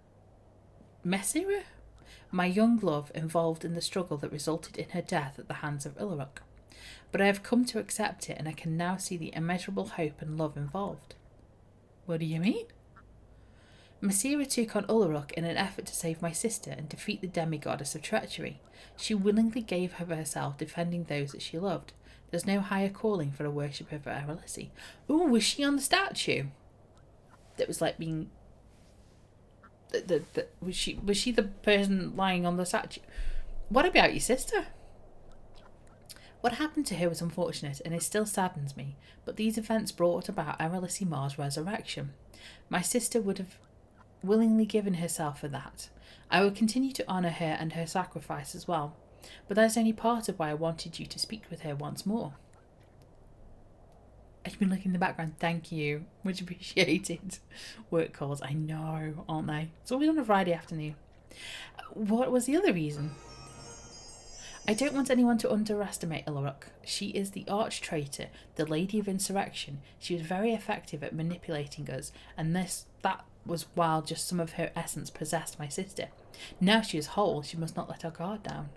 my young love, involved in the struggle that resulted in her death at the hands of Ullarok. But I have come to accept it, and I can now see the immeasurable hope and love involved. What do you mean? Messira took on Ullarok in an effort to save my sister and defeat the demigoddess of treachery. She willingly gave of herself, defending those that she loved. There's no higher calling for a worshipper of Erollisi. Ooh, was she on the statue? That was like being... Was she the person lying on the statue? What about your sister? What happened to her was unfortunate and it still saddens me, but these events brought about Erollisi Mar's resurrection. My sister would have willingly given herself for that. I would continue to honour her and her sacrifice as well. But that's only part of why I wanted you to speak with her once more. I've been looking in the background. Thank you. Much appreciated. Work calls. I know, aren't they? It's always on a Friday afternoon. What was the other reason? I don't want anyone to underestimate Ullarok. She is the arch traitor, the Lady of Insurrection. She was very effective at manipulating us, and that was while just some of her essence possessed my sister. Now she is whole, she must not let her guard down.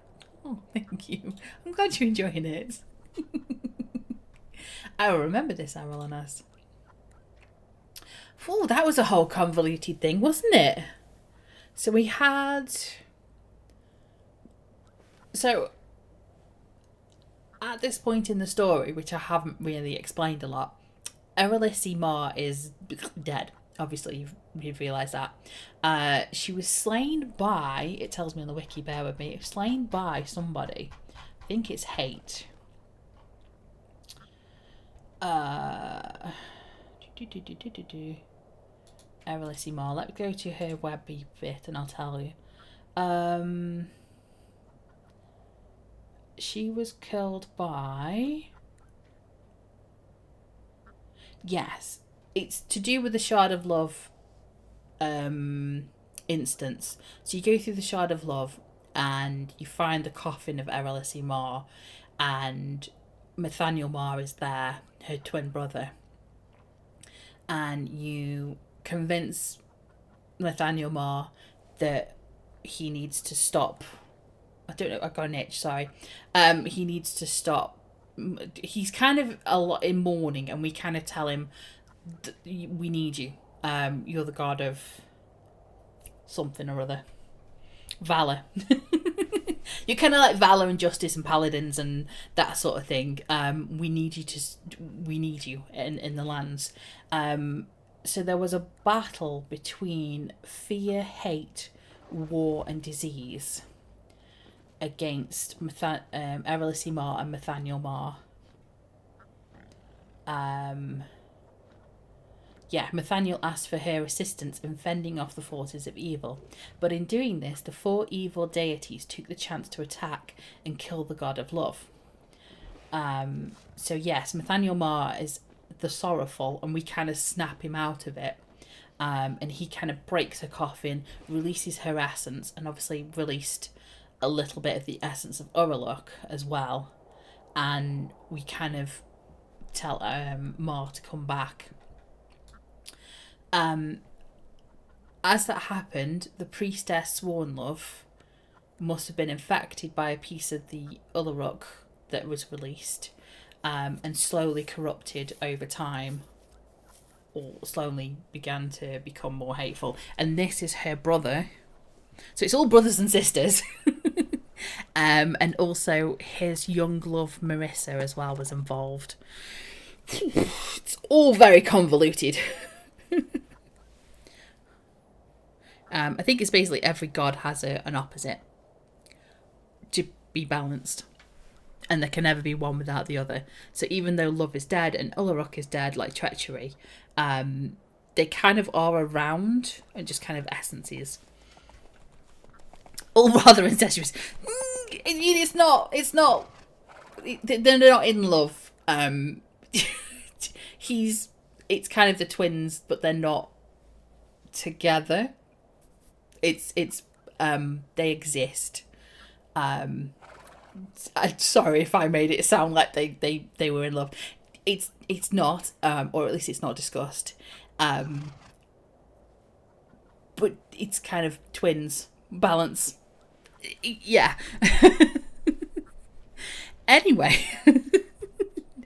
Oh, thank you. I'm glad you're enjoying it. I will remember this, Erollisi. Oh, that was a whole convoluted thing, wasn't it? So we had... So, at this point in the story, which I haven't really explained a lot, Erollisi Mar is dead. Obviously, you've realised that. She was slain by, it tells me on the wiki, bear with me, slain by somebody. I think it's Hate. Erollisi Mar. Let's go to her webby bit and I'll tell you. She was killed by... yes, it's to do with the Shard of Love instance. So you go through the Shard of Love and you find the coffin of Erollisi Mar, and Nathaniel Mar is there, her twin brother, and you convince Nathaniel Mar that he needs to stop. I don't know, I got an itch, sorry. He needs to stop. He's kind of a lot in mourning, and we kind of tell him, we need you. You're the god of something or other. Valor. You're kind of like valor and justice and paladins and that sort of thing. We need you in the lands. So there was a battle between fear, hate, war, and disease against Erollisi Mar and Nathaniel Mar. Nathaniel asked for her assistance in fending off the forces of evil, but in doing this, the 4 evil deities took the chance to attack and kill the god of love. So yes, Nathaniel Mar is the sorrowful, and we kind of snap him out of it, and he kind of breaks her coffin, releases her essence, and obviously released a little bit of the essence of Uraluk as well, and we kind of tell Mar to come back. As that happened, the priestess Swornlove must have been infected by a piece of the Uraluk that was released, and slowly corrupted over time, or slowly began to become more hateful. And this is her brother. So it's all brothers and sisters. And also his young love Marissa as well was involved. It's all very convoluted. I think it's basically every god has an opposite to be balanced, and there can never be one without the other. So even though love is dead and Uraluk is dead, like treachery, they kind of are around and just kind of essences. All rather incestuous. It's not. They're not in love. It's kind of the twins, but they're not together. It's they exist. I'm sorry if I made it sound like they were in love. It's not, or at least it's not discussed. But it's kind of twins, balance. Yeah. Anyway.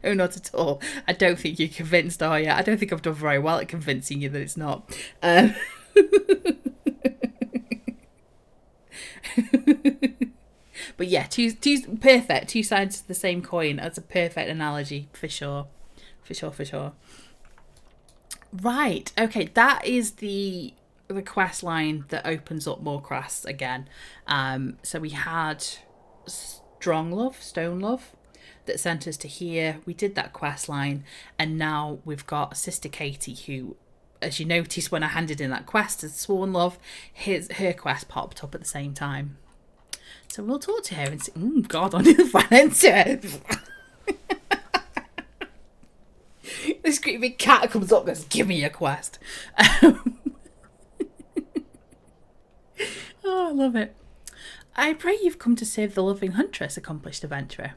No, not at all. I don't think you're convinced, are you? I don't think I've done very well at convincing you that it's not. But yeah, two perfect. 2 sides of the same coin. That's a perfect analogy for sure. For sure. Right. Okay, that is the quest line that opens up more quests again. So we had Stone Love, that sent us to here. We did that quest line, and now we've got Sister Katie, who, as you noticed when I handed in that quest as Swornlove, her quest popped up at the same time. So we'll talk to her and say, God, I need to find into it. This great big cat comes up and goes, give me your quest. Oh, I love it. I pray you've come to save the loving huntress, accomplished adventurer.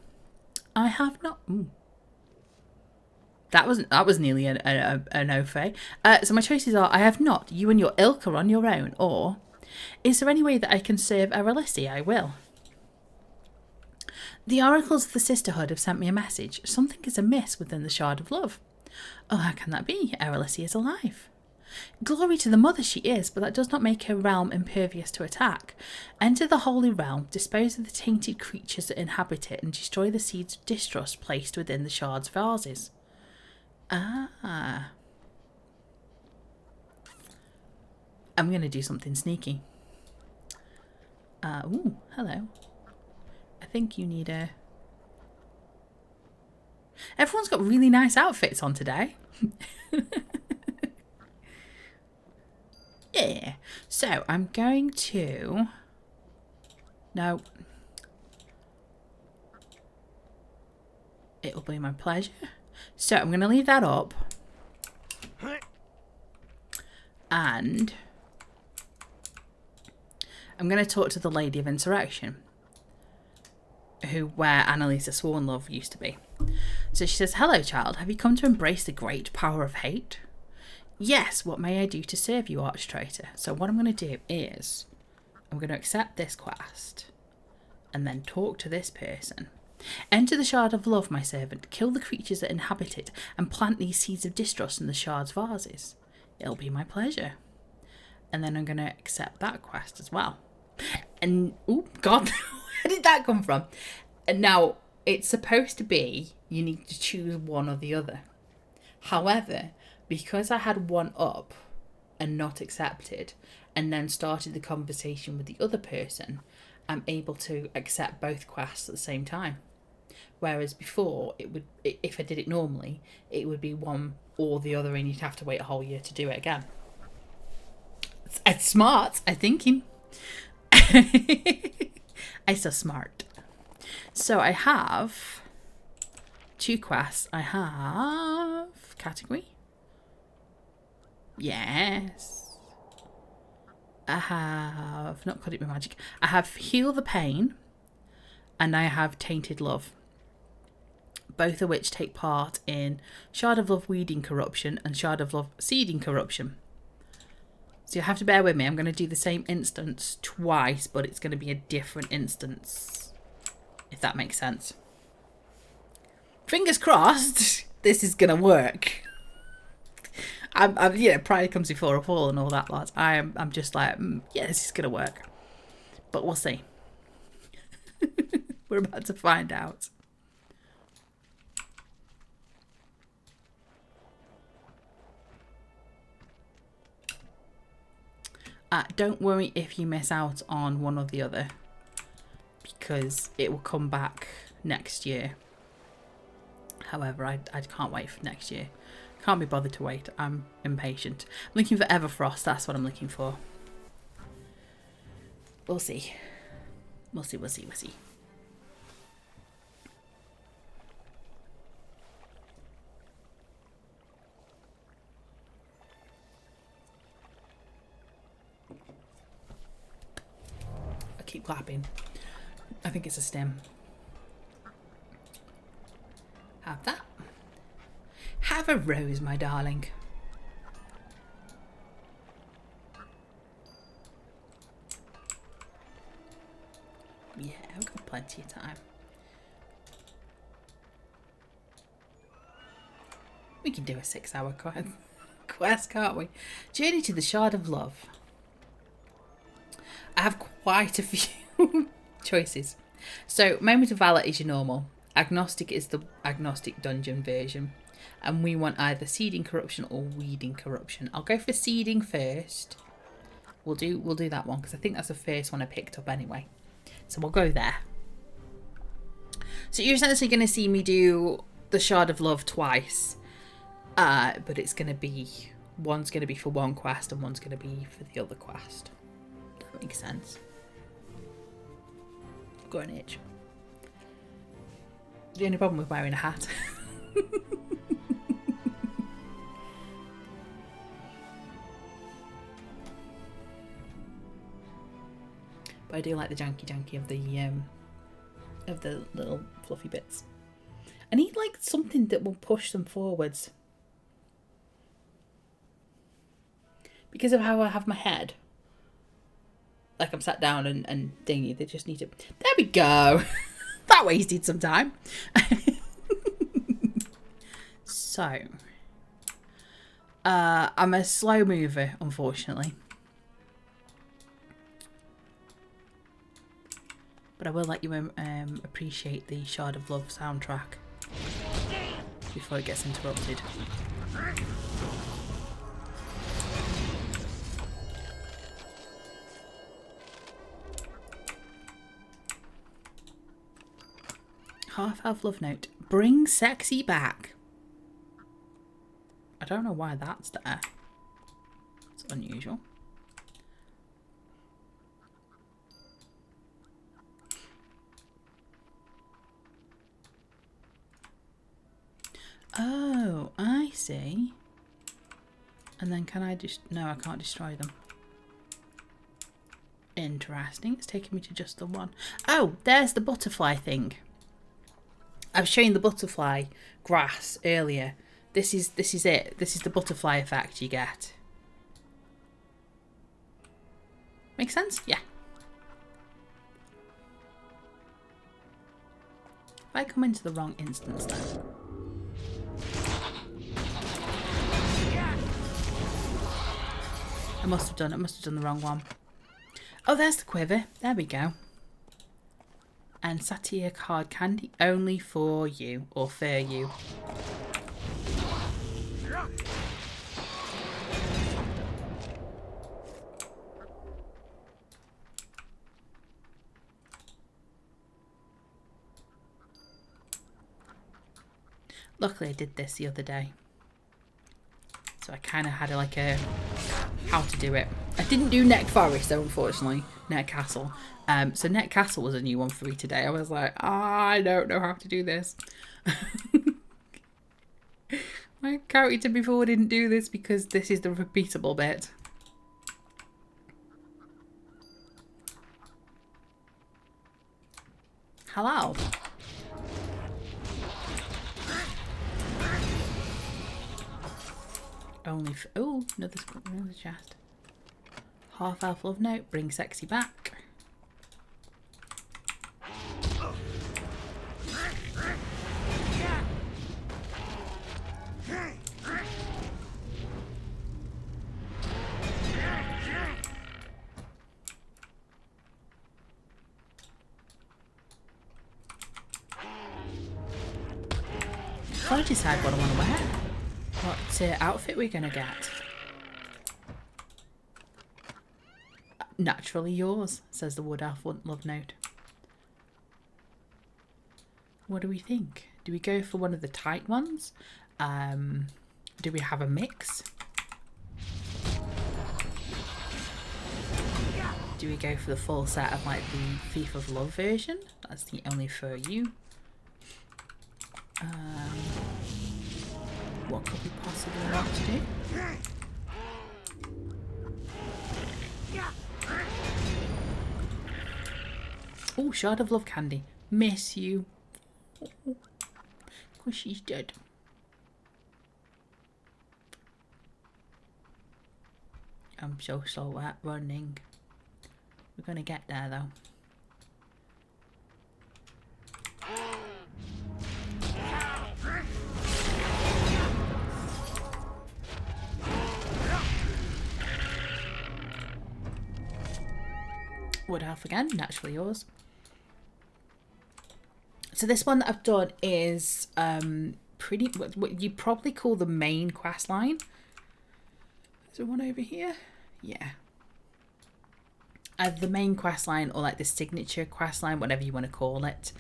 I have not. That was nearly an no fay. So my choices are: I have not. You and your ilk are on your own. Or, is there any way that I can serve Erollisi? I will. The oracles of the sisterhood have sent me a message. Something is amiss within the Shard of Love. Oh, how can that be? Erollisi is alive. Glory to the mother she is, but that does not make her realm impervious to attack. Enter the holy realm, dispose of the tainted creatures that inhabit it, and destroy the seeds of distrust placed within the shard's vases. Ah. I'm going to do something sneaky. Ooh, hello. I think you need a... Everyone's got really nice outfits on today. Yeah. So I'm going to... No. It'll be my pleasure. So I'm going to leave that up. And I'm going to talk to the Lady of Insurrection, where Annalisa Swanlove used to be. So she says, "Hello, child. Have you come to embrace the great power of hate?" "Yes. What may I do to serve you, arch traitor?" So what I'm going to do is I'm going to accept this quest and then talk to this person. "Enter the Shard of Love, my servant. Kill the creatures that inhabit it and plant these seeds of distrust in the Shard's vases. It'll be my pleasure." And then I'm going to accept that quest as well. And, oh, God, where did that come from? And now, it's supposed to be you need to choose one or the other. However, because I had one up and not accepted, and then started the conversation with the other person, I'm able to accept both quests at the same time. Whereas before, it would, if I did it normally, it would be one or the other, and you'd have to wait a whole year to do it again. It's smart, I'm thinking. I'm so smart. So I have 2 quests. I have category. Yes. I have not cut it with magic. I have heal the pain, and I have tainted love. Both of which take part in Shard of Love weeding corruption and Shard of Love seeding corruption. So you have to bear with me. I'm going to do the same instance twice, but it's going to be a different instance, if that makes sense. Fingers crossed, this is going to work. I'm you know, pride comes before a fall and all that lot. I'm just like, yeah, this is going to work. But we'll see. We're about to find out. Don't worry if you miss out on one or the other, because it will come back next year. However, I can't wait for next year. Can't be bothered to wait. I'm impatient. I'm looking for Everfrost. That's what I'm looking for. We'll see. We'll see, we'll see, we'll see. Keep clapping. I think it's a stem. Have that. Have a rose, my darling. Yeah, I've got plenty of time. We can do a 6-hour quest, can't we? Journey to the Shard of Love. I have quite a few choices. So, Moment of Valor is your normal. Agnostic is the agnostic dungeon version. And we want either seeding corruption or weeding corruption. I'll go for seeding first. We'll do that one, because I think that's the first one I picked up anyway. So we'll go there. So you're essentially going to see me do the Shard of Love twice. But it's going to be... one's going to be for one quest and one's going to be for the other quest. That makes sense. I've got an itch. The only problem with wearing a hat. But I do like the janky of the little fluffy bits. I need like something that will push them forwards. Because of how I have my head. Like I'm sat down and dingy. They just need to... There we go. That wasted some time. So. I'm a slow mover, unfortunately. But I will let you appreciate the Shard of Love soundtrack before it gets interrupted. Half-elf love note. Bring sexy back. I don't know why that's there. It's unusual. Oh, I see. And then can I just... No, I can't destroy them. Interesting. It's taking me to just the one. Oh, there's the butterfly thing. I was showing the butterfly grass earlier. This is it. This is the butterfly effect you get. Make sense? Yeah. If I come into the wrong instance then. I must have done the wrong one. Oh, there's the quiver. There we go. And Satya card candy only for you, or for you. Luckily I did this the other day. So I kind of had like a how to do it. I didn't do Neck Forest though, unfortunately. Neck Castle. So Neck Castle was a new one for me today. I was like, I don't know how to do this. My character before didn't do this because this is the repeatable bit. Hello. Only for... Oh, another chest. Half elf love note. Bring sexy back. I've got to decide what I want to wear. What outfit we're going to get. Naturally yours, says the wood elf love note. What do we think? Do we go for one of the tight ones? Do we have a mix? Do we go for the full set of like the Thief of Love version? That's the only for you. What could we possibly want to do? Oh, Shard of Love candy. Miss you. Because she's dead. I'm so slow at running. We're going to get there though. Wood elf again, naturally yours. So this one that I've done is pretty what you probably call the main quest line. Is there one over here? Yeah. The main quest line, or like the signature quest line, whatever you want to call it.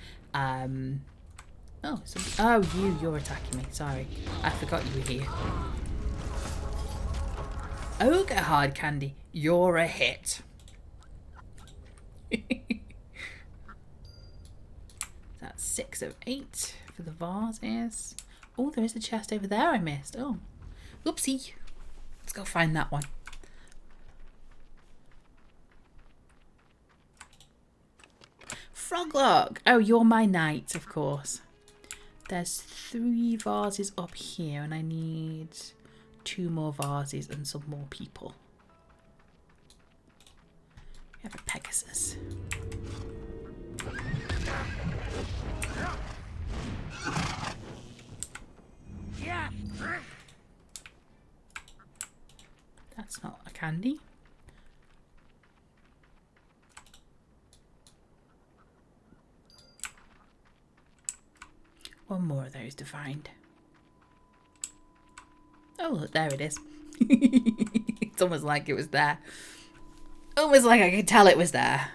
You're attacking me. Sorry, I forgot you were here. Ogre hard candy, you're a hit. That's 6 of 8 for the vases. Oh, there is a chest over there I missed. Oh, oopsie. Let's go find that one. Froglog. Oh, you're my knight, of course. There's 3 vases up here, and I need 2 more vases and some more people. We have a Pegasus. That's not a candy. One more of those to find. Oh, look, there it is. It's almost like it was there. Almost like I could tell it was there.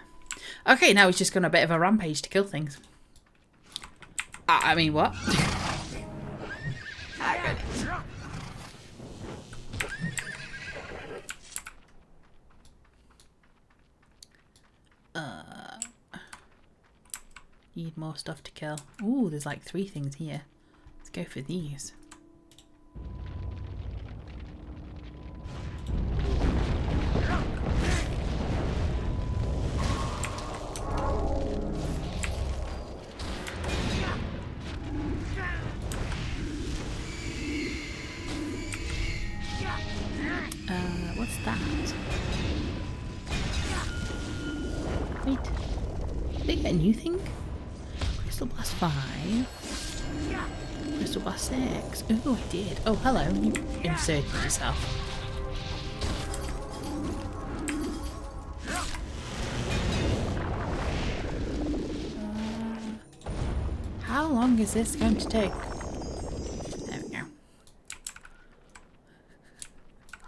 Okay, now he's just gone a bit of a rampage to kill things. I mean, what? Need more stuff to kill. Ooh, there's like 3 things here. Let's go for these. Did I get a new thing? Crystal Blast 5. Crystal Blast 6. Oh, I did. Oh, hello. You inserted yourself. How long is this going to take? There we go.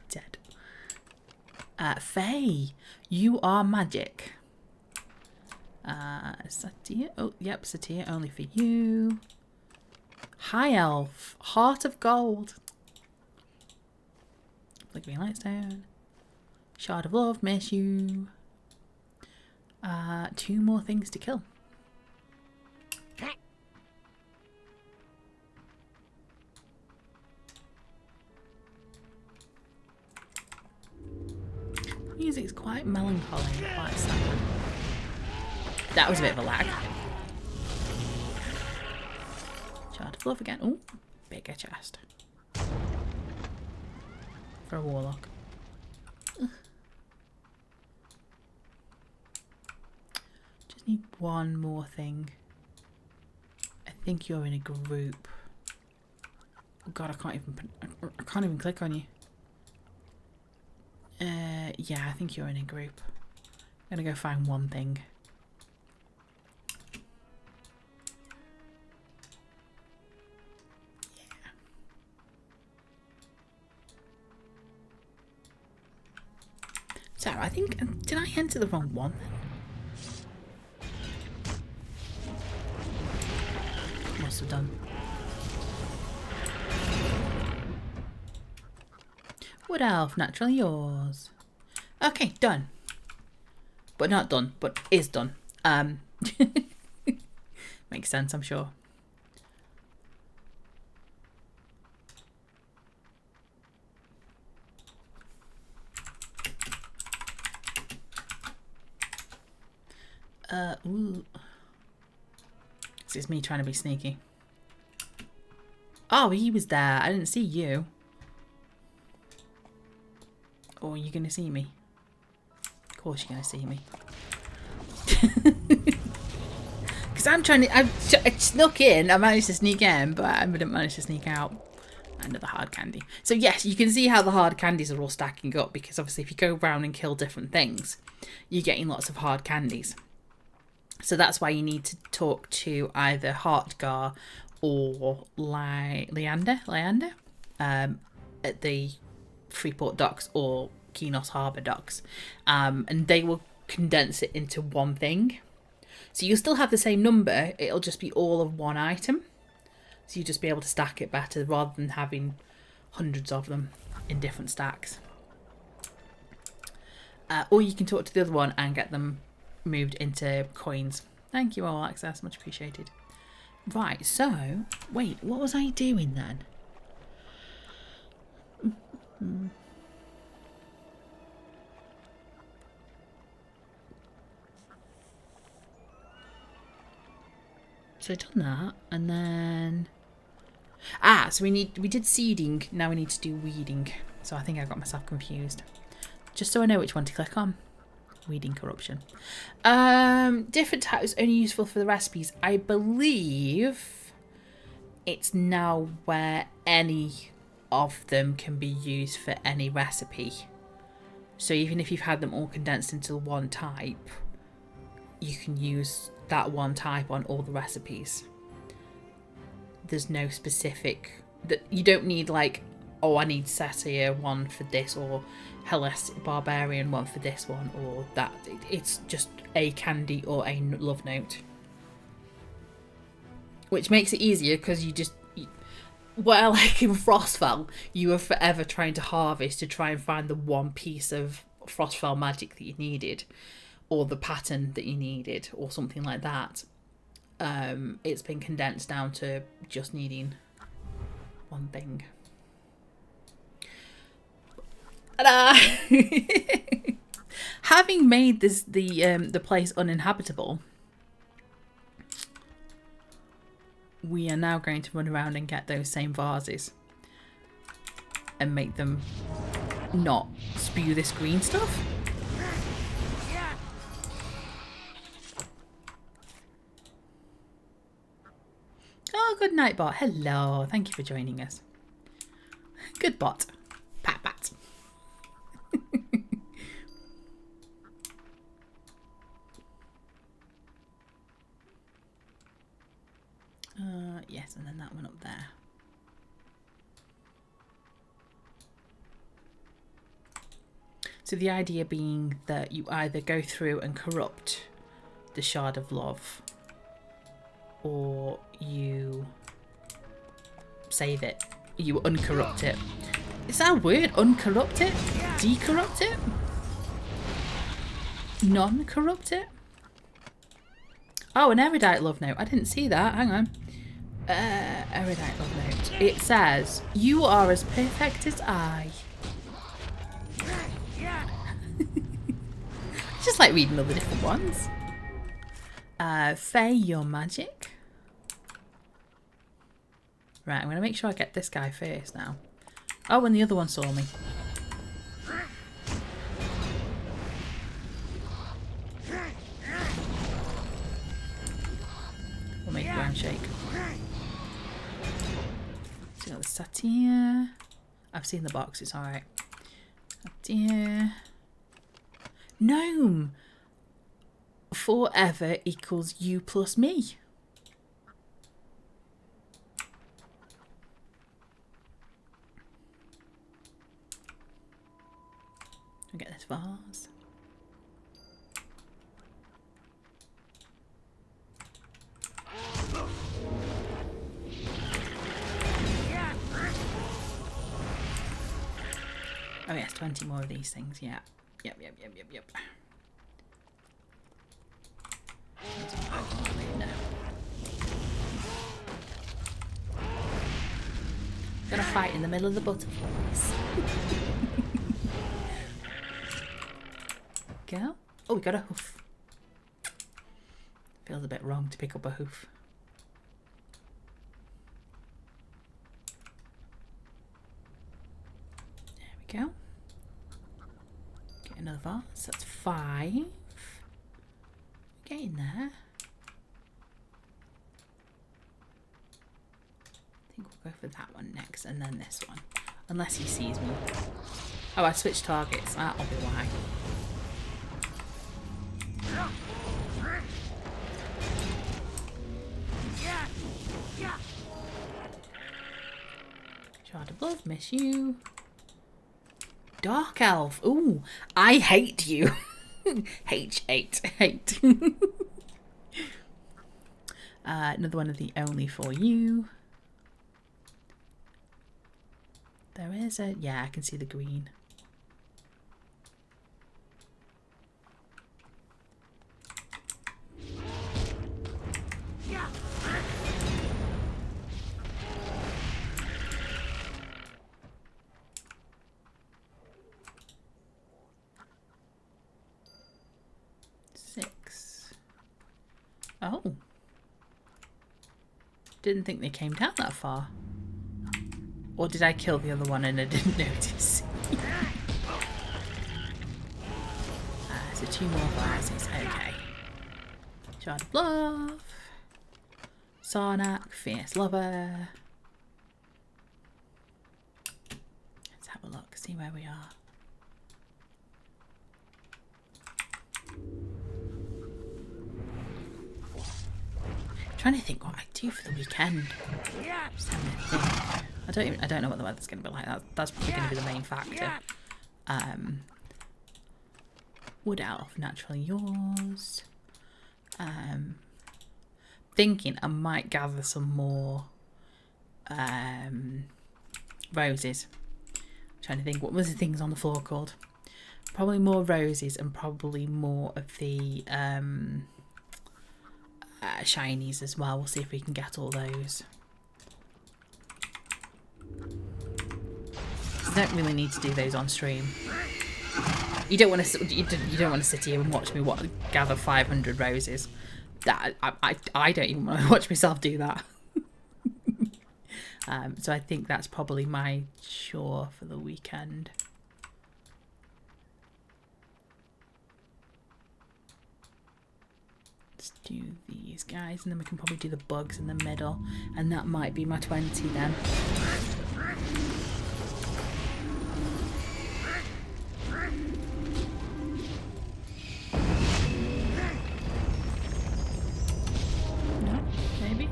Dead. Faye, you are magic. Satir. Oh, yep, Satir, only for you. High Elf, Heart of Gold. Flickering Lightstone. Shard of Love, miss you. 2 more things to kill. Music's quite melancholy and quite sad. That was a bit of a lag. Shard of Love again. Oh, bigger chest. For a warlock. Ugh. Just need one more thing. I think you're in a group. Oh god, I can't even click on you. Yeah, I think you're in a group. I'm gonna go find one thing. Yeah. So I think, did I enter the wrong one? Must have done. Wood Elf, naturally yours. Okay, done. But not done, but is done. Makes sense, I'm sure. Ooh. This is me trying to be sneaky. Oh, he was there. I didn't see you. Or are you going to see me? Of course you're going to see me. Because I'm trying to... I snuck in. I managed to sneak in, but I didn't manage to sneak out. Another hard candy. So yes, you can see how the hard candies are all stacking up. Because obviously if you go around and kill different things, you're getting lots of hard candies. So that's why you need to talk to either Heartgar or Leander at the Freeport docks or Kinos Harbour docks, and they will condense it into one thing. So you'll still have the same number, it'll just be all of one item, so you'll just be able to stack it better rather than having hundreds of them in different stacks. Or you can talk to the other one and get them moved into coins. Thank you all, Access, much appreciated. Right, so wait, what was I doing then? So I've done that, and then so we did seeding, now we need to do weeding. So I think I got myself confused. Just so I know which one to click on. Weeding corruption. Different types only useful for the recipes. I believe it's now where any of them can be used for any recipe. So even if you've had them all condensed into one type, you can use that one type on all the recipes. There's no specific that you don't need, like, oh, I need Satyr one for this, or Hellas Barbarian one for this one, or that. It's just a candy or a love note, which makes it easier because well, like in Frostfell, you were forever trying to harvest to try and find the one piece of Frostfell magic that you needed, or the pattern that you needed, or something like that. It's been condensed down to just needing one thing. Ta-da! Having made the place uninhabitable, we are now going to run around and get those same vases and make them not spew this green stuff. good night, bot. Hello. Thank you for joining us. Good bot. Pat pat. Yes, and then that one up there. So the idea being that you either go through and corrupt the Shard of Love, or you save it, you uncorrupt it. Is that a word? Uncorrupt it? Decorrupt it? Non-corrupt it? Oh, an erudite love note. I didn't see that. Hang on. Erudite love note. It says, "You are as perfect as I." Just like reading all the different ones. Faye, your magic. Right, I'm going to make sure I get this guy first now. Oh, and the other one saw me. We'll make the ground shake. See the satyr. I've seen the box, it's alright. Satyr. Gnome. Forever equals you plus me. I'll get this vase. Oh yes, 20 more of these things, yeah. Yep. Gonna fight in the middle of the butterflies. Go. Oh, we got a hoof. Feels a bit wrong to pick up a hoof. There we go. Get another vase. That's 5. Get in there. I think we'll go for that one next and then this one. Unless he sees me. Oh, I switched targets. That'll be why. Shard of Love, miss you. Dark Elf. Ooh, I hate you. H8, hate. Another one of the only for you. There is a... Yeah, I can see the green. Oh. Didn't think they came down that far. Or did I kill the other one and I didn't notice? So 2 more vases. Okay. Shard of Love. Sarnak. Fierce Lover. Let's have a look. See where we are. Trying to think what I do for the weekend. Just having a think. I don't know what the weather's going to be like. That's probably going to be the main factor. Wood Elf, naturally yours. Thinking I might gather some more roses. Trying to think, what was the things on the floor called? Probably more roses and probably more of the shinies as well. We'll see if we can get all those. You don't really need to do those on stream. You don't want to. You don't want to sit here and watch me gather 500 roses. That I don't even want to watch myself do that. So I think that's probably my chore for the weekend. let's do these guys, and then we can probably do the bugs in the middle, and that might be my 20 then. No, maybe.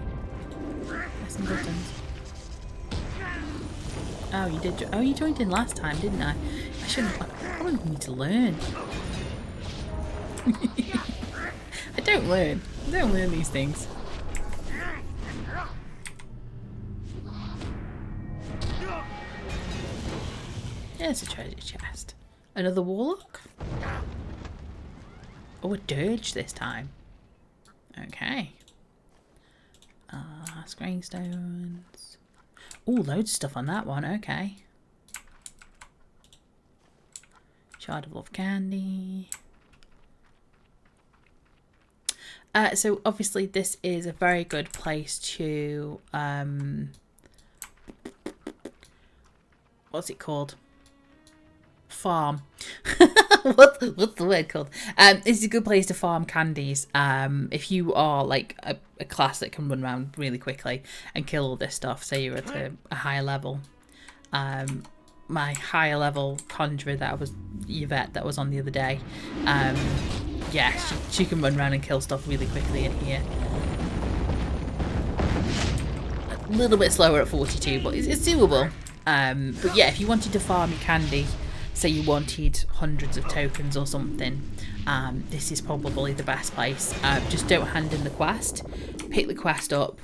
There's some buttons. Oh, you did. Oh, you joined in last time, didn't I? I shouldn't. I probably need to learn. I don't learn. I don't learn these things. There's a treasure chest. Another warlock? Oh, a dirge this time. Okay. Scrying stones. Oh, loads of stuff on that one. Okay. Shard of love candy. So obviously this is a very good place to what's it called? Farm. What's the word called? It's a good place to farm candies. If you are like a class that can run around really quickly and kill all this stuff, say you're at a higher level. My higher level conjurer that was Yvette that was on the other day. Yeah, she can run around and kill stuff really quickly in here. A little bit slower at 42, but it's doable. But yeah, if you wanted to farm your candy, say you wanted hundreds of tokens or something, this is probably the best place. Just don't hand in the quest. Pick the quest up,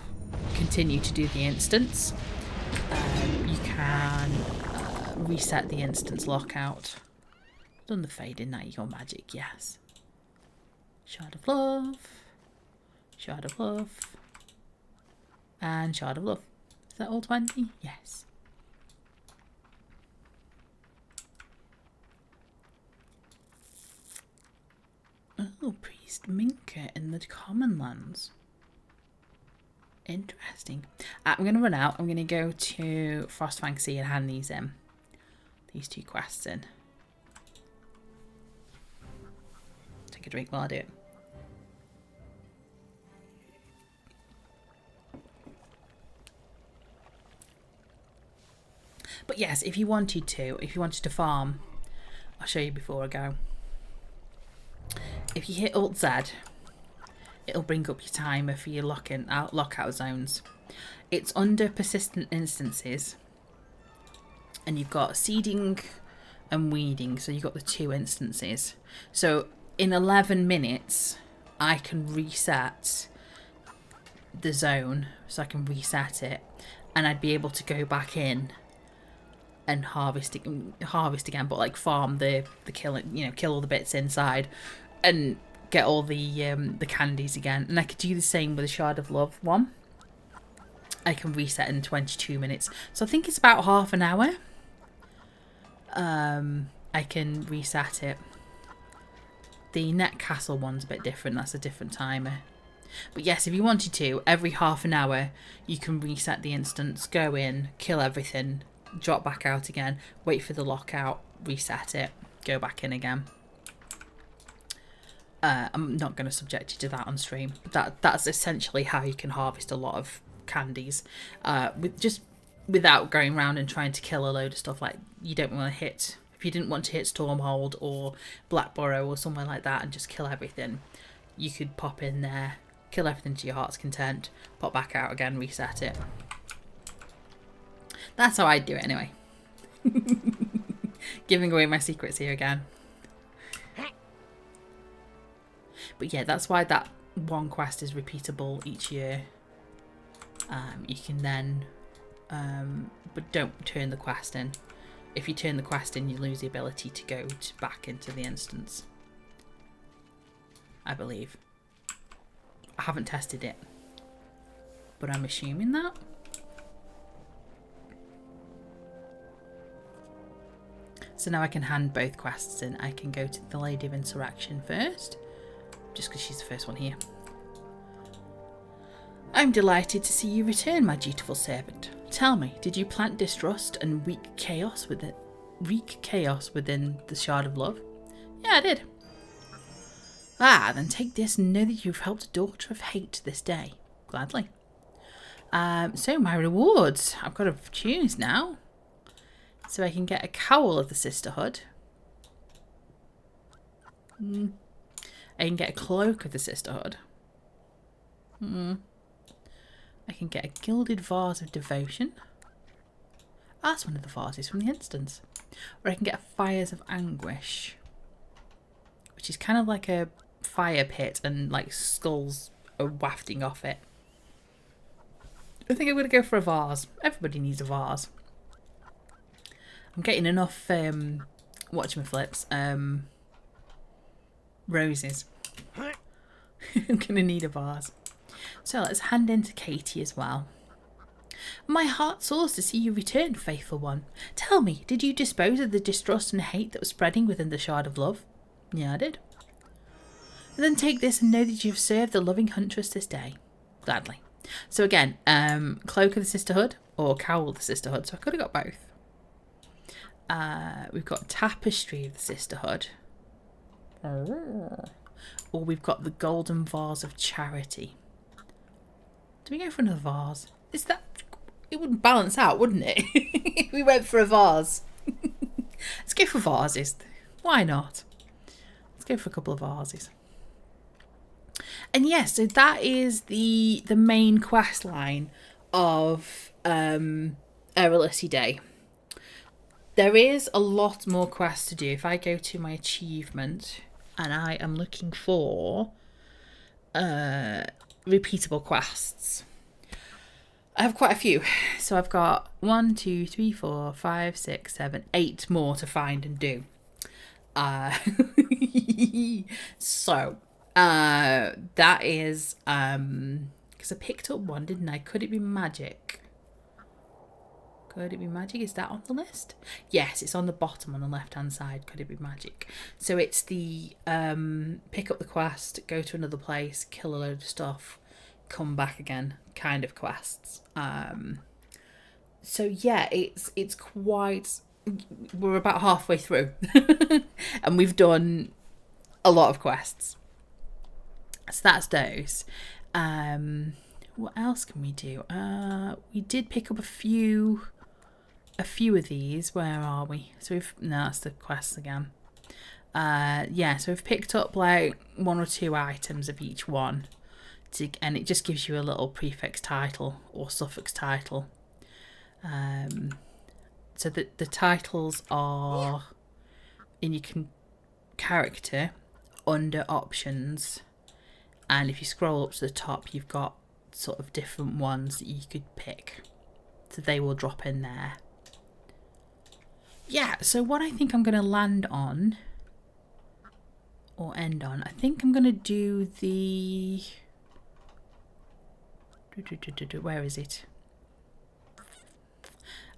continue to do the instance. You can reset the instance lockout. Done the fade in that, you got magic, yes. Shard of love, shard of love, and shard of love. Is that all 20? Yes. Oh, Priest Minka in the Common Lands. Interesting. I'm going to run out. I'm going to go to Frostfang Sea and hand these in. These two quests in. Take a drink while I do it. But yes, if you wanted to farm, I'll show you before I go. If you hit Alt Z, it'll bring up your timer for your lockout zones. It's under persistent instances, and you've got seeding and weeding, so you've got the 2 instances. So in 11 minutes, I can reset the zone, so I can reset it, and I'd be able to go back in and harvest again, but like farm the kill all the bits inside and get all the candies again. And I could do the same with the Shard of Love one. I can reset in 22 minutes, so I think it's about half an hour. I can reset it. The Net Castle one's a bit different, that's a different timer. But yes, if you wanted to, every half an hour you can reset the instance, go in, kill everything, drop back out again, wait for the lockout, reset it, go back in again. I'm not going to subject you to that on stream, but that's essentially how you can harvest a lot of candies, without going around and trying to kill a load of stuff like you don't want to hit. If you didn't want to hit Stormhold or Blackborough or somewhere like that and just kill everything, you could pop in there, kill everything to your heart's content, pop back out again, reset it. That's how I'd do it anyway. Giving away my secrets here again. But yeah, that's why that one quest is repeatable each year. You can then... but don't turn the quest in. If you turn the quest in, you lose the ability to go back into the instance. I believe. I haven't tested it, but I'm assuming that. So now I can hand both quests in. I can go to the Lady of Insurrection first, just because she's the first one here. I'm delighted to see you return, my dutiful servant. Tell me, did you plant distrust and wreak chaos within the Shard of Love? Yeah, I did. Then take this and know that you've helped a daughter of hate this day. Gladly. So my rewards. I've got to choose now. So I can get a cowl of the sisterhood. I can get a cloak of the sisterhood. I can get a gilded vase of devotion. That's one of the vases from the instance. Or I can get a fires of anguish, which is kind of like a fire pit and like skulls are wafting off it. I think I'm going to go for a vase. Everybody needs a vase. I'm getting enough whatchamaflips, roses. I'm going to need a vase. So let's hand in to Katie as well. My heart soars to see you return, faithful one. Tell me, did you dispose of the distrust and hate that was spreading within the Shard of Love? Yeah, I did. Then take this and know that you have served the loving huntress this day. Gladly. So again, Cloak of the Sisterhood or Cowl of the Sisterhood. So I could have got both. We've got Tapestry of the Sisterhood. Or we've got the Golden Vase of Charity. Do we go for another vase? Is that... It wouldn't balance out, wouldn't it? If we went for a vase. Let's go for vases. Why not? Let's go for a couple of vases. And yes, so that is the main quest line of Erollisi Day. There is a lot more quests to do. If I go to my achievement and I am looking for repeatable quests, I have quite a few. So I've got 1, 2, 3, 4, 5, 6, 7, 8 more to find and do. So that is because I picked up one, didn't I? Could it be magic? Could it be magic? Is that on the list? Yes, it's on the bottom on the left hand side. Could it be magic? So it's the pick up the quest, go to another place, kill a load of stuff, come back again kind of quests. So yeah, it's quite... We're about halfway through and we've done a lot of quests. So that's those. What else can we do? We did pick up a few of these. Where are we? So we've... No, that's the quests again. Yeah, so we've picked up like 1 or 2 items of each one. And it just gives you a little prefix title or suffix title. So the titles are in your character under options, and if you scroll up to the top you've got sort of different ones that you could pick, so they will drop in there. Yeah, so what I think I'm going to land on or end on, I think I'm going to do the... Where is it?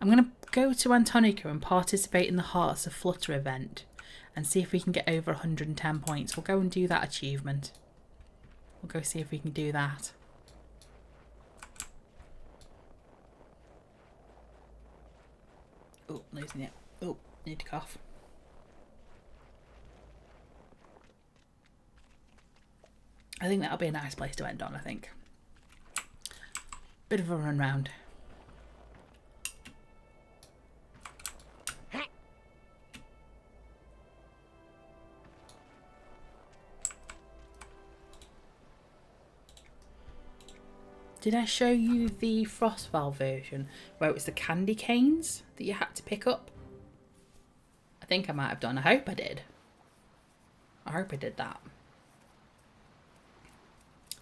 I'm going to go to Antonica and participate in the Hearts of Flutter event and see if we can get over 110 points. We'll go and do that achievement. We'll go see if we can do that. Oh, losing it. Oh, need to cough. I think that'll be a nice place to end on, I think. Bit of a run round. Did I show you the Frostval version where it was the candy canes that you had to pick up? I think I might have done. I hope I did. I hope I did that.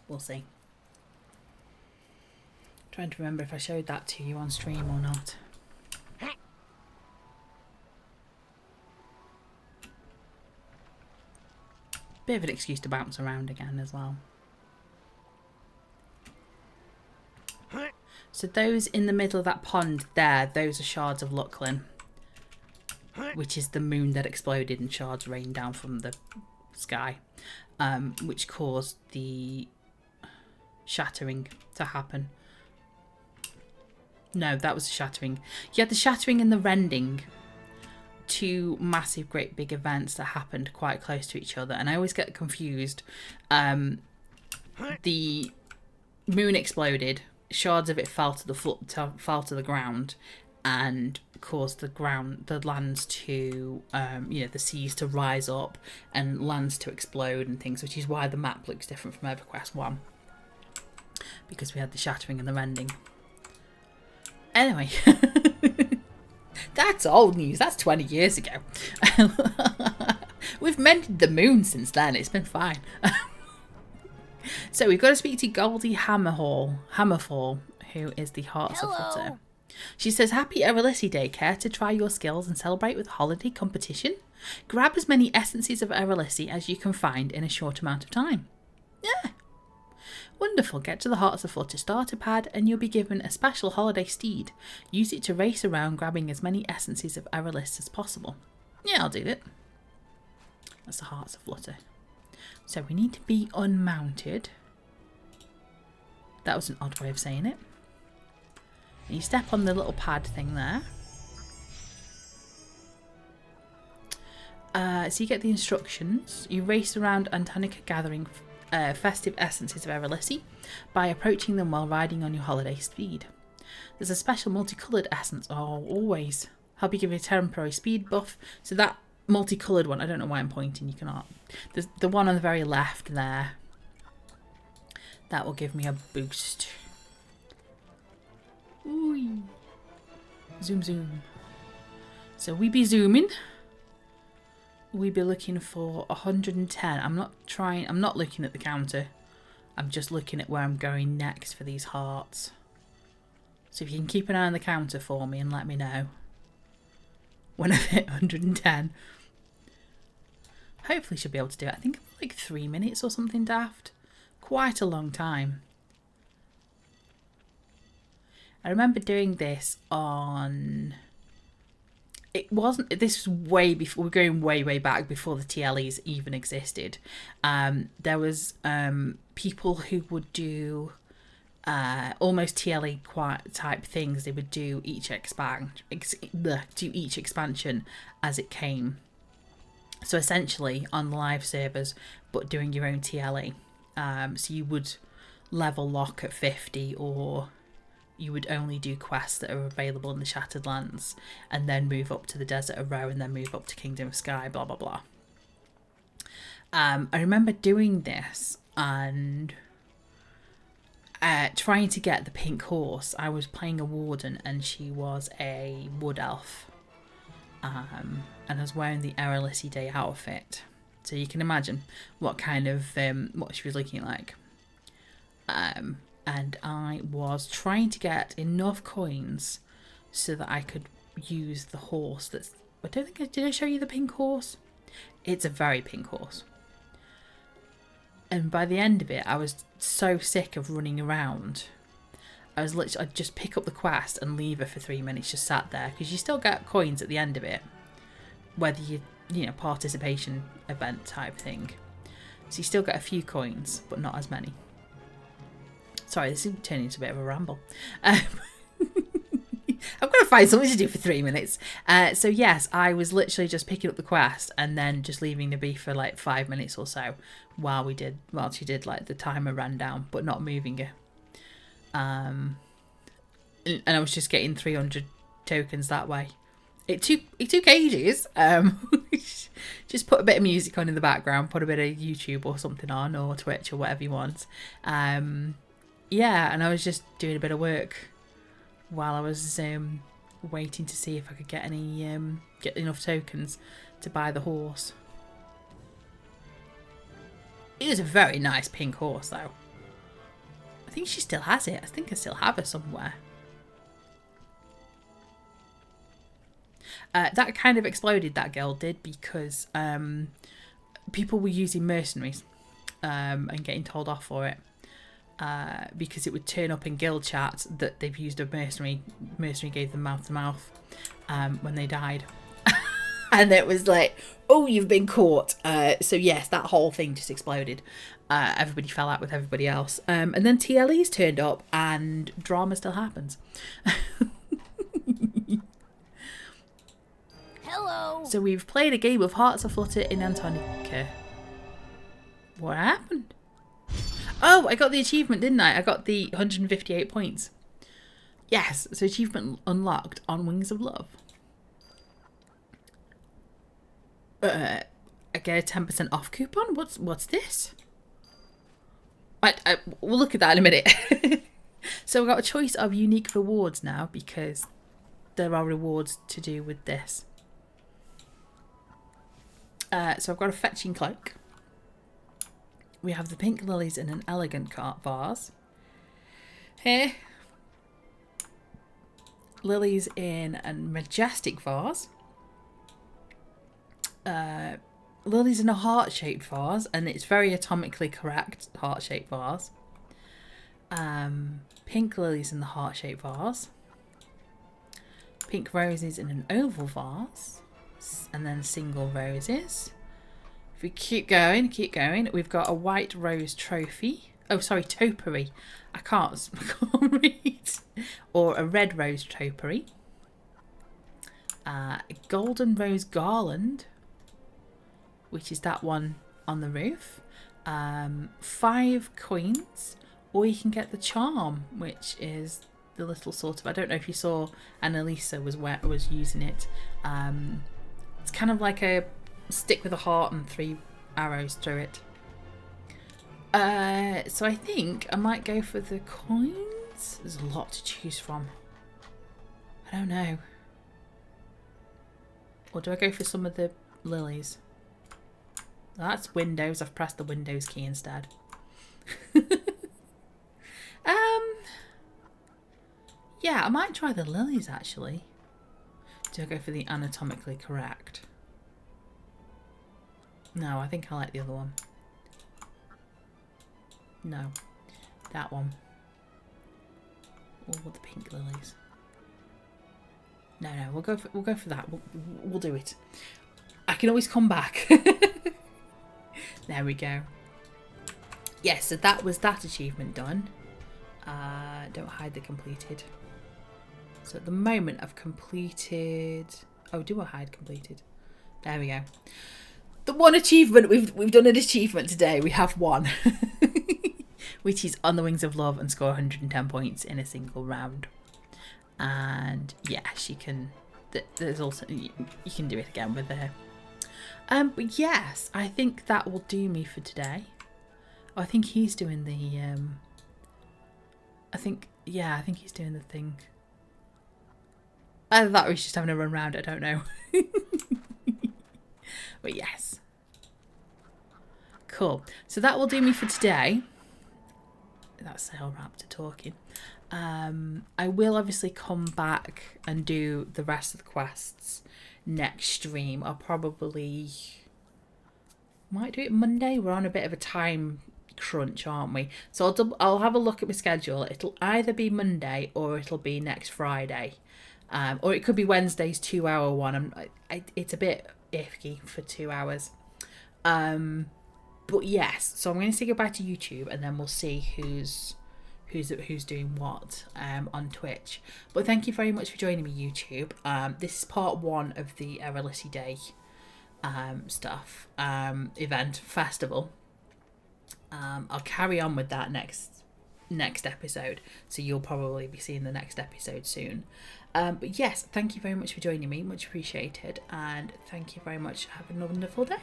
We'll see. Trying to remember if I showed that to you on stream or not. Bit of an excuse to bounce around again as well. So those in the middle of that pond there, those are shards of Lucklin, which is the moon that exploded and shards rained down from the sky, which caused the shattering to happen. No, that was the shattering. You had the shattering and the rending two massive, great big events that happened quite close to each other, and I always get confused. The moon exploded, shards of it fell to the ground, and caused the lands to, the seas to rise up and lands to explode and things, which is why the map looks different from EverQuest 1. Because we had the shattering and the rending. Anyway, that's old news. That's 20 years ago. We've mended the moon since then. It's been fine. So we've got to speak to Goldie Hammerfall, who is the Hearts of Flutter. She says, happy Erollisi Day. Care to try your skills and celebrate with a holiday competition? Grab as many essences of Erollisi as you can find in a short amount of time. Yeah. Wonderful. Get to the Hearts of Flutter starter pad and you'll be given a special holiday steed. Use it to race around grabbing as many essences of Erollisi as possible. Yeah, I'll do it. That's the Hearts of Flutter. So we need to be unmounted. That was an odd way of saying it. And you step on the little pad thing there. So you get the instructions. You race around Antonica gathering festive essences of Erollisi by approaching them while riding on your holiday speed. There's a special multicoloured essence. Oh, always. Help you give you a temporary speed buff. So that multicoloured one, I don't know why I'm pointing, you cannot. There's the one on the very left there. That will give me a boost. Ooh. Zoom, zoom. So we be zooming. We be looking for 110. I'm not looking at the counter. I'm just looking at where I'm going next for these hearts. So if you can keep an eye on the counter for me and let me know when I hit 110. Hopefully should be able to do it. I think like 3 minutes or something daft. Quite a long time. I remember doing this on... This was way before, we're going way back before the TLEs even existed. There was people who would do almost TLE type things. They would do each expansion as it came. So essentially on live servers, but doing your own TLE. So you would level lock at 50, or you would only do quests that are available in the Shattered Lands, and then move up to the Desert of Row, and then move up to Kingdom of Sky, blah blah blah. I remember doing this and trying to get the pink horse. I was playing a warden and she was a wood elf. And I was wearing the Erollisi Day outfit. So you can imagine what kind of, what she was looking like. And I was trying to get enough coins so that I could use the horse that's... I don't think did I show you the pink horse? It's a very pink horse. And by the end of it, I was so sick of running around. I'd just pick up the quest and leave her for 3 minutes, just sat there, because you still get coins at the end of it, whether participation event type thing. So you still get a few coins, but not as many. Sorry, this is turning into a bit of a ramble. I've got to find something to do for 3 minutes. So yes, I was literally just picking up the quest and then just leaving her be for like 5 minutes or so while she did like the timer ran down, but not moving her. And I was just getting 300 tokens that way. It took ages. Just put a bit of music on in the background, put a bit of YouTube or something on, or Twitch or whatever you want. Yeah, and I was just doing a bit of work while I was waiting to see if I could get enough tokens to buy the horse. It was a very nice pink horse though. I think she still has it. I think I still have her somewhere. That kind of exploded, that girl did, because people were using mercenaries and getting told off for it. Because it would turn up in guild chat that they've used a mercenary gave them mouth to mouth when they died. And it was like, oh, you've been caught. So yes, that whole thing just exploded. Everybody fell out with everybody else. And then TLEs turned up and drama still happens. Hello. Hello. So we've played a game of Hearts Aflutter in Antarctica. What happened? Oh, I got the achievement, didn't I? I got the 158 points. Yes, so achievement unlocked on Wings of Love. I get a 10% off coupon? What's this? We'll look at that in a minute. So we've got a choice of unique rewards now because there are rewards to do with this. So I've got a fetching cloak. We have the pink lilies in an elegant cart vase. Here. Lilies in a majestic vase. Lilies in a heart-shaped vase, and it's very atomically correct heart-shaped vase. Pink lilies in the heart-shaped vase. Pink roses in an oval vase. And then single roses. If we keep going, we've got a white rose trophy. Oh, sorry, topiary. I can't read. Or a red rose topiary. A golden rose garland, which is that one on the roof. 5 coins, or you can get the charm, which is the little sort of, I don't know if you saw Erollisi was using it. It's kind of like a stick with a heart and 3 arrows through it. So I think I might go for the coins. There's a lot to choose from. I don't know. Or do I go for some of the lilies? That's Windows. I've pressed the Windows key instead. Yeah, I might try the lilies actually. Do I go for the anatomically correct? No, I think I like the other one. No, that one. Or the pink lilies. No, we'll go for that. We'll do it. I can always come back. There we go. Yes, so that was that achievement done. Don't hide the completed. So at the moment I've completed. Oh, do I hide completed? There we go. The one achievement we've done an achievement today. We have one, which is On the Wings of Love and score 110 points in a single round. And yeah, she can. There's also you can do it again with her. But yes, I think that will do me for today. Oh, I think he's doing the. I think he's doing the thing. I thought we was just having a run round. I don't know. But yes. Cool. So that will do me for today. That's Sale Raptor talking. I will obviously come back and do the rest of the quests next stream. I'll probably might do it Monday. We're on a bit of a time crunch, aren't we? So I'll have a look at my schedule. It'll either be Monday or it'll be next Friday. Or it could be Wednesday's 2-hour one. It's a bit iffy for 2 hours. But yes, so I'm going to say goodbye to YouTube and then we'll see who's doing what on Twitch. But thank you very much for joining me, YouTube. This is part 1 of the Erollisi Day stuff, event, festival. I'll carry on with that next episode, so you'll probably be seeing the next episode soon. But yes, thank you very much for joining me, much appreciated, and thank you very much. Have a wonderful day.